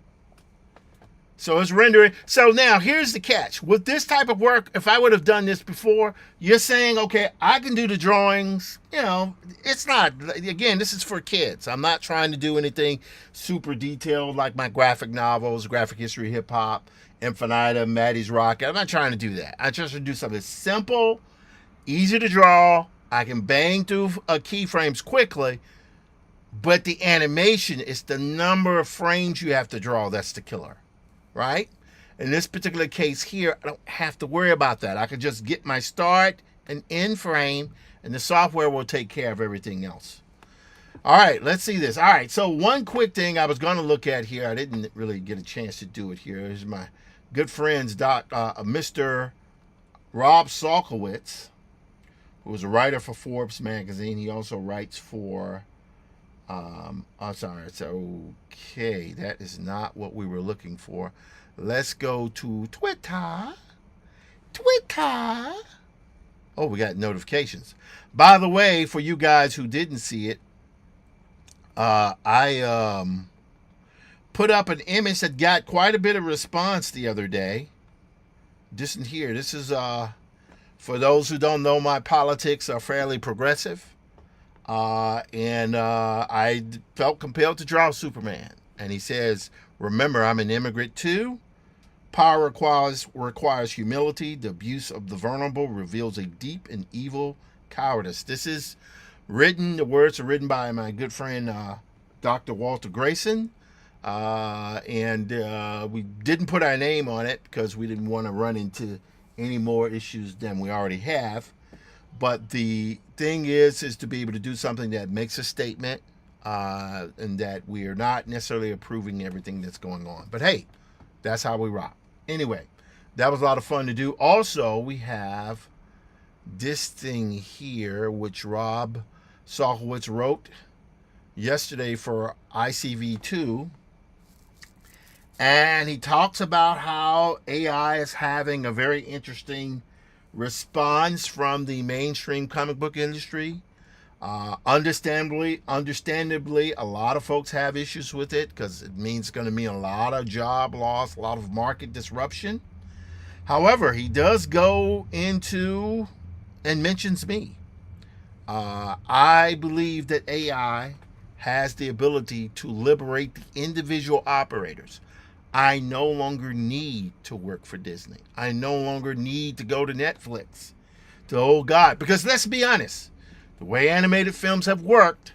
S1: So it's rendering. So now here's the catch. With this type of work, if I would have done this before, you're saying, okay, I can do the drawings. You know, it's not, again, this is for kids. I'm not trying to do anything super detailed like my graphic novels, graphic history, hip hop, Infinita, Maddie's Rocket. I'm not trying to do that. I just want to do something simple, easy to draw. I can bang through keyframes quickly. But the animation is the number of frames you have to draw that's the killer. Right? In this particular case here, I don't have to worry about that. I can just get my start and end frame, and the software will take care of everything else. All right, let's see this. All right, so one quick thing I was going to look at here. I didn't really get a chance to do it here. Here's my good friends, Mr. Rob Salkowitz, who was a writer for Forbes magazine. He also writes for... sorry, it's okay. That is not what we were looking for. Let's go to Twitter. Oh, we got notifications. By the way, for you guys who didn't see it, I put up an image that got quite a bit of response the other day. This in here. This is for those who don't know, my politics are fairly progressive. And I felt compelled to draw Superman. And he says, remember, I'm an immigrant too. Power requires humility. The abuse of the vulnerable reveals a deep and evil cowardice. This is written, the words are written by my good friend, Dr. Walter Grayson. And we didn't put our name on it because we didn't want to run into any more issues than we already have. But the thing is to be able to do something that makes a statement, and that we are not necessarily approving everything that's going on. But hey, that's how we rock. Anyway, that was a lot of fun to do. Also, we have this thing here, which Rob Salkowitz wrote yesterday for ICV2. And he talks about how AI is having a very interesting response from the mainstream comic book industry. Understandably, a lot of folks have issues with it because it means it's going to mean a lot of job loss, a lot of market disruption. However, he does go into and mentions me. I believe that AI has the ability to liberate the individual operators. I no longer need to work for Disney. I no longer need to go to Netflix. Oh God, because let's be honest, the way animated films have worked,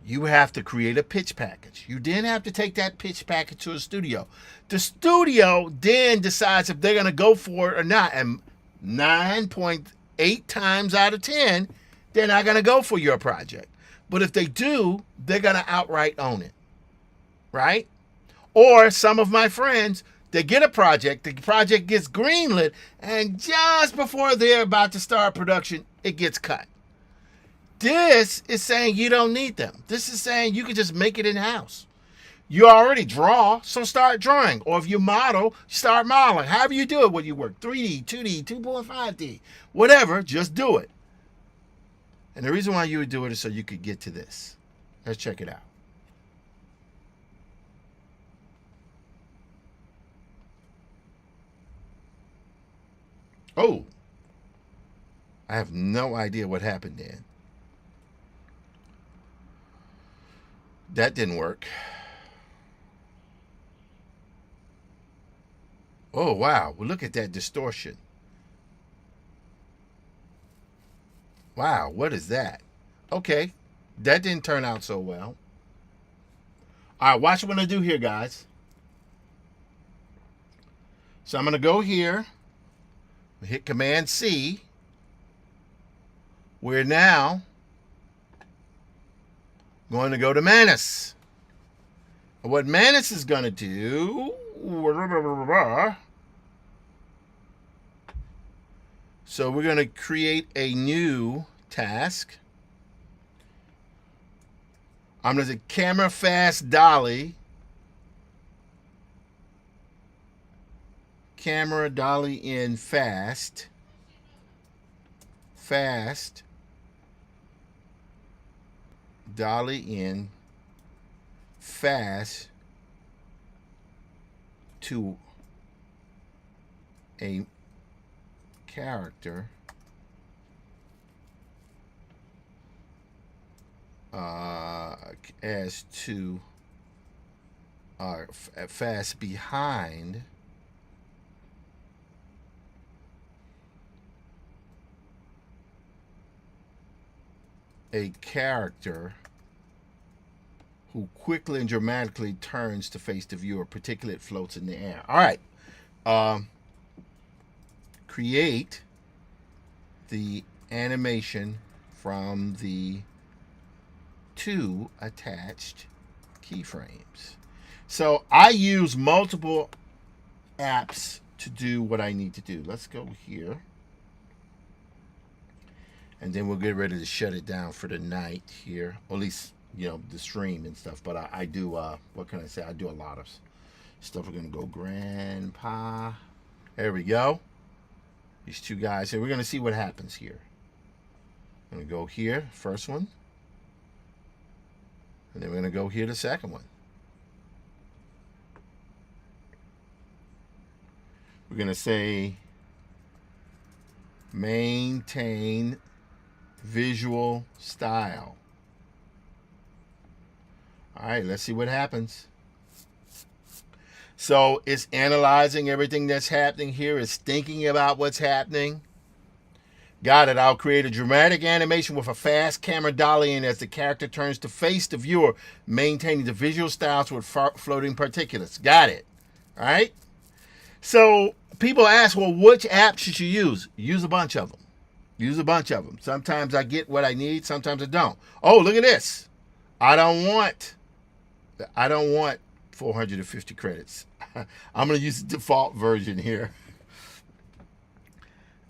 S1: you have to create a pitch package. You then have to take that pitch package to a studio. The studio then decides if they're going to go for it or not. And 9.8 times out of 10, they're not going to go for your project. But if they do, they're going to outright own it. Right? Or some of my friends, they get a project, the project gets greenlit, and just before they're about to start production, it gets cut. This is saying you don't need them. This is saying you can just make it in-house. You already draw, so start drawing. Or if you model, start modeling. However you do it, when you work 3D, 2D, 2.5D, whatever, just do it. And the reason why you would do it is so you could get to this. Let's check it out. Oh, I have no idea what happened then. That didn't work. Oh, wow. Well, look at that distortion. Wow, what is that? Okay, that didn't turn out so well. All right, watch what I'm going to do here, guys. So I'm going to go here, hit Command C, we're now going to go to Manus. What Manus is going to do, so we're going to create a new task. I'm going to say camera fast dolly. Camera dolly in fast. Fast. Dolly in fast to a character as to fast behind a character who quickly and dramatically turns to face the viewer, particularly it floats in the air. All right. Create the animation from the 2 attached keyframes. So I use multiple apps to do what I need to do. Let's go here. And then we'll get ready to shut it down for the night here. Or at least, you know, the stream and stuff. But I do, what can I say? I do a lot of stuff. We're going to go Grandpa. There we go. These 2 guys here. We're going to see what happens here. I'm going to go here, first one. And then we're going to go here, the second one. We're going to say maintain visual style. All right, let's see what happens. So it's analyzing everything that's happening here. It's thinking about what's happening. Got it. I'll create a dramatic animation with a fast camera dolly in as the character turns to face the viewer, maintaining the visual styles with floating particulates. Got it. All right. So people ask, well, which app should you use? Use a bunch of them. Use a bunch of them. Sometimes I get what I need. Sometimes I don't. Oh, look at this. I don't want 450 credits. I'm going to use the default version here.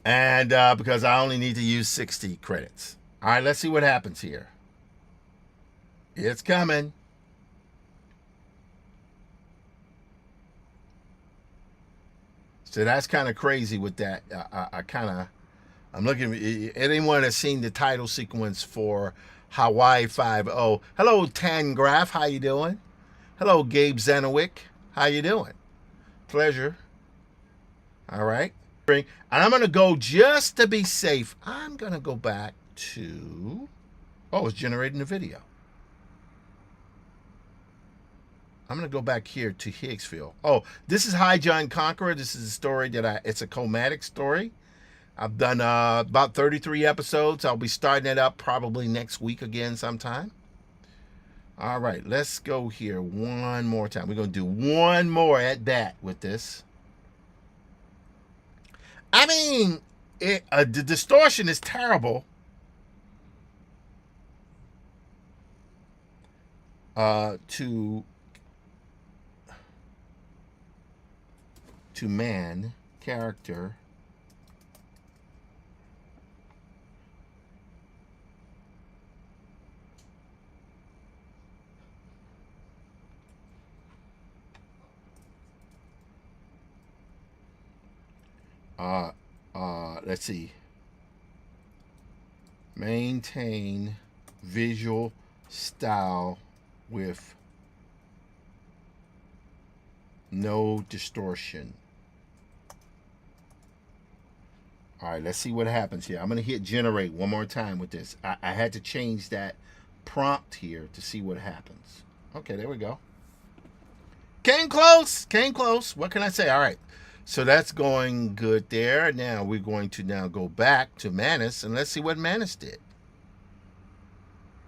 S1: And because I only need to use 60 credits. All right, let's see what happens here. It's coming. So that's kind of crazy with that. I'm looking, anyone that's seen the title sequence for Hawaii Five-0. Hello, Tangraph, how you doing? Hello, Gabe Zanowick, how you doing? Pleasure. All right. And I'm going to go, just to be safe, I'm going to go back to, oh, it's generating the video. I'm going to go back here to Higgsville. Oh, this is High John Conqueror. This is a story that it's a Comatic story. I've done about 33 episodes. I'll be starting it up probably next week again sometime. All right, let's go here one more time. We're going to do one more at bat with this. I mean, the distortion is terrible. To man character. Let's see. Maintain visual style with no distortion. All right, let's see what happens here. I'm going to hit generate one more time with this. I had to change that prompt here to see what happens. Okay, there we go. Came close. Came close. What can I say? All right. So that's going good there. Now we're going to now go back to Manus and let's see what Manus did.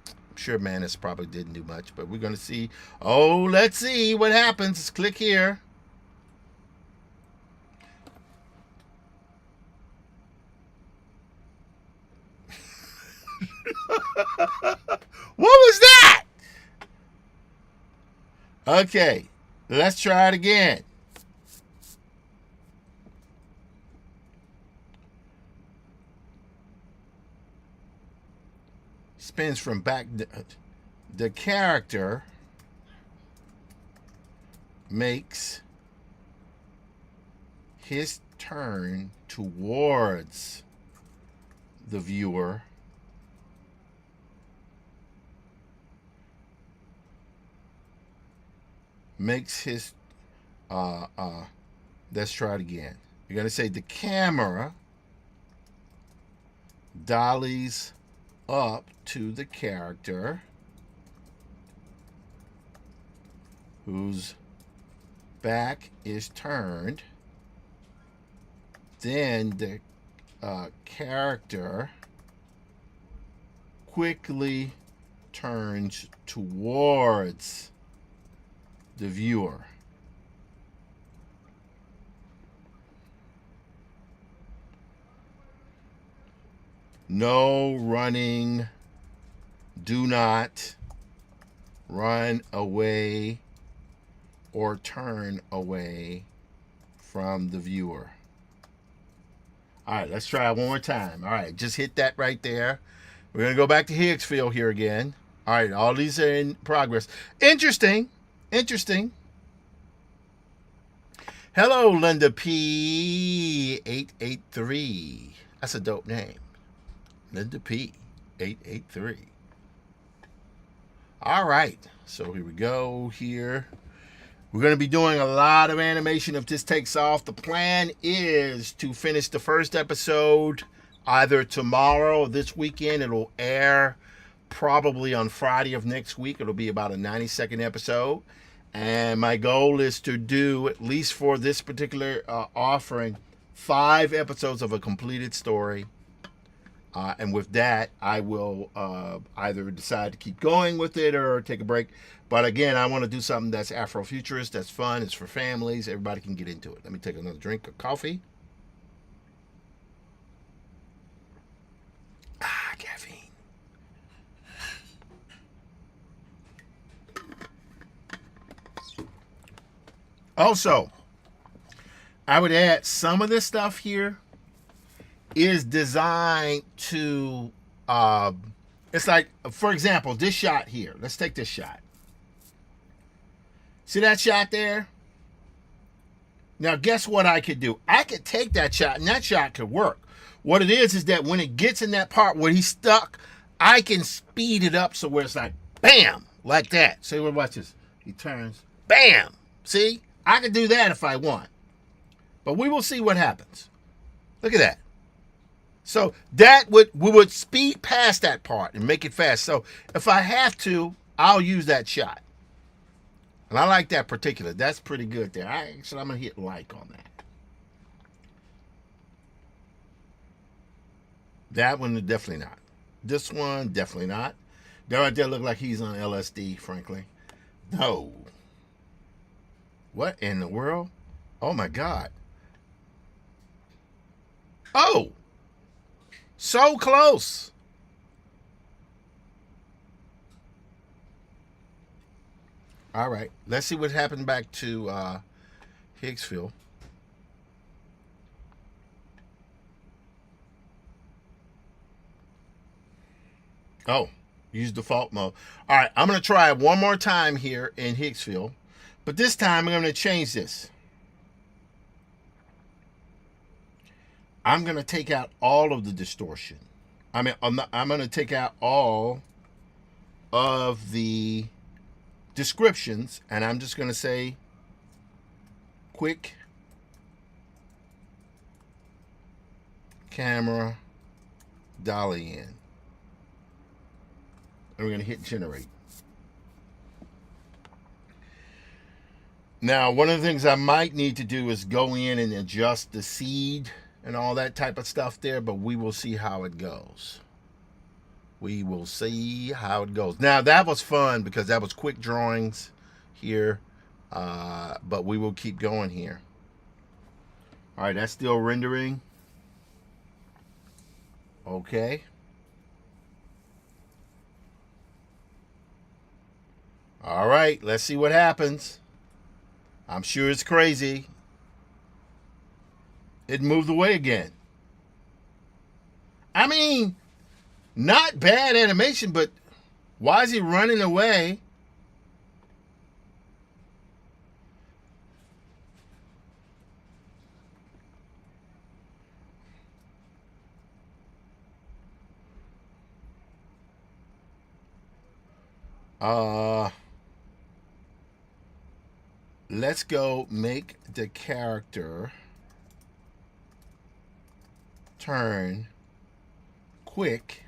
S1: I'm sure Manus probably didn't do much, but we're going to see. Oh, let's see what happens. Let's click here. was that? Okay, let's try it again. Spins from back. The character makes his turn towards the viewer makes his let's try it again. You're going to say the camera dollies up to the character whose back is turned. Then the character quickly turns towards the viewer. No running. Do not run away or turn away from the viewer. All right, let's try it one more time. All right, just hit that right there. We're going to go back to Higgsville here again. All right, all these are in progress. Interesting. Hello, Linda P. 883. That's a dope name. Linda P. 883. All right, so here we go here. We're going to be doing a lot of animation if this takes off. The plan is to finish the first episode either tomorrow or this weekend. It'll air probably on Friday of next week. It'll be about a 90-second episode. And my goal is to do, at least for this particular offering, 5 episodes of a completed story. And with that, I will either decide to keep going with it or take a break. But again, I want to do something that's Afrofuturist, that's fun, it's for families, everybody can get into it. Let me take another drink of coffee. Caffeine. Also, I would add some of this stuff here is designed to, it's like, for example, this shot here. Let's take this shot. See that shot there? Now, guess what I could do? I could take that shot, and that shot could work. What it is that when it gets in that part where he's stuck, I can speed it up so where it's like, bam, like that. See, watch this. He turns, bam. See? I could do that if I want. But we will see what happens. Look at that. So that we would speed past that part and make it fast. So if I have to, I'll use that shot. And I like that particular. That's pretty good there. I'm going to hit like on that. That one, definitely not. This one, definitely not. That right there look like he's on LSD, frankly. No. What in the world? Oh, my God. Oh. So close. All right. Let's see what happened back to Higgsville. Oh, use default mode. All right. I'm going to try it one more time here in Higgsville. But this time I'm going to change this. I'm going to take out all of the distortion. I'm going to take out all of the descriptions, and I'm just going to say quick camera dolly in. And we're going to hit generate. Now, one of the things I might need to do is go in and adjust the seed and all that type of stuff there, but we will see how it goes. We will see how it goes. Now, that was fun because that was quick drawings here, but we will keep going here. All right, that's still rendering. Okay. All right, let's see what happens. I'm sure it's crazy. It moved away again. I mean, not bad animation, but why is he running away? Let's go make the character turn quick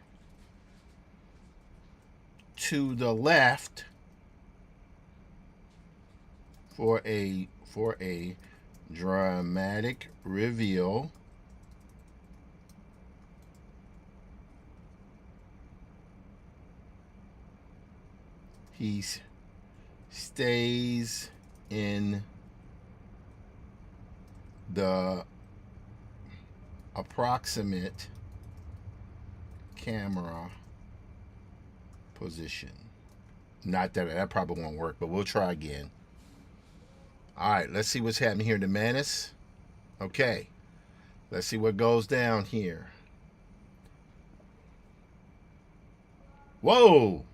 S1: to the left for a dramatic reveal. He stays in the approximate camera position. Not that probably won't work, but we'll try again. All right, let's see what's happening here in the Manus. Okay, let's see what goes down here. Whoa!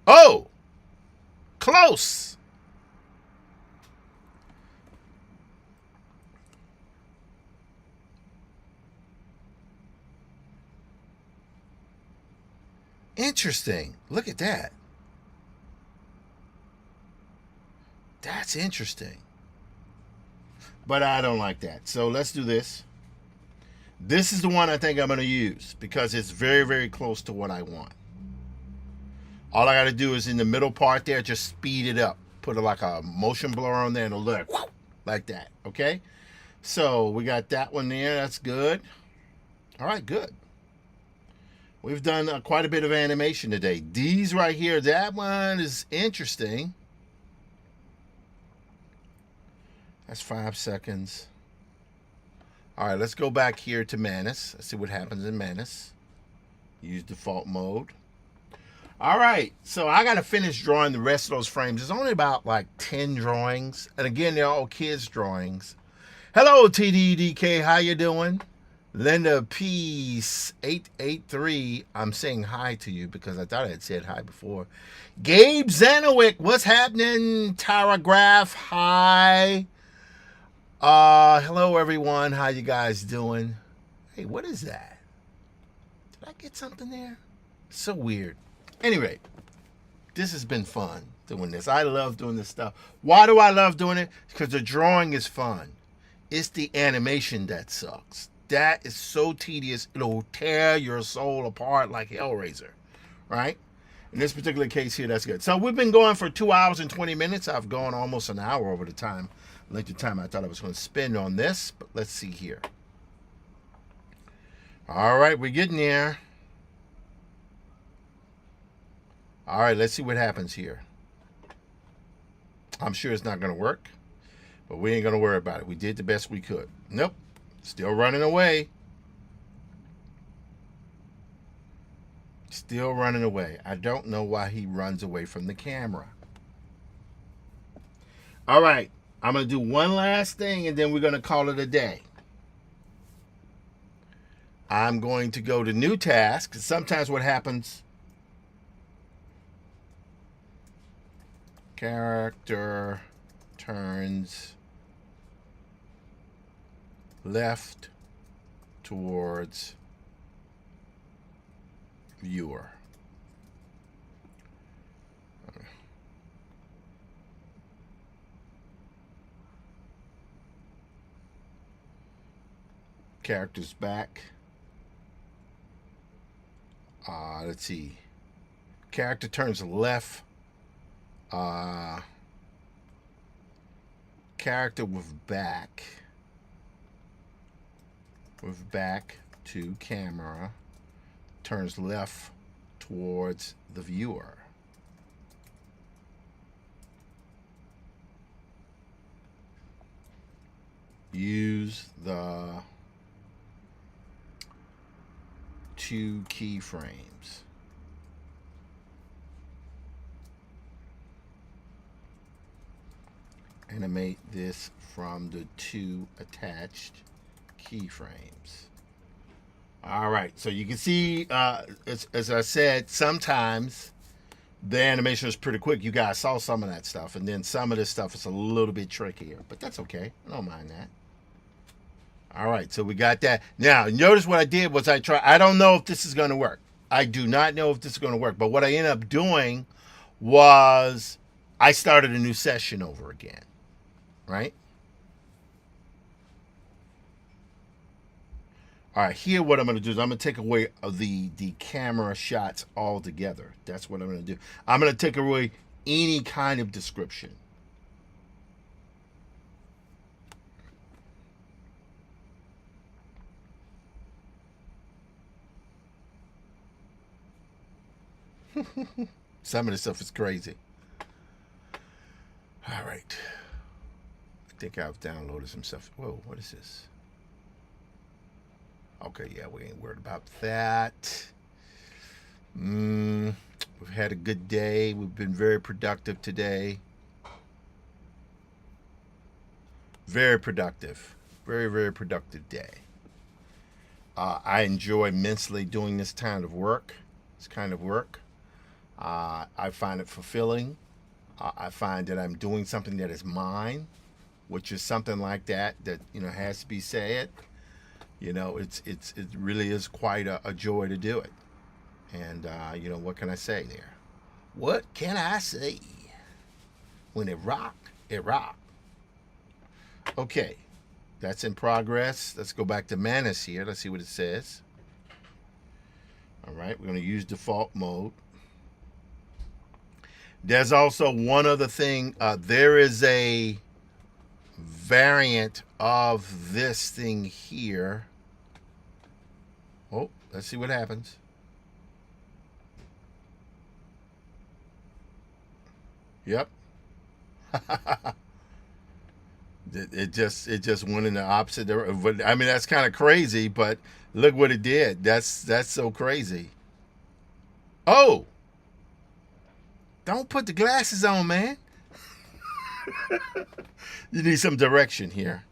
S1: Oh! Close! Interesting. Look at that. That's interesting. But I don't like that. So let's do this. This is the one I think I'm going to use because it's very, very close to what I want. All I got to do is in the middle part there, just speed it up. Put like a motion blur on there and it'll look like that. Okay? So we got that one there. That's good. All right, good. We've done quite a bit of animation today. These right here, that one is interesting. That's 5 seconds. All right, let's go back here to Manus. Let's see what happens in Manus. Use default mode. All right, so I got to finish drawing the rest of those frames. There's only about like 10 drawings. And again, they're all kids' drawings. Hello, TDDK. How you doing? Linda Peace 883. I'm saying hi to you because I thought I had said hi before. Gabe Zanowick, what's happening? Tara Graph, hi. Hello everyone. How you guys doing? Hey, what is that? Did I get something there? So weird. Anyway, this has been fun doing this. I love doing this stuff. Why do I love doing it? Because the drawing is fun. It's the animation that sucks. That is so tedious. It'll tear your soul apart like Hellraiser, right? In this particular case here, that's good. So we've been going for 2 hours and 20 minutes. I've gone almost an hour over the time, length of time I thought I was going to spend on this. But let's see here. All right, we're getting there. All right, let's see what happens here. I'm sure it's not going to work, but we ain't going to worry about it. We did the best we could. Nope. Still running away. Still running away. I don't know why he runs away from the camera. All right. I'm going to do one last thing, and then we're going to call it a day. I'm going to go to new task. Sometimes what happens... Character turns left towards viewer. Character's back. Let's see. Character turns left. Character with back to camera turns left towards the viewer. Use the 2 keyframes. animate this from the 2 attached keyframes. All right, so you can see, as I said, sometimes the animation is pretty quick. You guys saw some of that stuff, and then some of this stuff is a little bit trickier, but that's okay. I don't mind that. All right, so we got that. Now, notice what I did was I don't know if this is going to work. I do not know if this is going to work, but what I ended up doing was I started a new session over again, right? All right, here what I'm going to do is I'm going to take away the camera shots altogether. That's what I'm going to do. I'm going to take away any kind of description. Some of this stuff is crazy. All right. I think I've downloaded some stuff. Whoa, what is this? Okay, yeah, we ain't worried about that. We've had a good day. We've been very productive today. Very productive. Very, very productive day. I enjoy immensely doing this kind of work. I find it fulfilling. I find that I'm doing something that is mine, which is something like that has to be said. It really is quite a joy to do it. And what can I say there? What can I say? When it rock, it rock. Okay, that's in progress. Let's go back to Manus here. Let's see what it says. All right, we're going to use default mode. There's also one other thing. There is a variant of this thing here. Oh, let's see what happens. Yep. It just went in the opposite direction. I mean, that's kind of crazy, but look what it did. That's so crazy. Oh, don't put the glasses on, man. You need some direction here.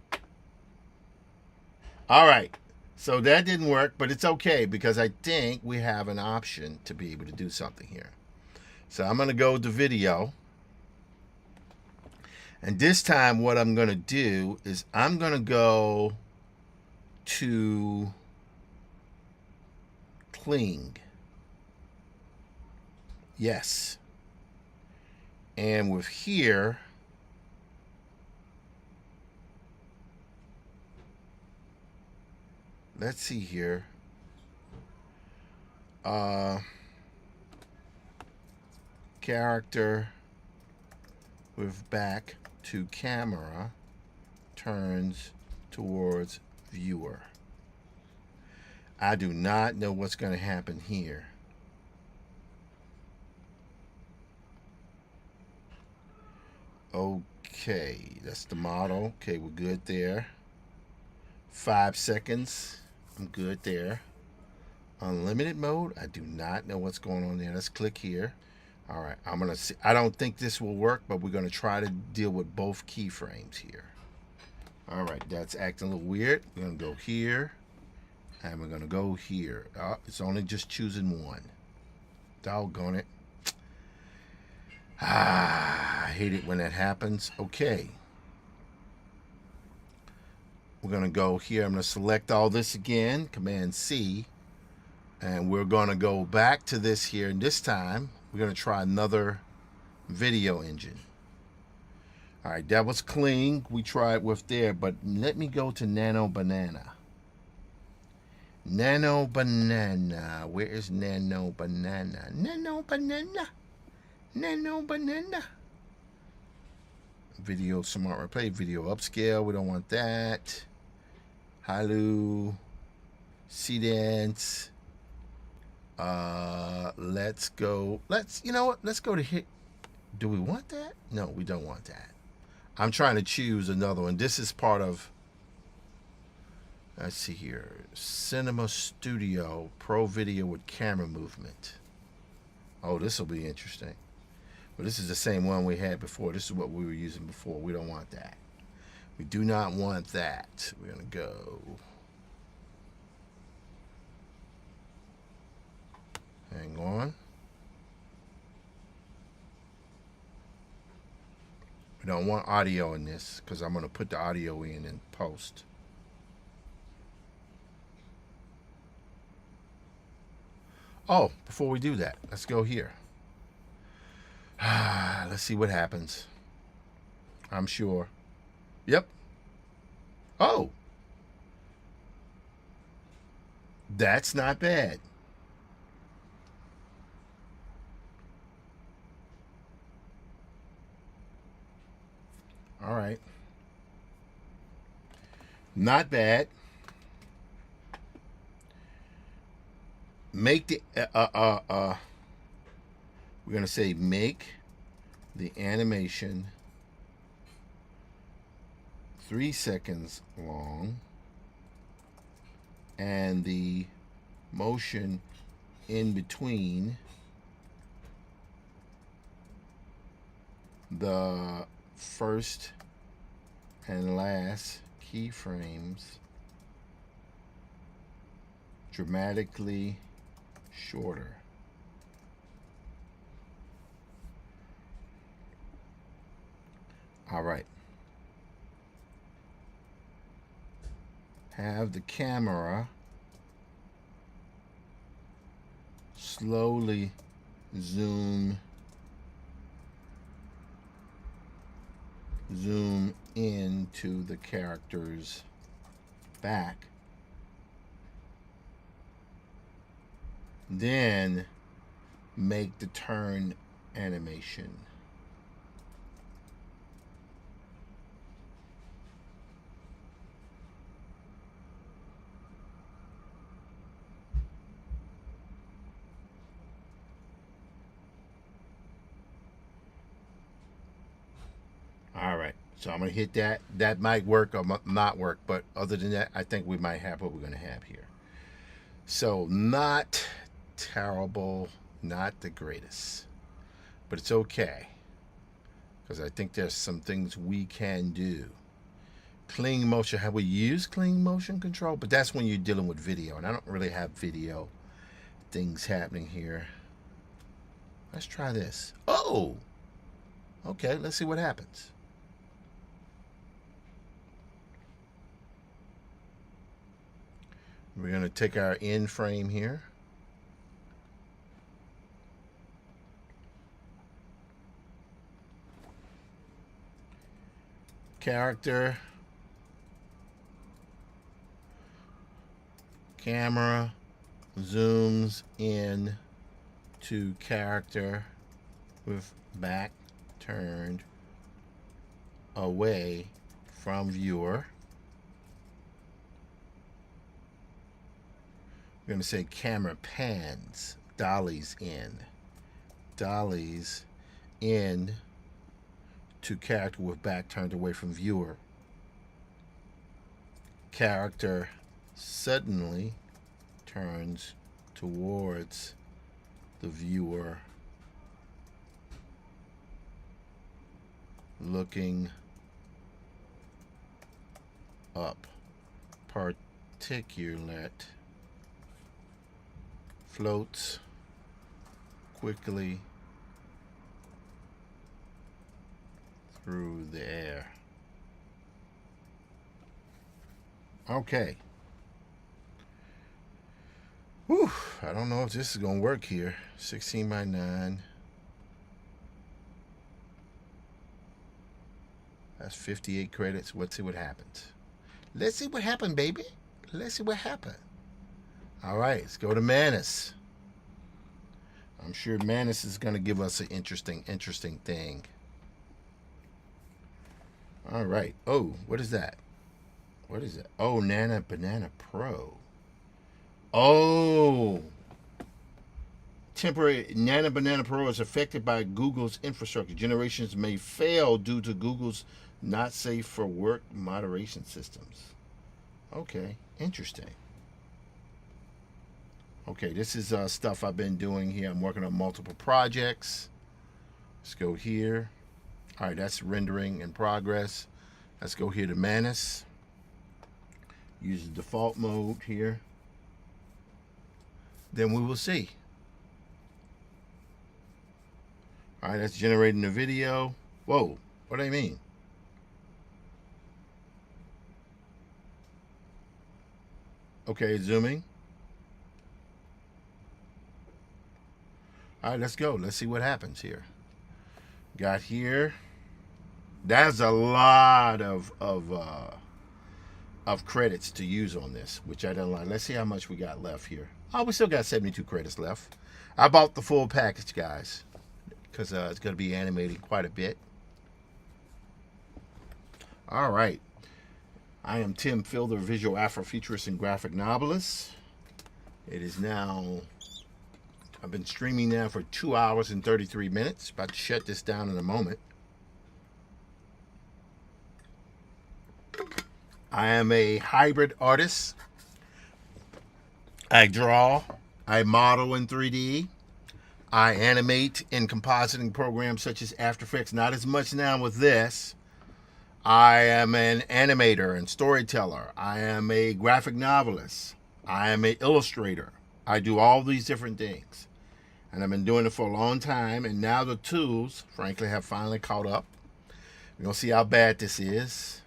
S1: All right. So that didn't work, but it's okay because I think we have an option to be able to do something here. So I'm going to go to video. And this time what I'm going to do is I'm going to go to Kling. Yes. And with here, let's see here. Character with back to camera turns towards viewer. I do not know what's going to happen here. Okay, that's the model. Okay, we're good there. 5 seconds. I'm good there. Unlimited mode. I do not know what's going on there. Let's click here. All right, I'm going to see. I don't think this will work, but we're going to try to deal with both keyframes here. All right, that's acting a little weird. We're going to go here, and we're going to go here. Oh, it's only just choosing one. Doggone it. I hate it when that happens. Okay. We're going to go here. I'm going to select all this again, Command C, and we're going to go back to this here, and this time we're going to try another video engine. All right, that was Kling. We tried with there, but let me go to Nano Banana. Nano Banana. Where is Nano Banana? Nano Banana. Nano Banana. Video Smart Replay. Video upscale. We don't want that. Hailu. Seedance. Let's go. You know what? Let's go to hit. Do we want that? No, we don't want that. I'm trying to choose another one. This is part of, let's see here, Cinema Studio Pro Video with camera movement. Oh, this will be interesting. But this is the same one we had before. This is what we were using before. We don't want that. We do not want that. We're going to go. Hang on. We don't want audio in this because I'm going to put the audio in post. Oh, before we do that, let's go here. Let's see what happens. I'm sure. Yep. Oh. That's not bad. All right. Not bad. Make the we're going to say make the animation 3 seconds long and the motion in between the first and last keyframes dramatically shorter. All right. Have the camera slowly zoom into the character's back. Then make the turn animation. All right, so I'm gonna hit that. That might work or not work, but other than that, I think we might have what we're gonna have here. So not terrible, not the greatest, but it's okay because I think there's some things we can do. Clean motion. Have we used clean motion control? But that's when you're dealing with video, and I don't really have video things happening here. Let's try this. Oh, okay. Let's see what happens. We're going to take our in frame here. Character. Camera zooms in to character with back turned away from viewer. We're going to say camera pans, dollies in to character with back turned away from viewer. Character suddenly turns towards the viewer, looking up. Particulate floats quickly through the air. Okay. Whew, I don't know if this is going to work here. 16 by 9. That's 58 credits. Let's see what happens. Let's see what happened, baby. Let's see what happened. All right, let's go to Manus. I'm sure Manus is going to give us an interesting thing. All right. Oh, what is that? What is it? Oh, Nana Banana Pro. Oh. Temporary Nana Banana Pro is affected by Google's infrastructure. Generations may fail due to Google's not safe for work moderation systems. Okay, interesting. Okay, this is stuff I've been doing here. I'm working on multiple projects. Let's go here. All right, that's rendering in progress. Let's go here to Manus. Use the default mode here. Then we will see. All right, that's generating the video. Whoa, what do I mean? Okay, zooming. All right, let's go. Let's see what happens here. Got here. That's a lot of credits to use on this, which I don't like. Let's see how much we got left here. Oh, we still got 72 credits left. I bought the full package, guys, because it's going to be animated quite a bit. All right. I am Tim Fielder, visual Afrofuturist and graphic novelist. It is now, I've been streaming now for 2 hours and 33 minutes. About to shut this down in a moment. I am a hybrid artist. I draw, I model in 3D, I animate in compositing programs such as After Effects, not as much now with this. I am an animator and storyteller. I am a graphic novelist. I am an illustrator. I do all these different things. And I've been doing it for a long time, and now the tools, frankly, have finally caught up. We're going to see how bad this is.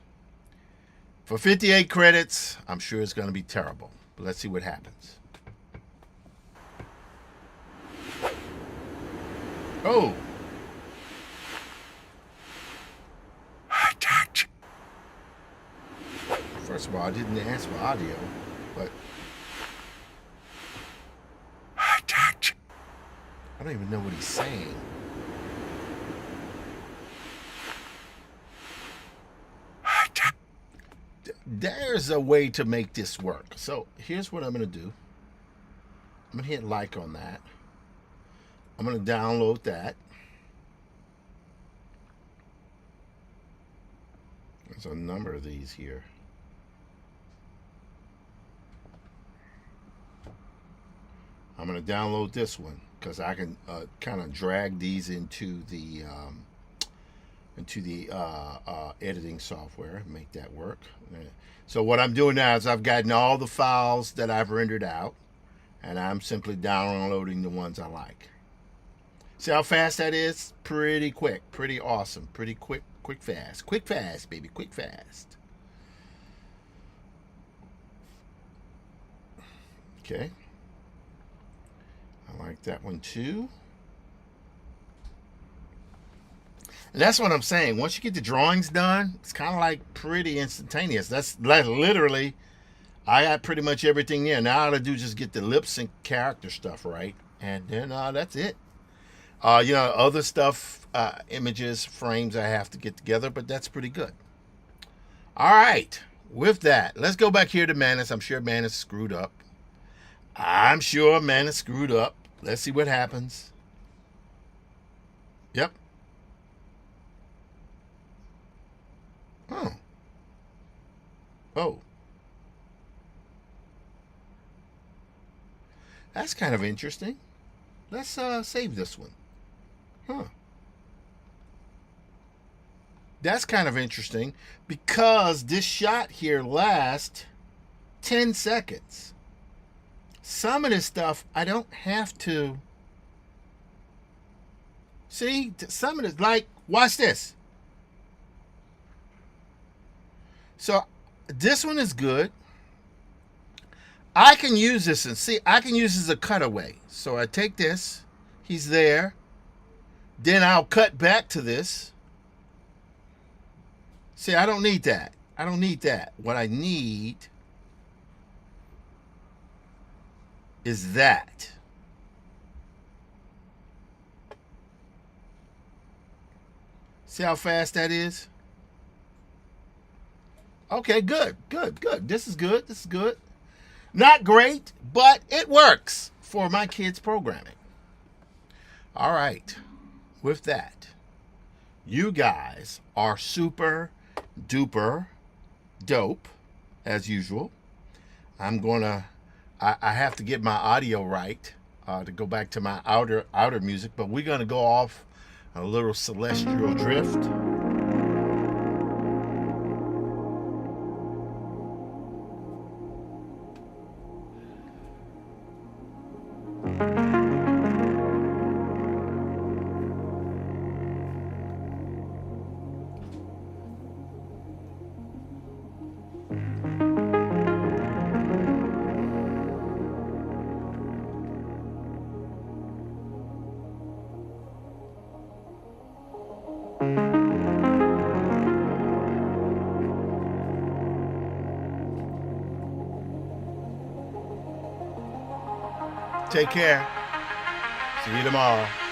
S1: For 58 credits, I'm sure it's going to be terrible. But let's see what happens. Oh. First of all, I didn't ask for audio, but I don't even know what he's saying. There's a way to make this work. So here's what I'm going to do. I'm going to hit like on that. I'm going to download that. There's a number of these here. I'm going to download this one because I can kind of drag these into the editing software and make that work. So what I'm doing now is I've gotten all the files that I've rendered out, and I'm simply downloading the ones I like. See how fast that is? Pretty quick, pretty awesome, pretty quick, fast, baby, quick, fast. Okay. I like that one too. And that's what I'm saying. Once you get the drawings done, it's kind of like pretty instantaneous. That's like literally, I got pretty much everything there. Now all I do is just get the lip sync character stuff right. And then that's it. Other stuff, images, frames I have to get together, but that's pretty good. All right. With that, let's go back here to Manus. I'm sure Manus screwed up. Let's see what happens. Yep. Oh. That's kind of interesting. Let's save this one. That's kind of interesting because this shot here lasts 10 seconds. Some of this stuff I don't have to see. Some of this, like, watch this. So this one is good. I can use this and see, I can use this as a cutaway. So I take this, he's there. Then I'll cut back to this. See, I don't need that. I don't need that. What I need is that. See how fast that is? Okay, good. This is good. Not great, but it works for my kids' programming. All right. With that, you guys are super duper dope, as usual. I have to get my audio right to go back to my outer music, but we're gonna go off a little celestial drift. Take care. See you tomorrow.